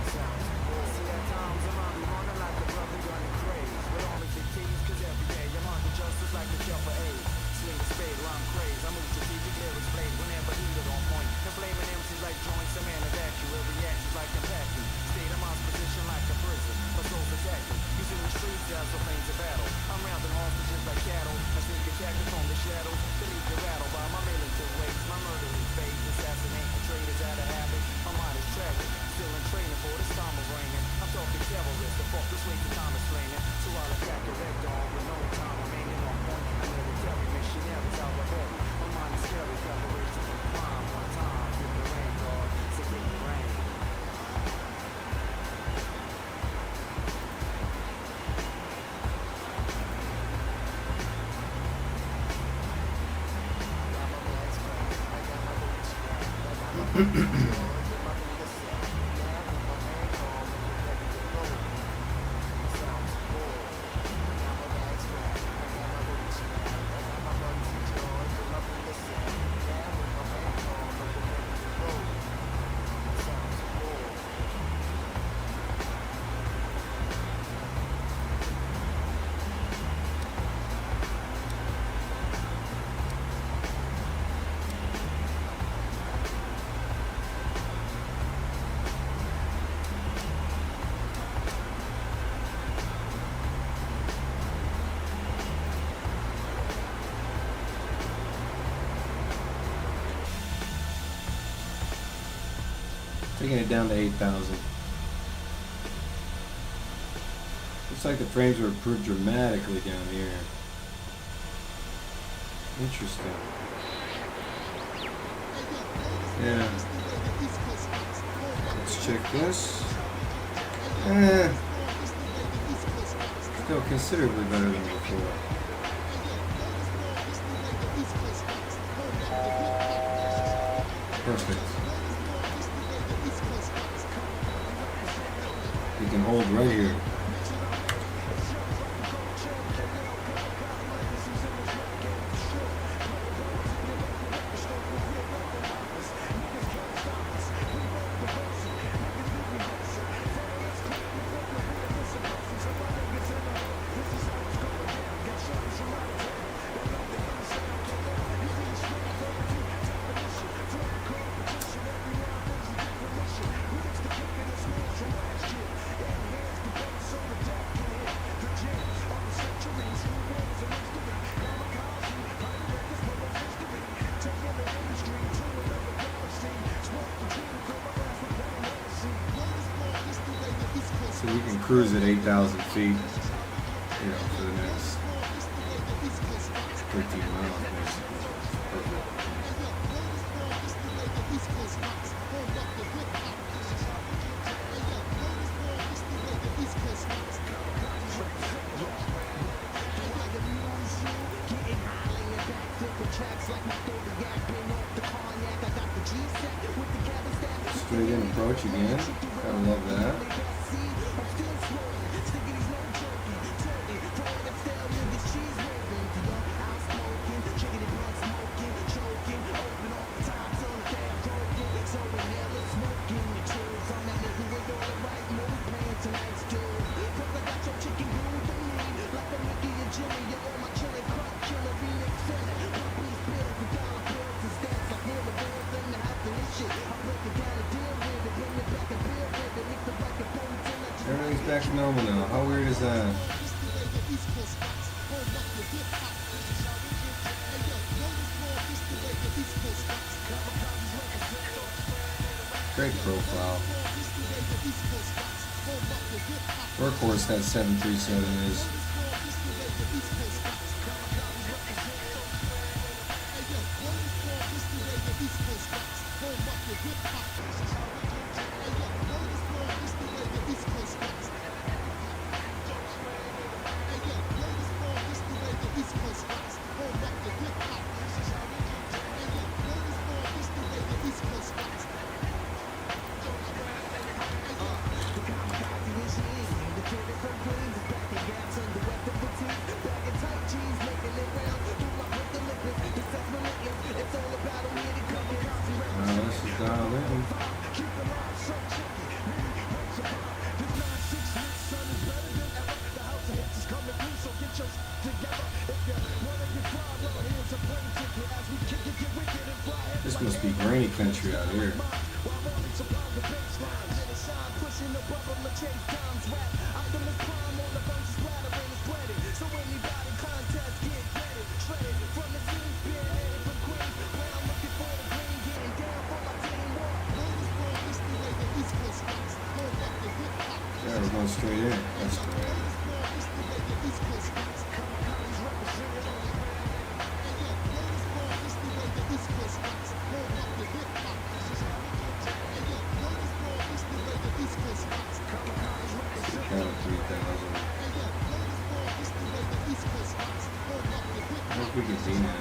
Taking it down to 8,000. Looks like the frames were improved dramatically down here. Interesting. Yeah. Let's check this. Still considerably better than before. Perfect. You can hold right here. So we can cruise at 8,000 feet, you know, for the next 13 miles, basically. Perfect. Straight in approach again. Gotta love that. Everything's back to normal now. How weird is that? Great profile. Workhorse that 737 is. This must be grainy country out here. Yeah, we're going straight in. That's great. Kind of 3,000. I hope we can see now.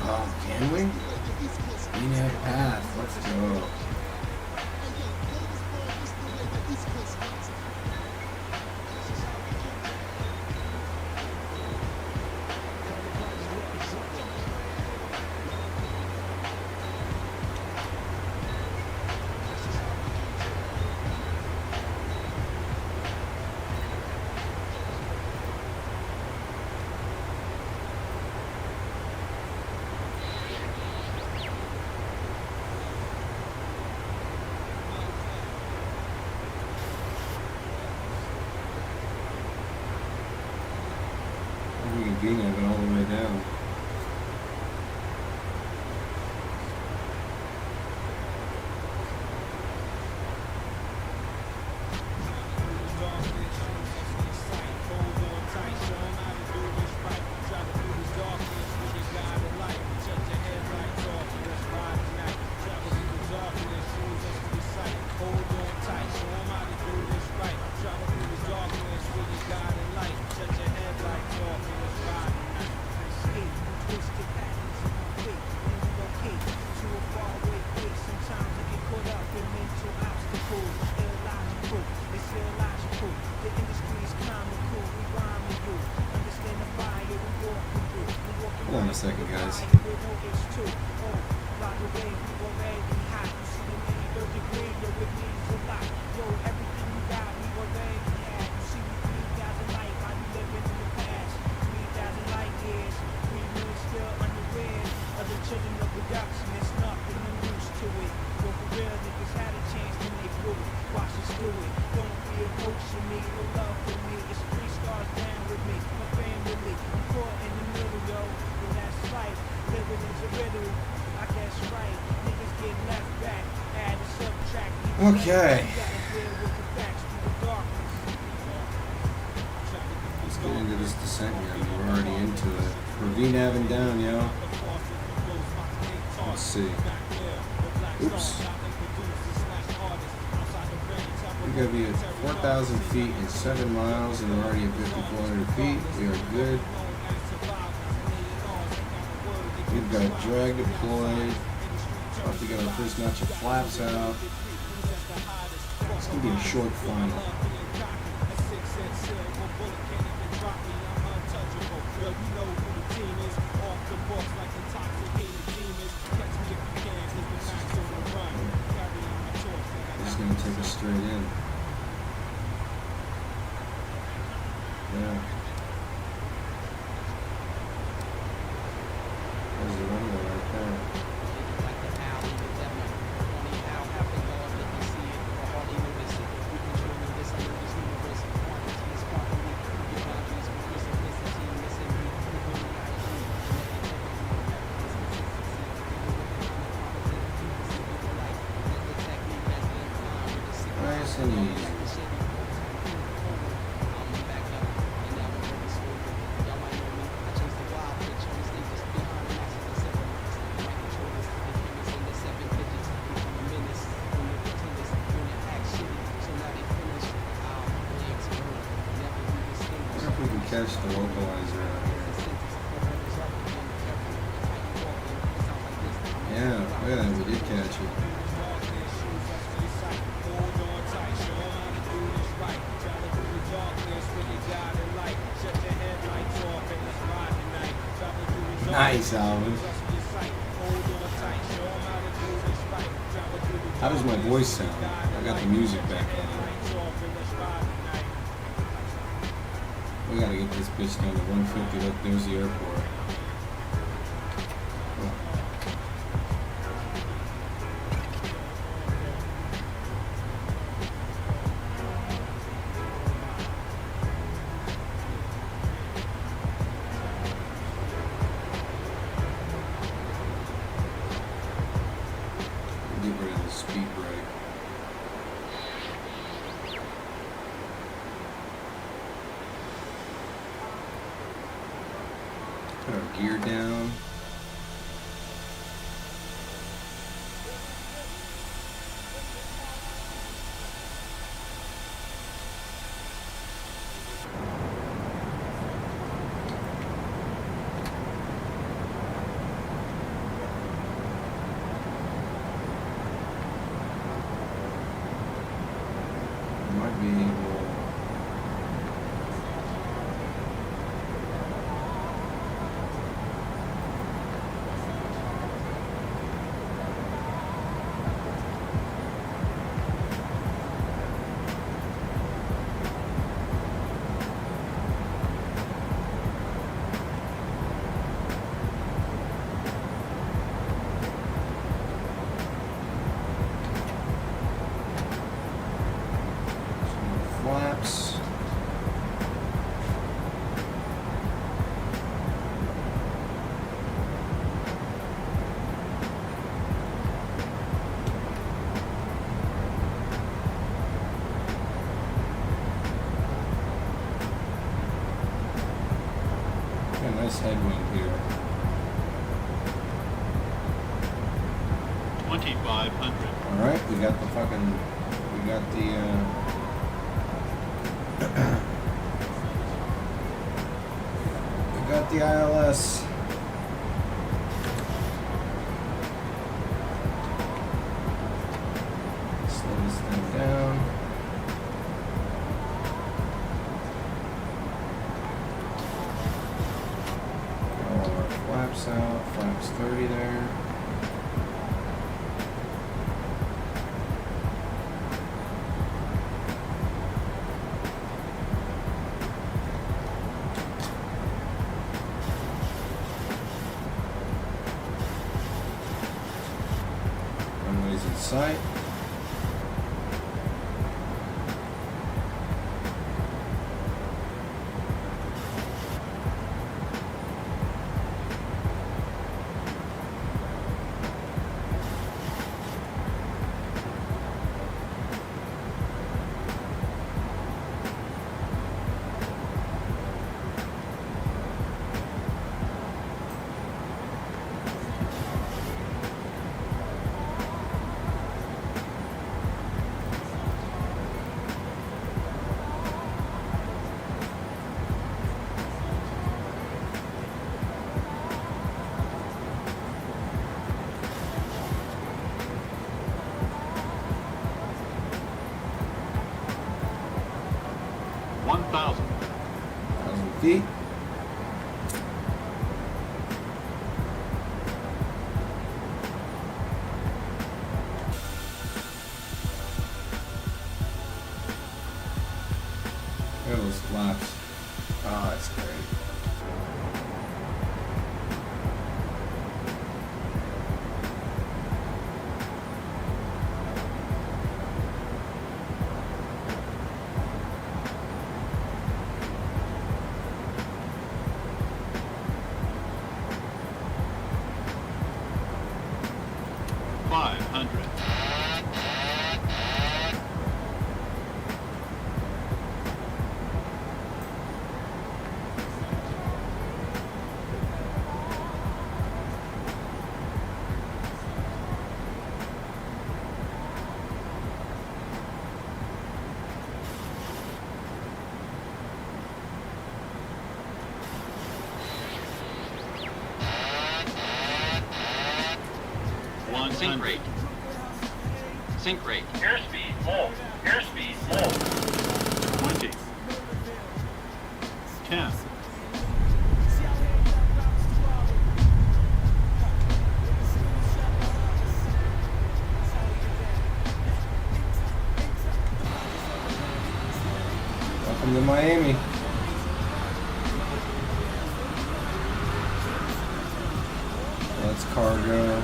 Oh, can we? We have a path. Let's go. taking a being of it all the way down. Hold on a second, guys. Okay. Let's get into this descent here. I mean, we're already into it. We're V-naving down, yo. Let's see. Oops. We're going to be at 4,000 feet in 7 miles, and we're already at 5,400 feet. We are good. We've got drag deployed. About to get our first notch of flaps out. It's going to be a short final. Just going to take us straight in. Yeah. There's the runway right there. Nice and easy. We can catch the localizer out here. Yeah, look at that, we did catch it. Nice, Alvin. How does my voice sound? I got the music back on. We gotta get this bitch down to 150. Look, there's the airport. Get rid of the speed brake. Put our gear down. Might be able. Flaps. nice headwind here. 2,500. Alright, we got the fucking, we got the, we got the ILS. Slow this thing down. All our flaps out, flaps 30 there. Runways in sight. Feet. Look at those flaps. Oh, that's great. Sink rate. Sink rate. Airspeed full. Airspeed full. 20. 10. Welcome to Miami. That's cargo.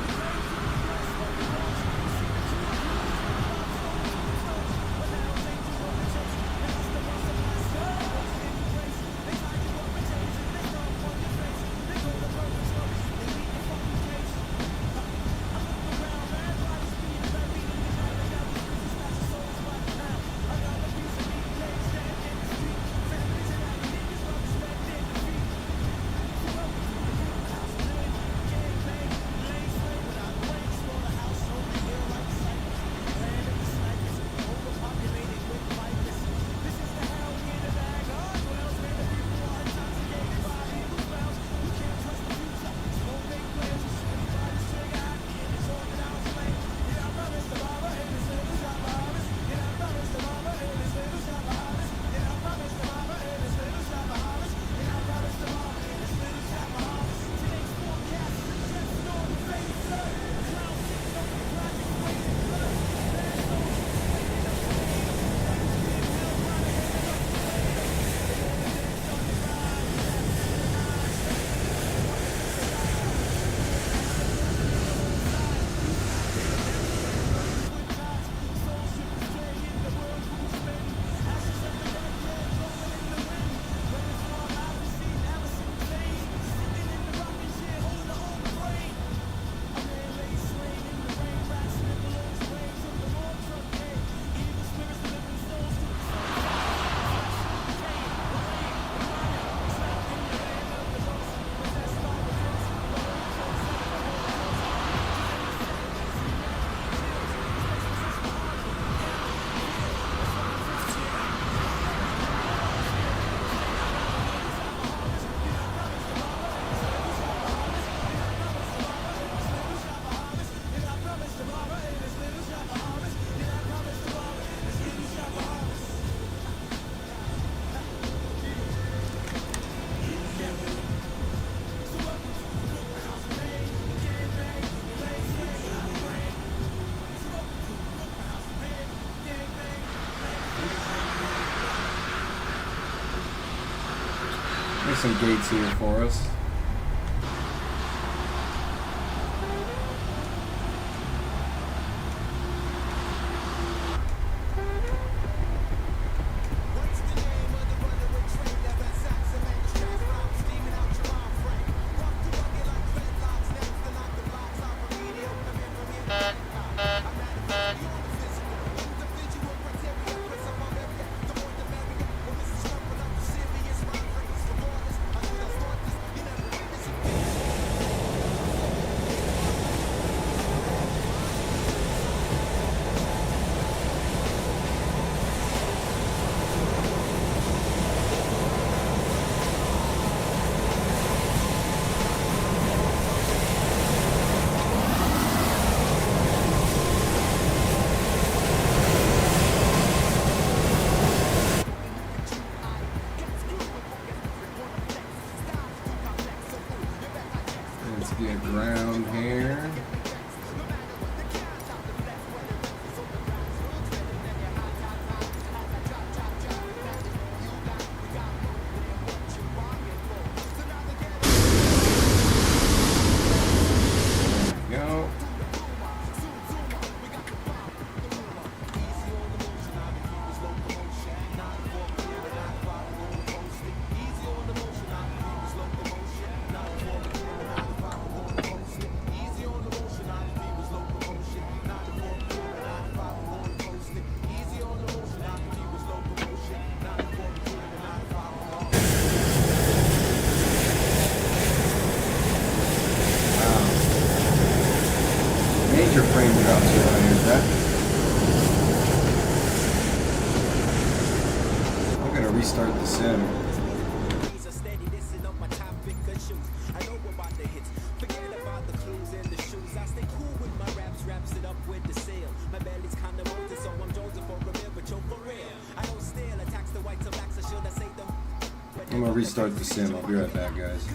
There's some gates here for us. Get around here. There we go. Major frame drops here, I heard that. I'm gonna restart the sim. I'm gonna restart the sim. I'll be right back, guys.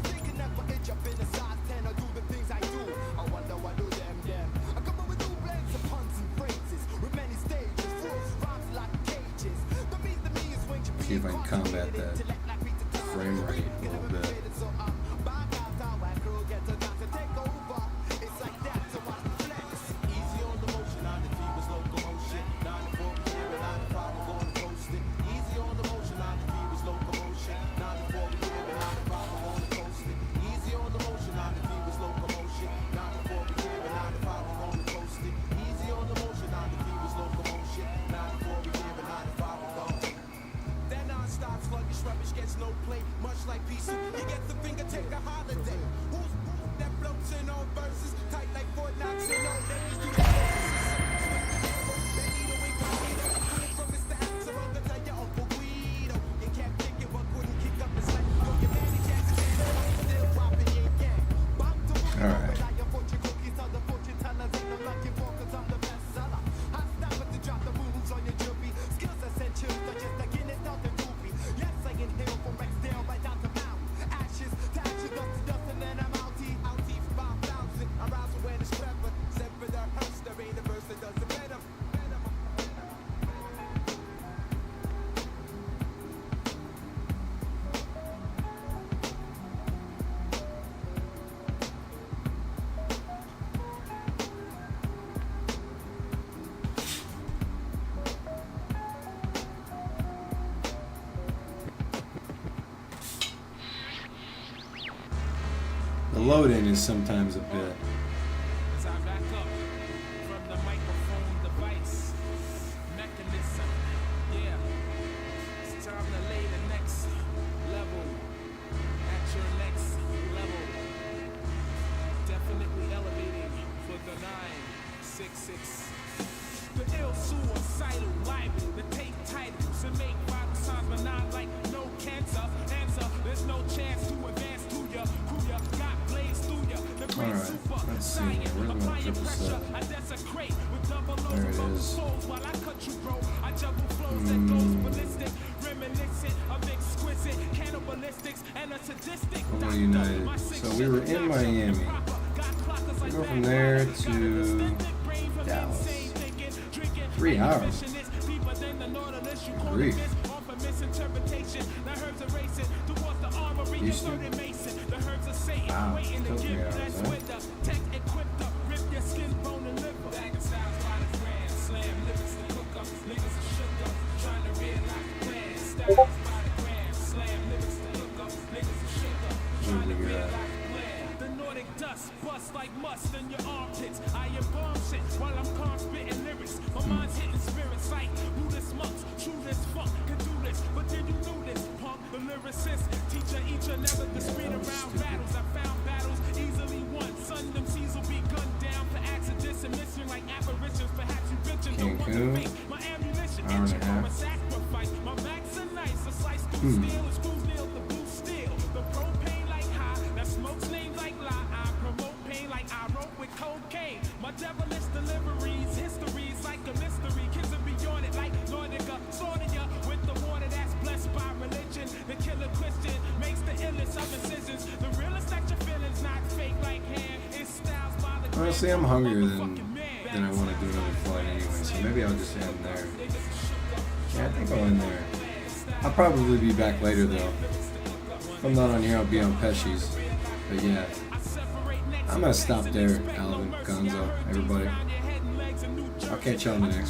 See if I can combat that frame rate a little bit. The load-in is sometimes a bit. As I back up from the microphone device mechanism, yeah, it's time to lay the next level at your next level. Definitely elevating for the 966. The ill suicidal libel, the take titles and make vital signs, but not like no cancer. Answer, there's no chance to advance to ya. Who ya got blazed through ya? The great super Let's see. science, Where's my applying 777? pressure. I desecrate with double There it loads is. souls while I cut you, bro. I juggle flows that goes ballistic, reminiscent of exquisite cannibalistics and a sadistic. Home United. So we were in Miami. We go from there to Dallas. 3 hours. Grief. misinterpretation. The herbs are racing towards the armory, Used to. converted mason. The herbs are Satan, Wow, waiting to took me give out, blessed huh? with the tech equipped up, rip your skin, bone, and liver. Bag of styles by the grand slam, lyrics to cook up, niggas are shook up, trying to realize the plan. Styles by the grand slam, lyrics to cook up, niggas are shook up, trying to realize the plan. The Nordic dust bust like must in your armpits. I embalm shit while I'm calm spitting lyrics. My mind's hitting spirits like Buddhist monks. True this funk can do this, but did you know this punk? The lyricist, teacher, eacher, never discreet around battles. I found battles easily won. Son, them seas will be gunned down for accidents and mission like apparitions. Perhaps you bitches don't want to Cancun, make my ammunition hour and a itching for a half. sacrifice. My max are nice, a slice through steel, a screw deal, the blue steel. The propane like high, that smoke's named like lie. I promote pain like I wrote with cocaine. My devilish deliveries, histories like a mystery. Kids are beyond it like Nordica. Sorted ya with the water that's blessed by religion. The killer Christian makes the illest of incisions. The realest that your feelings not fake like hair. It's styles by the Honestly, I'm hungrier than I want to do another flight anyway, so maybe I'll just end there. Yeah, I think I'll end there. I'll probably be back later though. If I'm not on here, I'll be on Pesci's. But yeah, I'm gonna stop there, Alvin, Gonzo, everybody. I'll catch y'all in the next one.